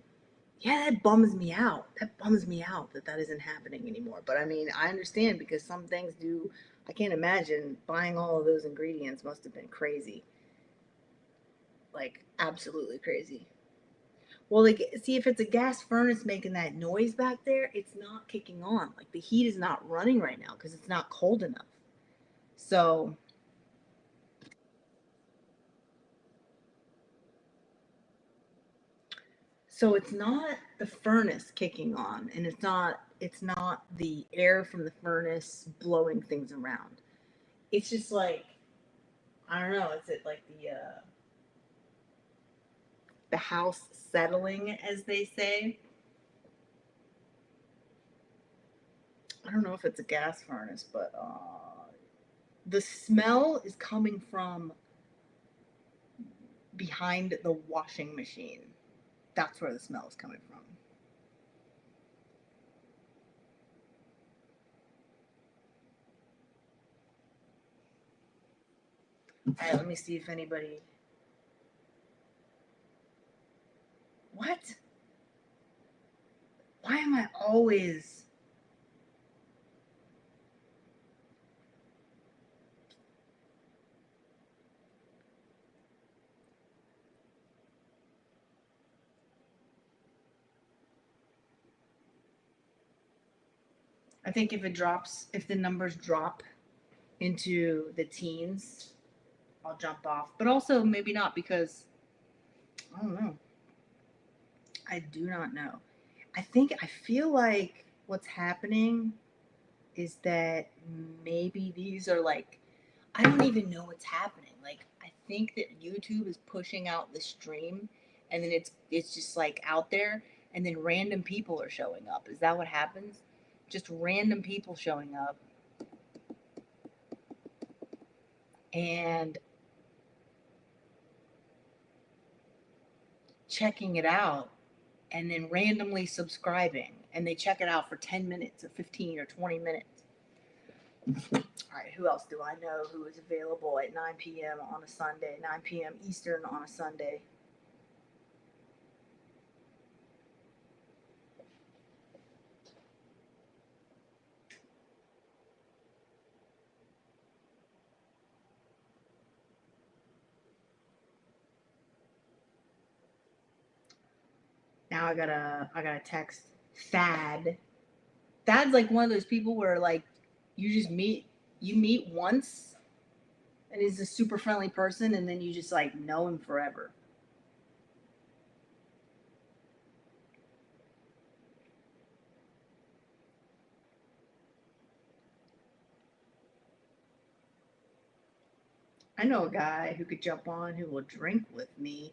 Speaker 1: yeah, that bums me out. That bums me out that isn't happening anymore. But I mean, I understand because some things do. I can't imagine buying all of those ingredients must have been crazy. Like, absolutely crazy. Well, like, see, if it's a gas furnace making that noise back there, it's not kicking on. Like, the heat is not running right now because it's not cold enough. So, so it's not the furnace kicking on, and it's not the air from the furnace blowing things around. It's just like I don't know. Is it like the house settling, as they say? I don't know if it's a gas furnace, but the smell is coming from behind the washing machine. That's where the smell is coming from. All right, let me see if anybody. What? Why am I always? I think if the numbers drop into the teens, I'll jump off. But also maybe not because I don't know. I do not know. I feel like what's happening is that maybe these are like I don't even know what's happening. Like I think that YouTube is pushing out the stream and then it's just like out there and then random people are showing up. Is that what happens? Just random people showing up and checking it out and then randomly subscribing, and they check it out for 10 minutes or 15 or 20 minutes. All right, who else do I know who is available at 9 p.m. on a Sunday, 9 p.m. Eastern on a Sunday? Now I gotta text Thad. Thad's like one of those people where like you meet once and he's a super friendly person and then you just like know him forever. I know a guy who could jump on who will drink with me.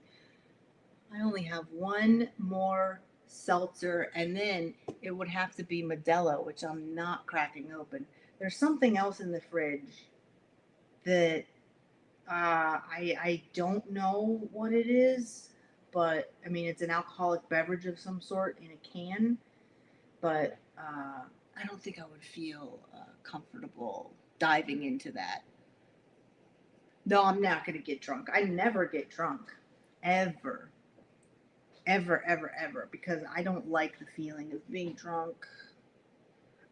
Speaker 1: I only have one more seltzer, and then it would have to be Modelo, which I'm not cracking open. There's something else in the fridge that I don't know what it is, but I mean it's an alcoholic beverage of some sort in a can, but I don't think I would feel comfortable diving into that. No, I'm not gonna get drunk. I never get drunk, ever, ever, ever, ever, because I don't like the feeling of being drunk.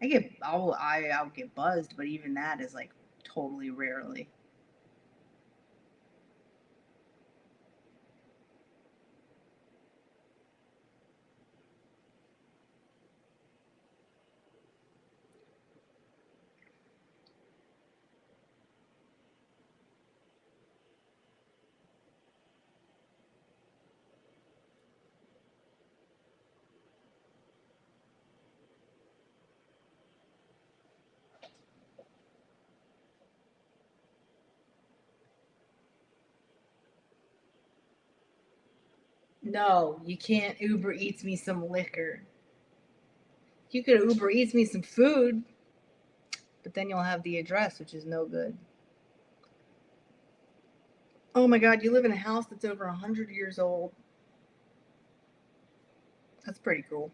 Speaker 1: I'll get buzzed, but even that is like totally rarely. No, you can't Uber Eats me some liquor. You could Uber Eats me some food, but then you'll have the address, which is no good. Oh my God, you live in a house that's over 100 years old. That's pretty cool.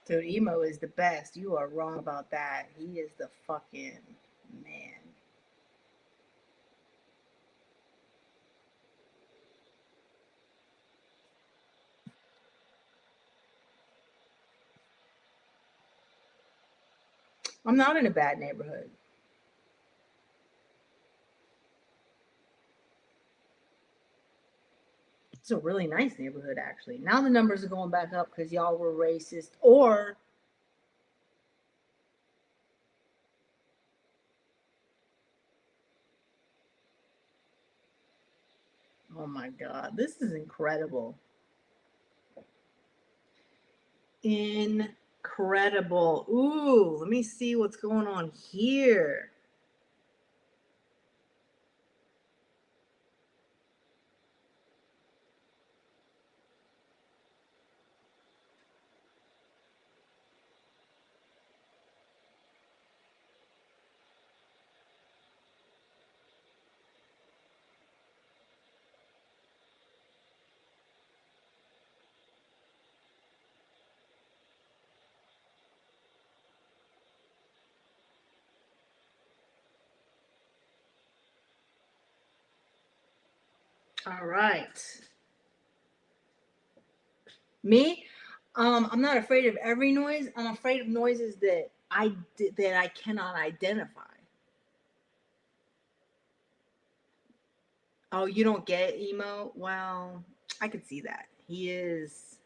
Speaker 1: Dude, emo is the best. You are wrong about that. He is the fucking man. I'm not in a bad neighborhood. It's a really nice neighborhood, actually. Now the numbers are going back up because y'all were racist, or oh my God, this is incredible. Incredible. Ooh, let me see what's going on here. All right. Me, I'm not afraid of every noise. I'm afraid of noises that that I cannot identify. Oh, you don't get emo? Well, I could see that. He is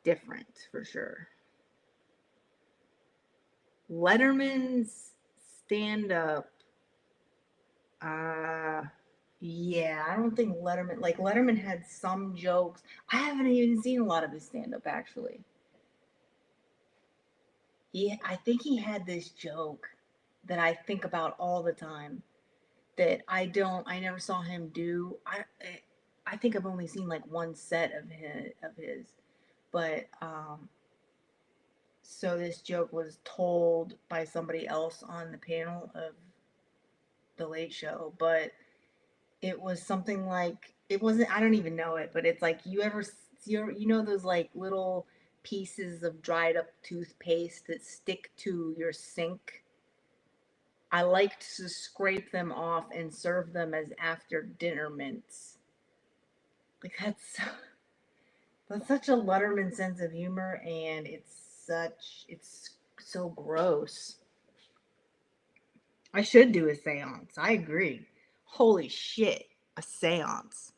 Speaker 1: different for sure. Letterman's stand up, uh yeah, I don't think Letterman had some jokes. I haven't even seen a lot of his stand up actually. I think he had this joke that I think about all the time that I never saw him do. I think I've only seen like one set of his, but so this joke was told by somebody else on the panel of the Late Show, but it was something like it wasn't. I don't even know it, but it's like you know those like little pieces of dried up toothpaste that stick to your sink. I like to scrape them off and serve them as after dinner mints. Like that's such a Letterman sense of humor, and it's so gross. I should do a seance. I agree. Holy shit, a seance.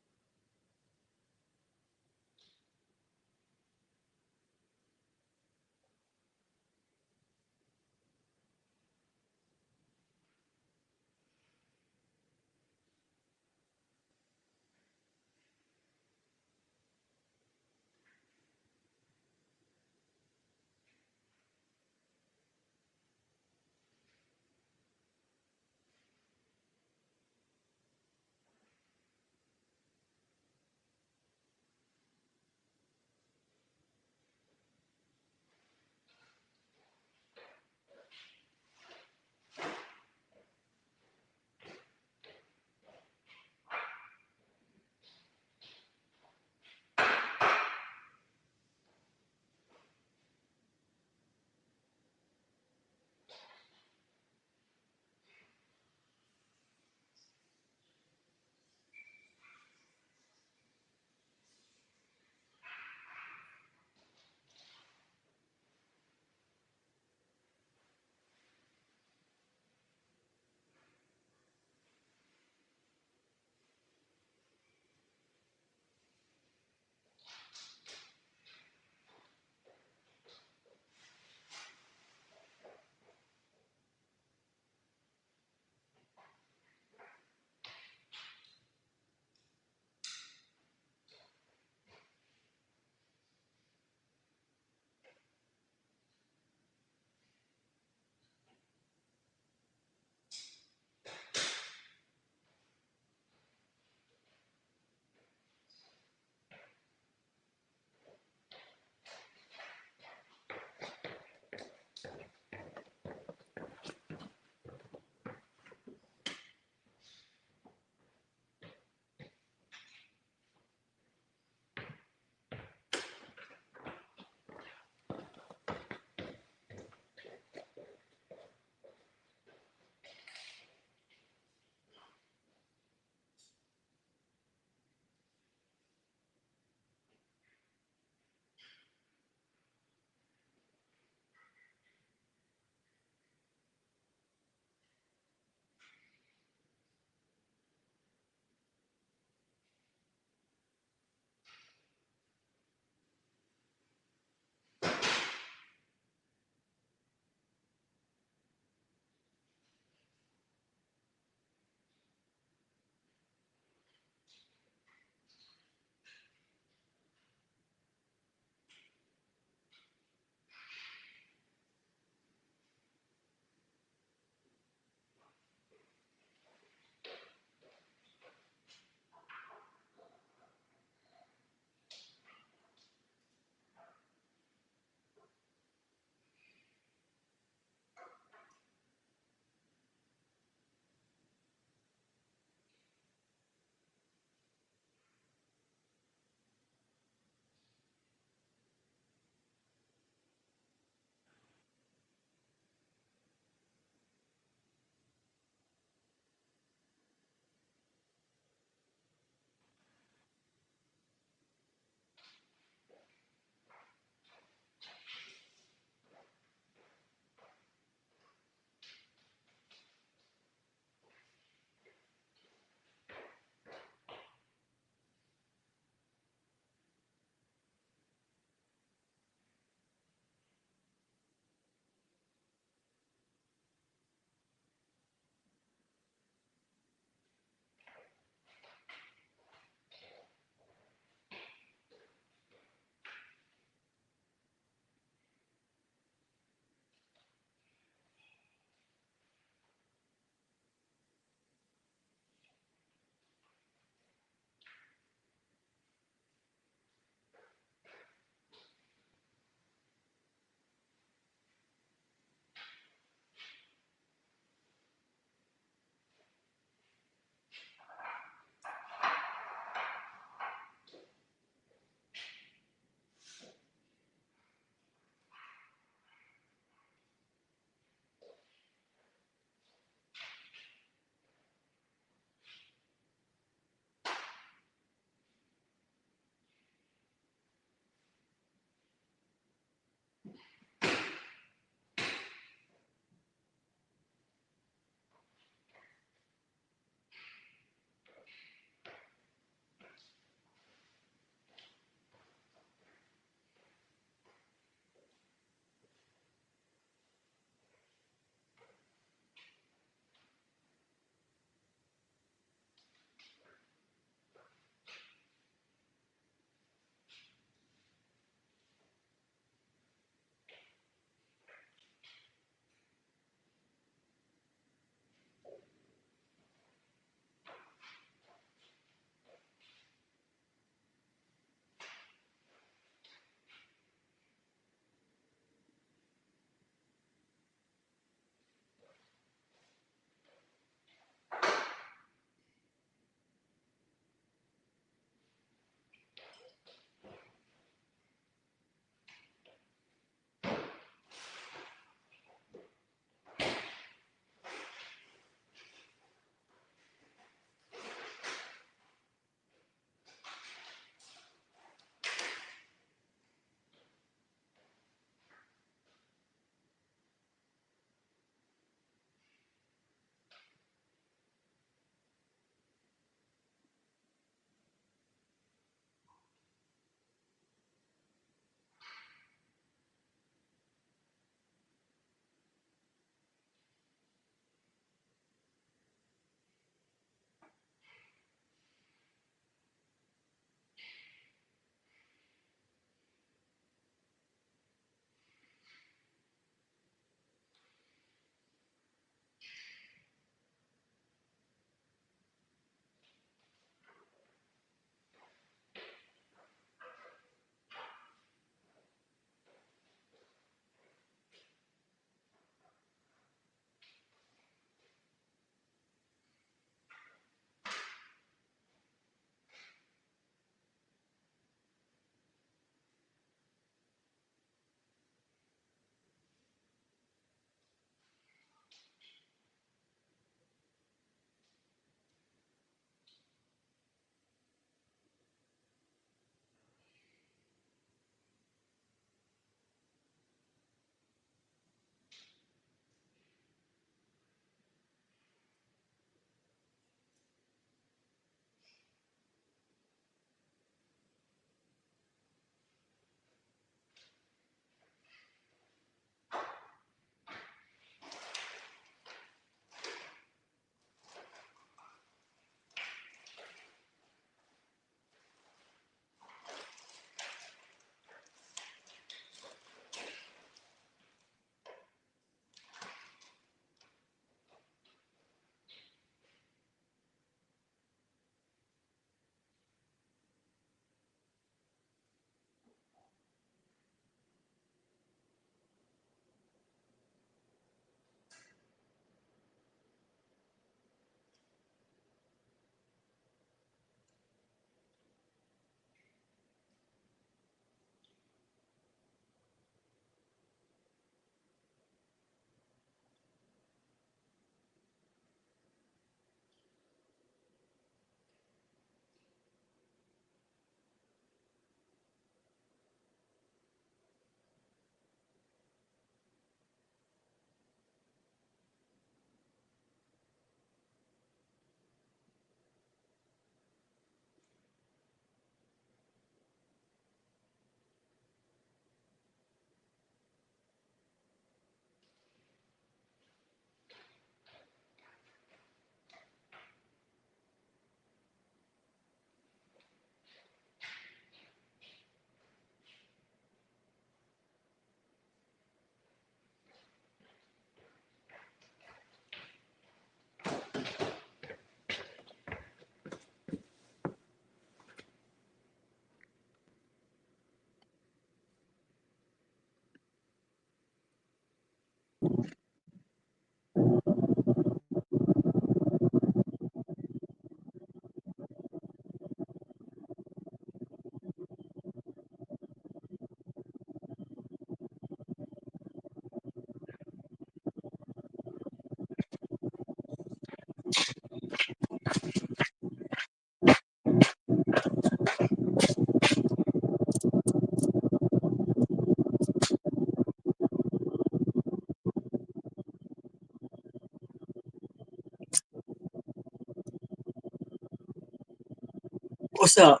Speaker 1: What's up?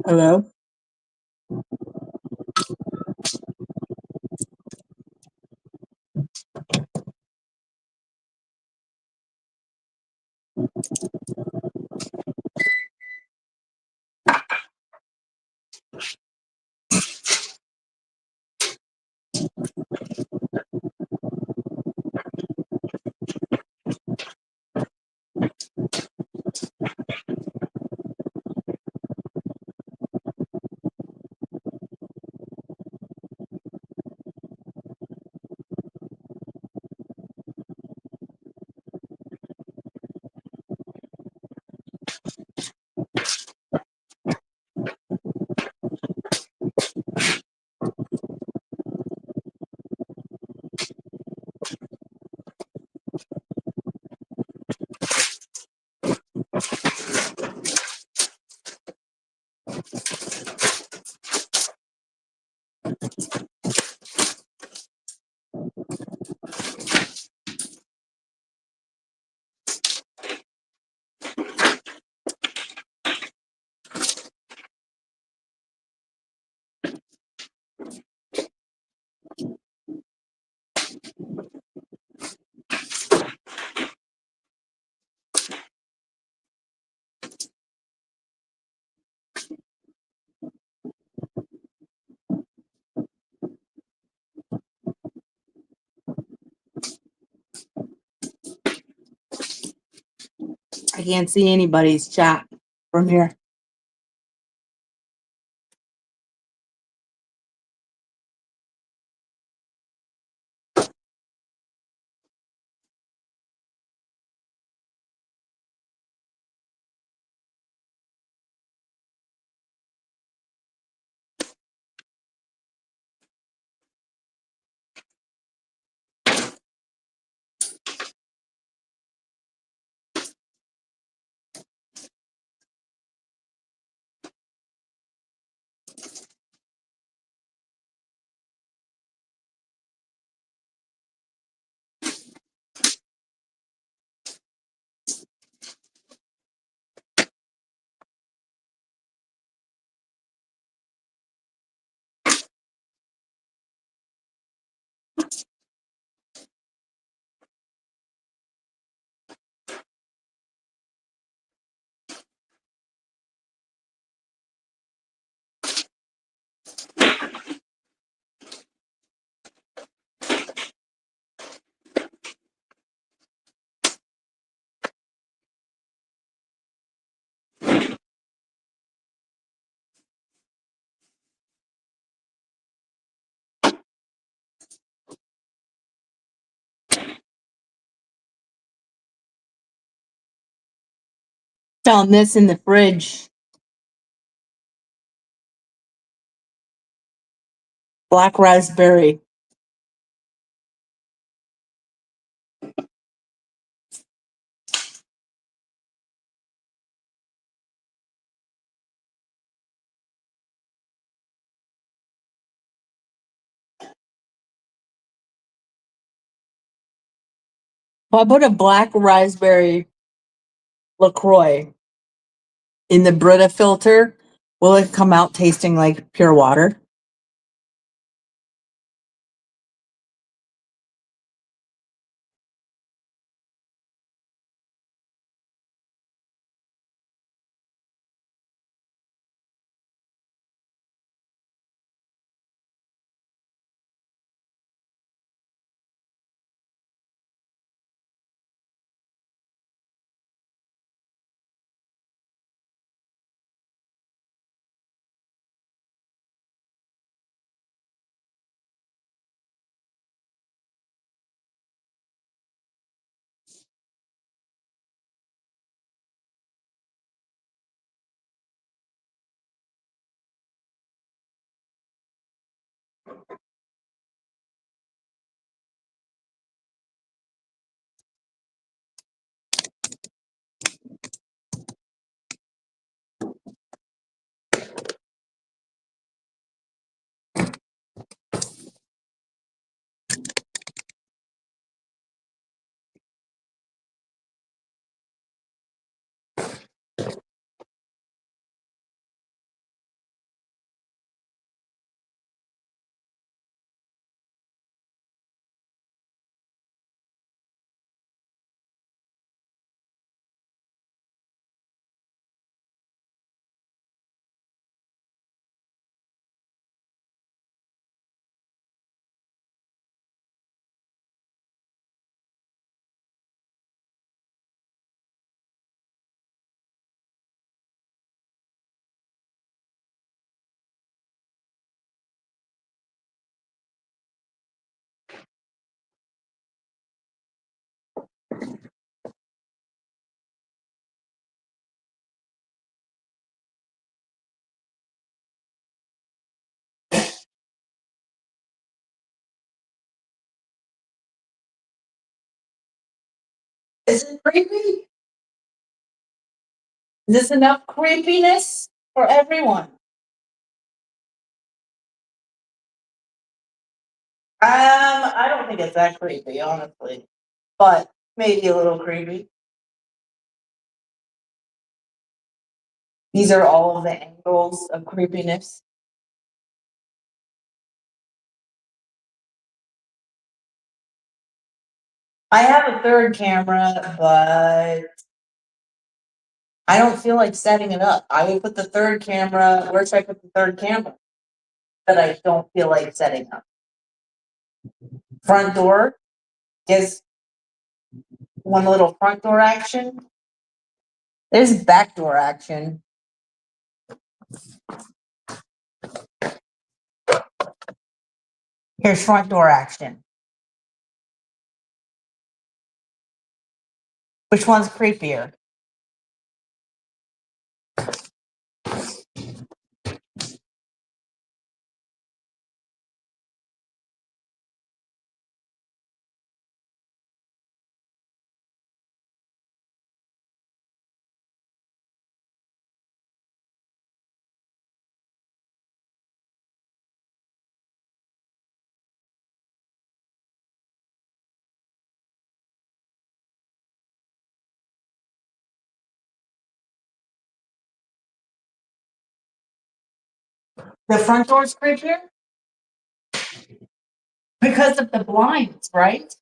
Speaker 1: Hello? I can't see anybody's chat from here. Found this in the fridge. Black raspberry. If I put a black raspberry LaCroix in the Brita filter, will it come out tasting like pure water?
Speaker 3: Is it creepy? Is this enough creepiness for everyone? I don't think it's that creepy, honestly, but maybe a little creepy. These are all of the angles of creepiness. I have a third camera, but I don't feel like setting it up. I would put the third camera. Where should I put the third camera? That I don't feel like setting up. Front door gives one little front door action. There's back door action. Here's front door action. Which one's creepier? The front door's creepier? Because of the blinds, right?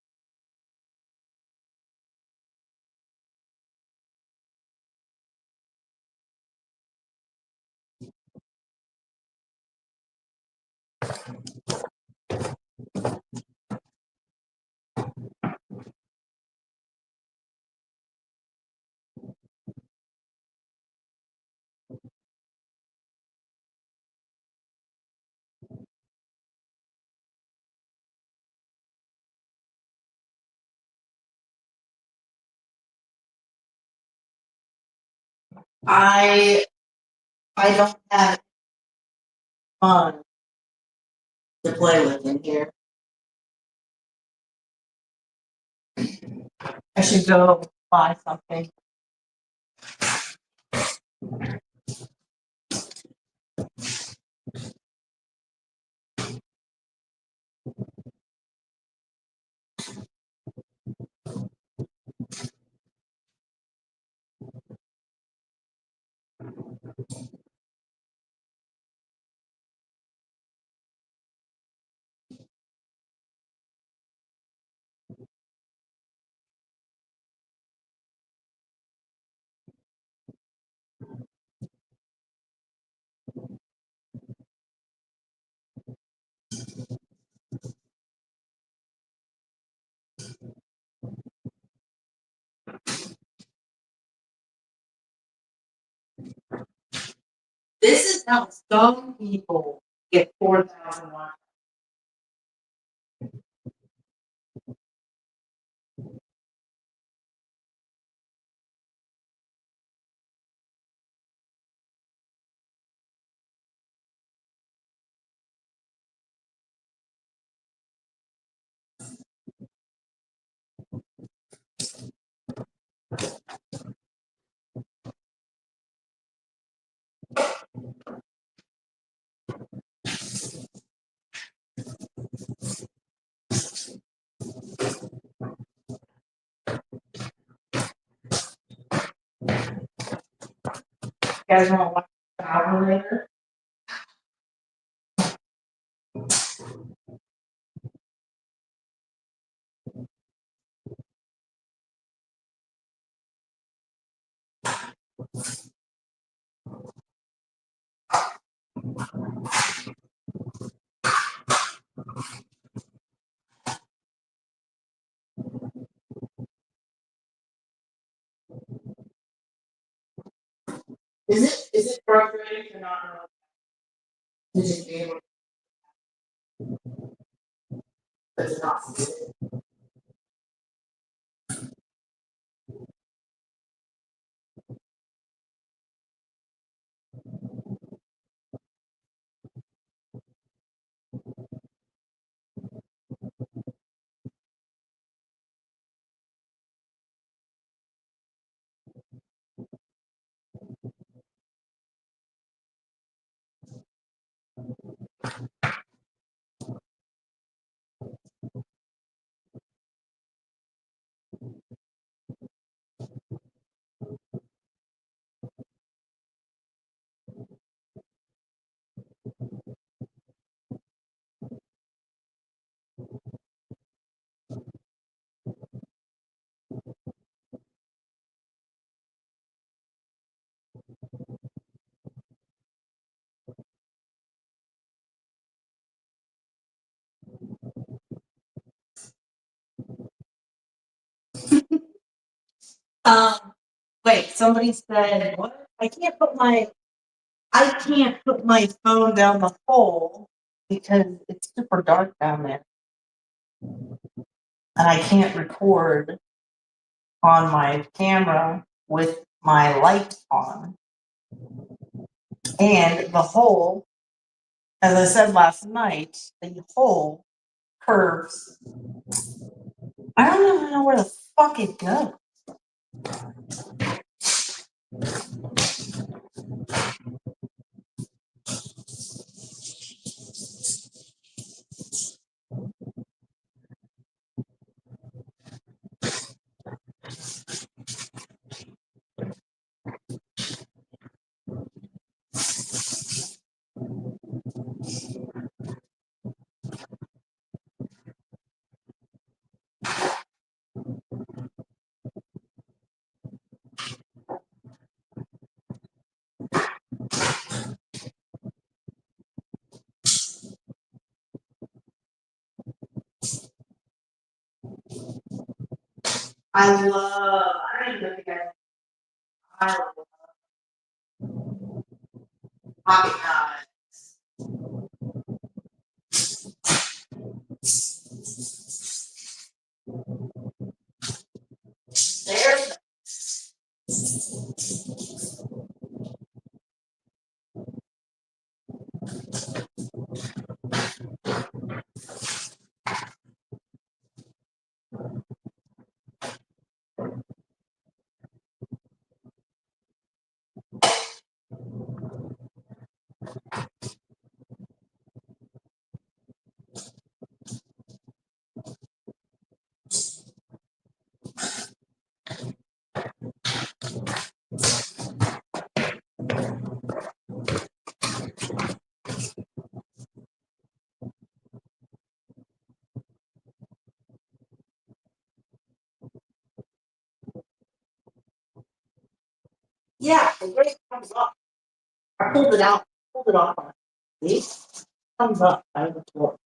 Speaker 3: I don't have fun to play with in here. I should go buy something. This is how some people get 4,000 watts. guys want to watch the album later? Is it frustrating to not know? To just be able to not see it? Wait, somebody said, what? I can't put my phone down the hole because it's super dark down there. And I can't record on my camera with my light on. And the hole, as I said last night, the hole curves. I don't even know where the fuck it goes. I don't even think I love pocket knives. There's yeah, the way it comes up. I pulled it out, pulled it off. See? Comes up out of the floor.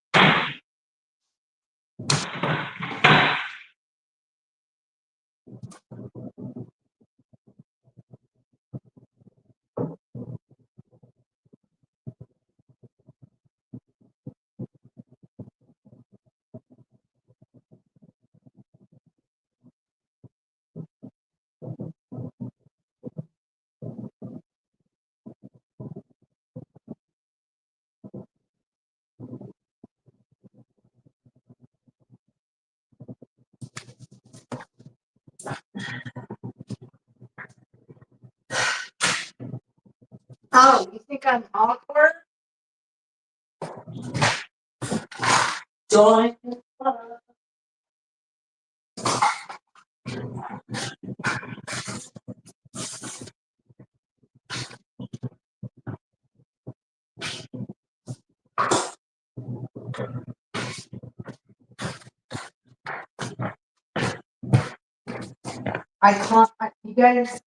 Speaker 3: Oh, you think I'm awkward? Join the club. I can't, you guys.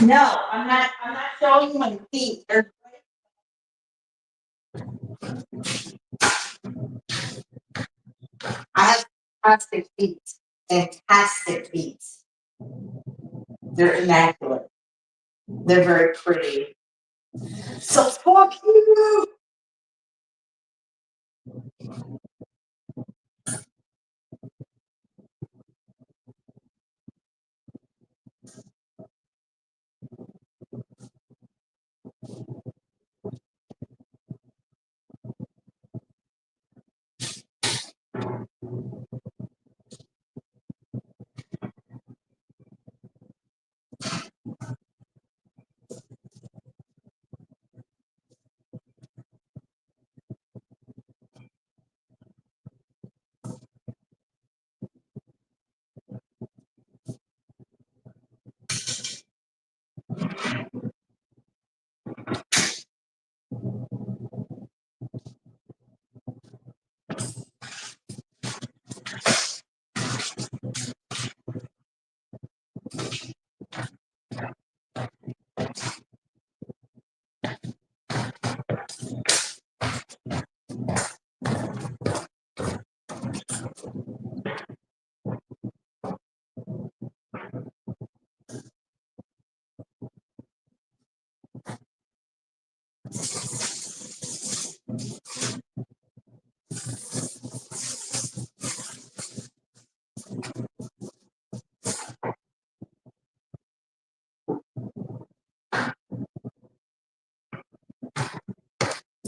Speaker 3: No, I'm not showing you my feet. I have fantastic feet. Fantastic feet. They're immaculate. They're very pretty. So fuck you!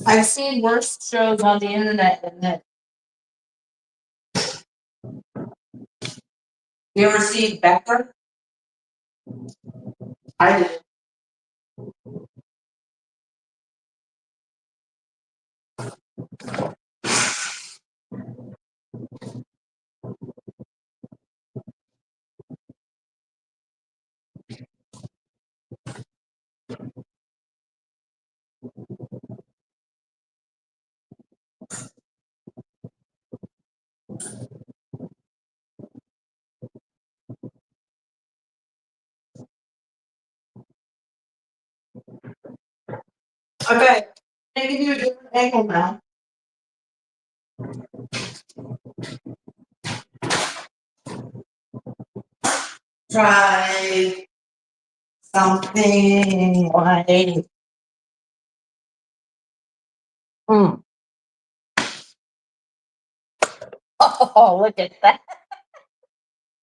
Speaker 3: I've seen worse shows on the internet than this. You ever see Becker? I did. Okay, can I give you a different angle now? Try something like. Oh, look at that.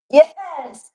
Speaker 3: Yes.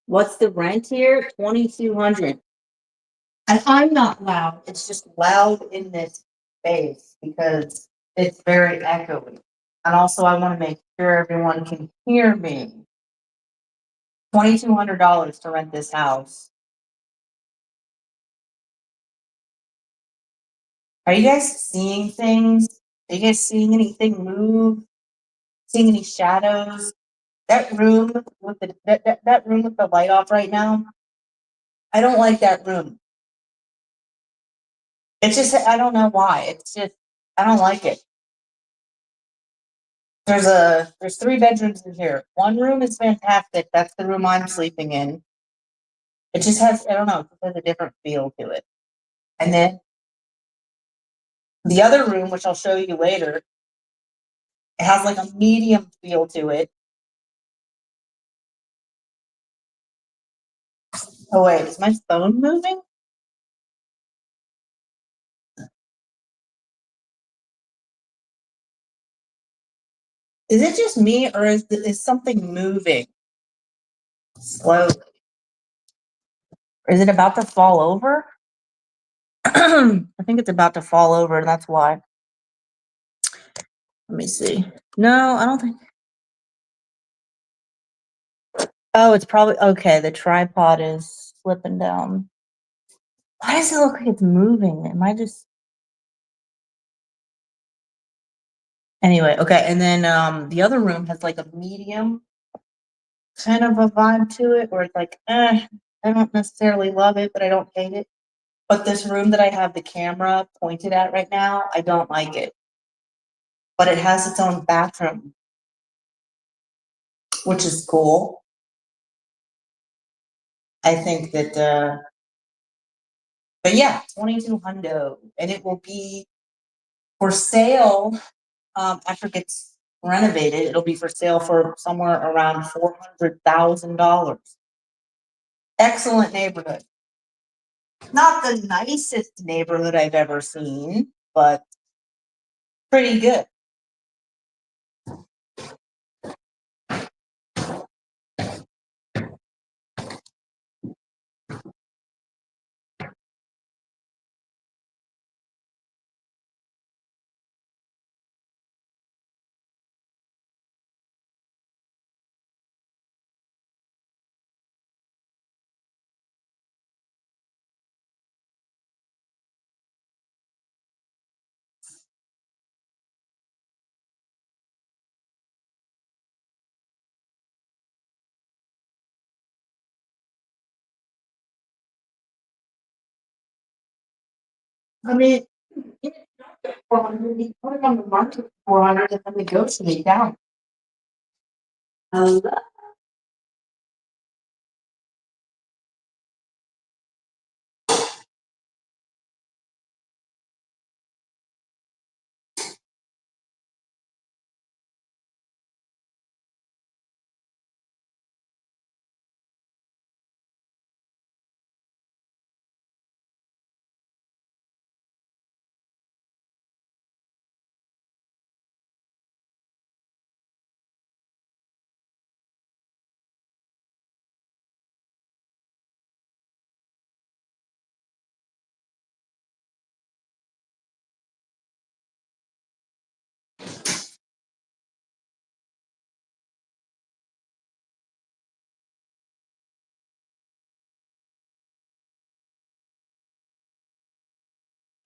Speaker 3: What's the rent here? 2,200. And I'm not loud. It's just loud in this space because it's very echoey. And also I want to make sure everyone can hear me. $2,200 to rent this house. Are you guys seeing things? Are you guys seeing anything move? Seeing any shadows? That room with that room with the light off right now. I don't like that room. It's just I don't know why. It's just I don't like it. There's 3 bedrooms in here. One room is fantastic. That's the room I'm sleeping in. It just has I don't know, it just has a different feel to it. And then the other room, which I'll show you later, it has like a medium feel to it. Oh wait, is my phone moving? Is it just me or is something moving slowly? Is it about to fall over? I think it's about to fall over, and that's why. Let me see. No, I don't think. Oh, it's probably okay. The tripod is slipping down. Why does it look like it's moving? Am I just anyway? Okay, and then the other room has like a medium kind of a vibe to it, where it's like, I don't necessarily love it, but I don't hate it. But this room that I have the camera pointed at right now, I don't like it. But it has its own bathroom, which is cool. I think that, but yeah, 2,200, and it will be for sale after it gets renovated. It'll be for sale for somewhere around $400,000. Excellent neighborhood. Not the nicest neighborhood I've ever seen, but pretty good. I mean, you know, 400, you put it on the market for 400 and then negotiate down.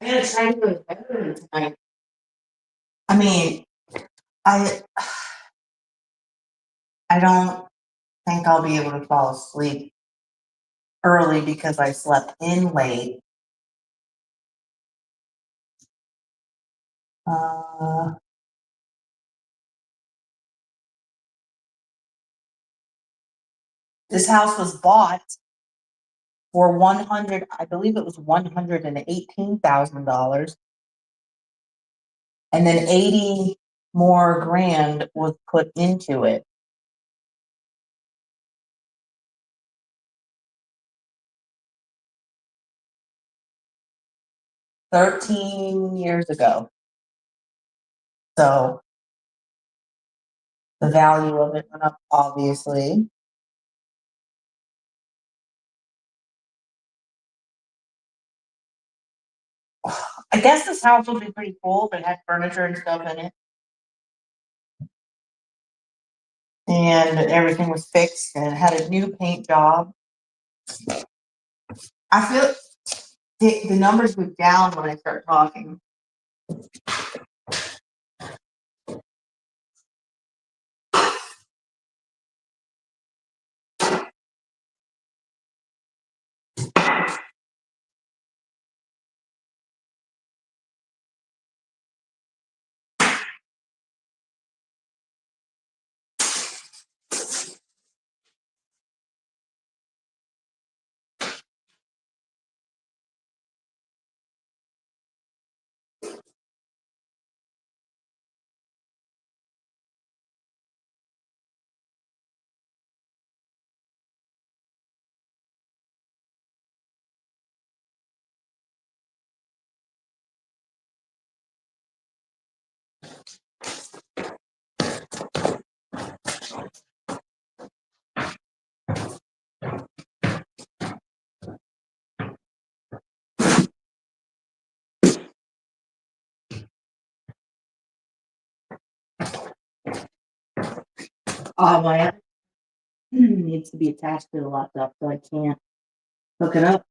Speaker 3: I gotta try to go to bed tonight. I mean, I I don't think I'll be able to fall asleep early because I slept in late. Uh, this house was bought for I believe it was $118,000, and then 80 more grand was put into it. 13 years ago. So the value of it went up, obviously. I guess this house will be pretty cool if it had furniture and stuff in it. And everything was fixed and it had a new paint job. I feel the numbers go down when I start talking. My needs to be attached to the laptop, so I can't hook it up.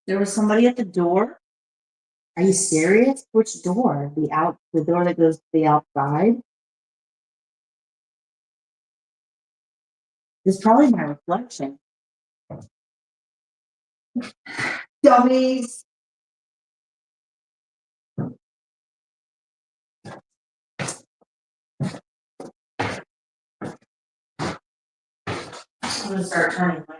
Speaker 3: There was somebody at the door. Are you serious? Which door? The door that goes to the outside? It's probably my reflection. Dummies. I'm gonna start turning myself.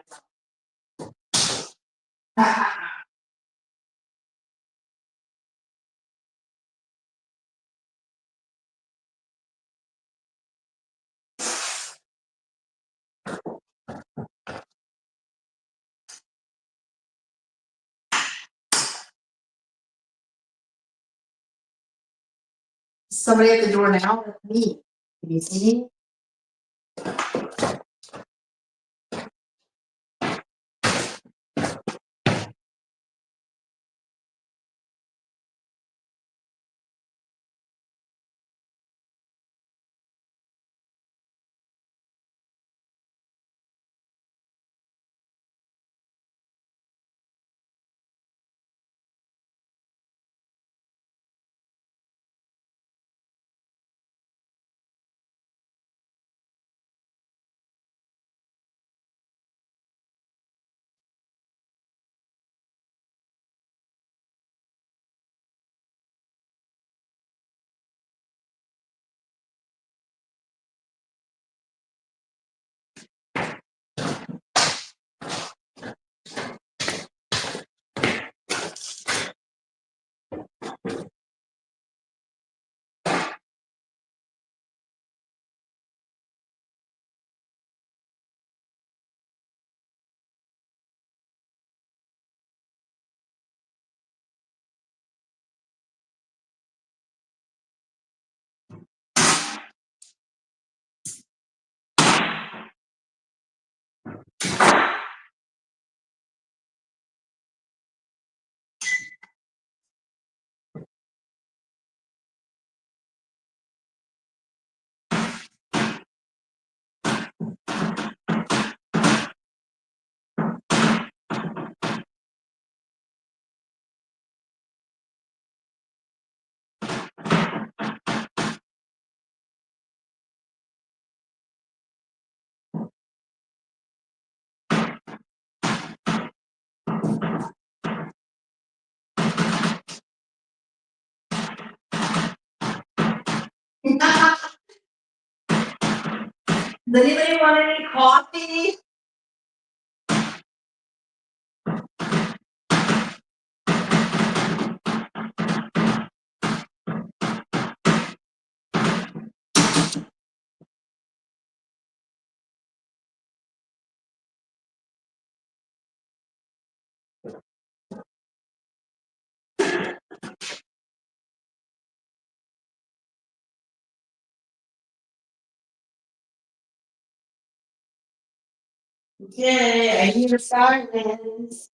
Speaker 3: Somebody at the door now? That's me. Can you see me? Does anybody want any coffee? Okay, I need assignments.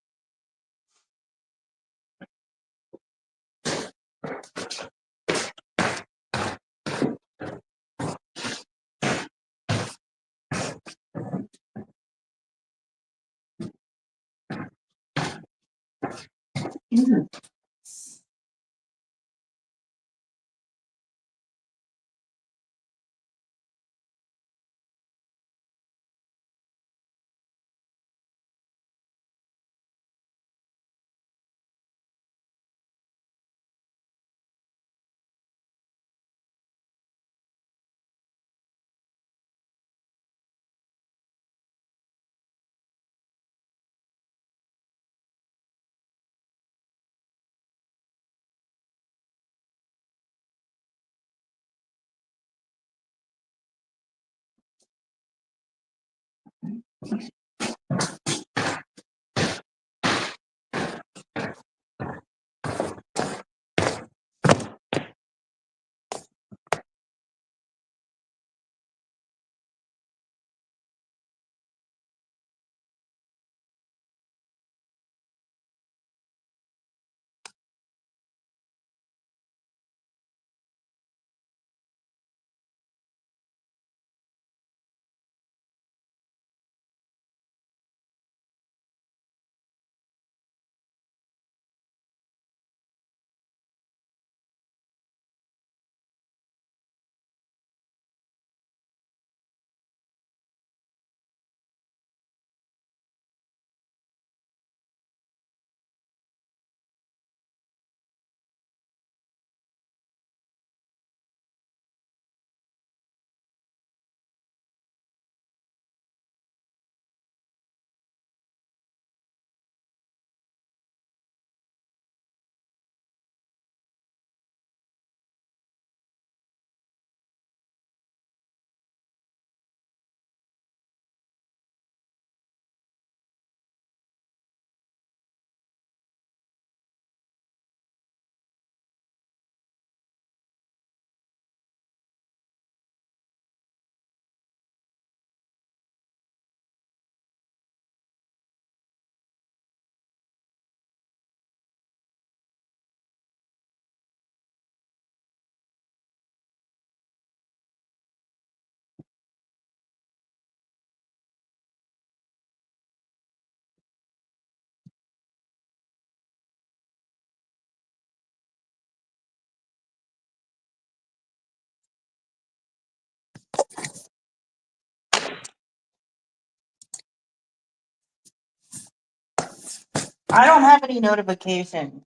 Speaker 3: I don't have any notification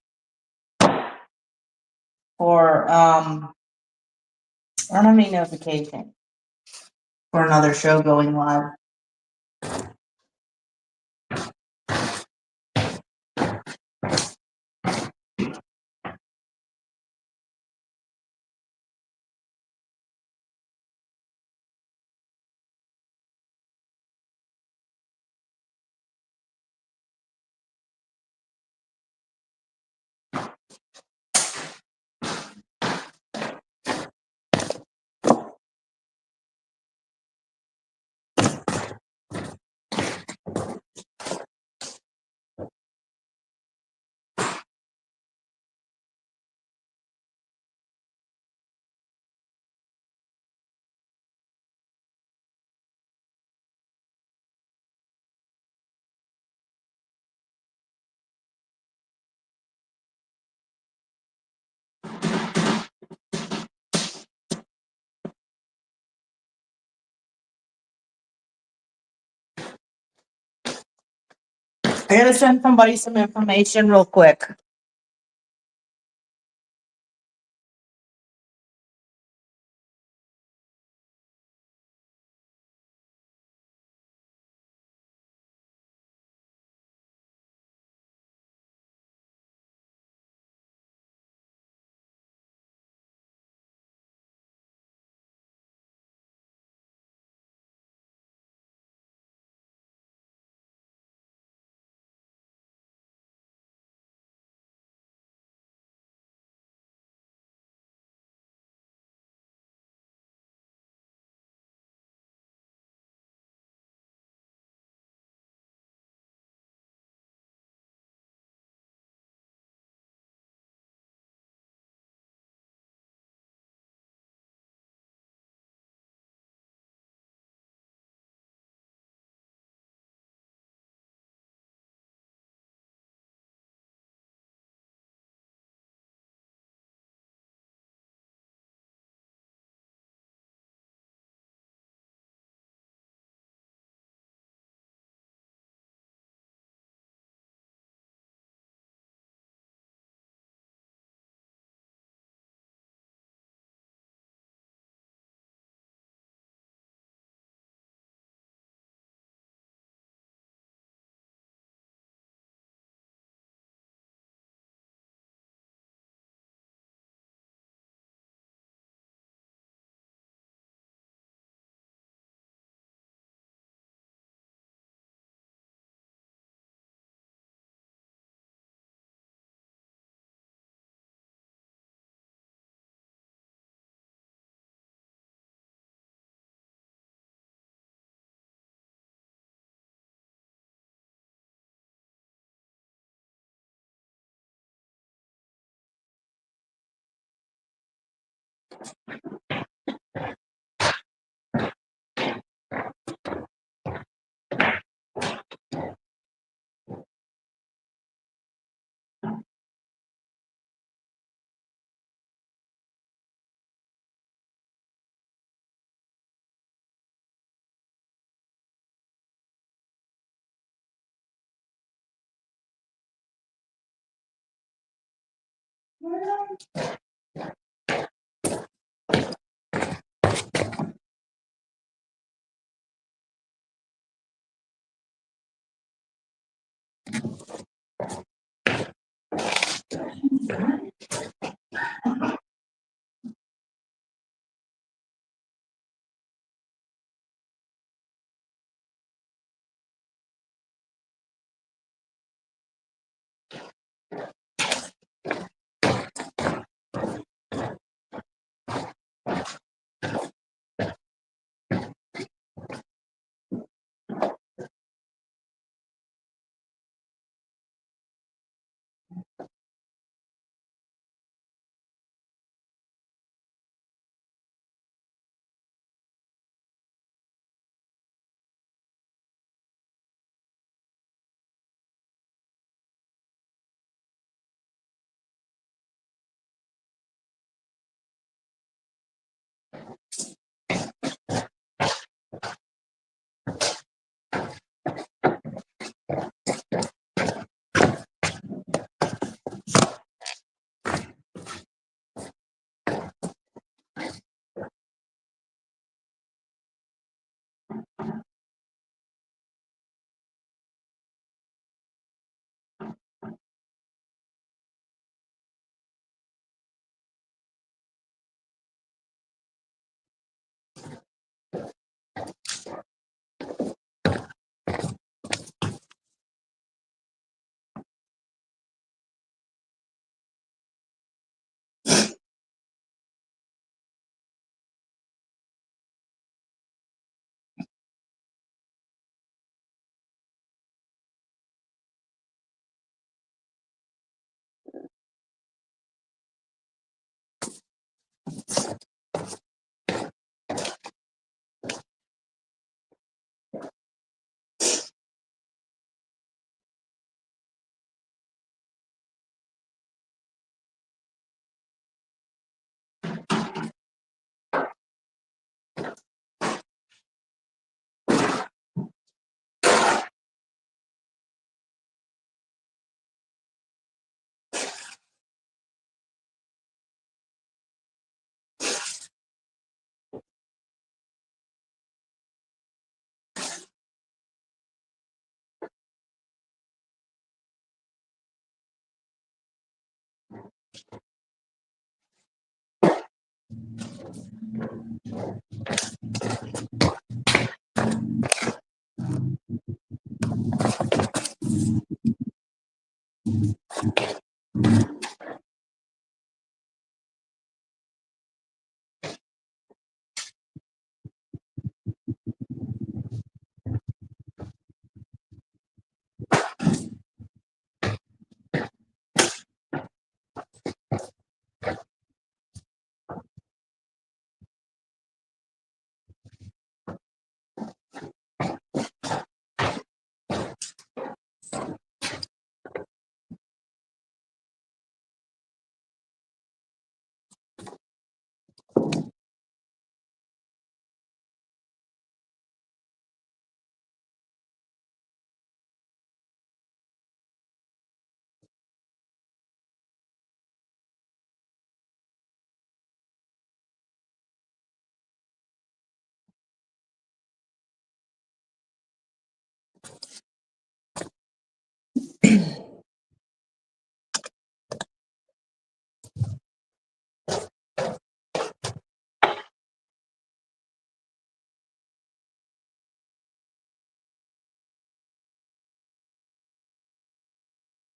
Speaker 3: for, I don't have any notification for another show going live. I gotta send somebody some information real quick.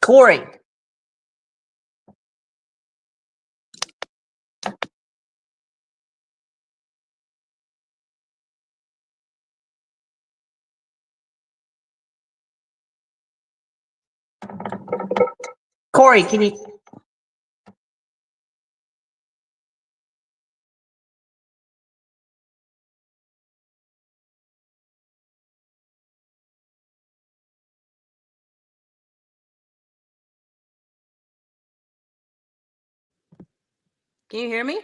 Speaker 3: Corey. Corey, can you
Speaker 4: Can you hear me?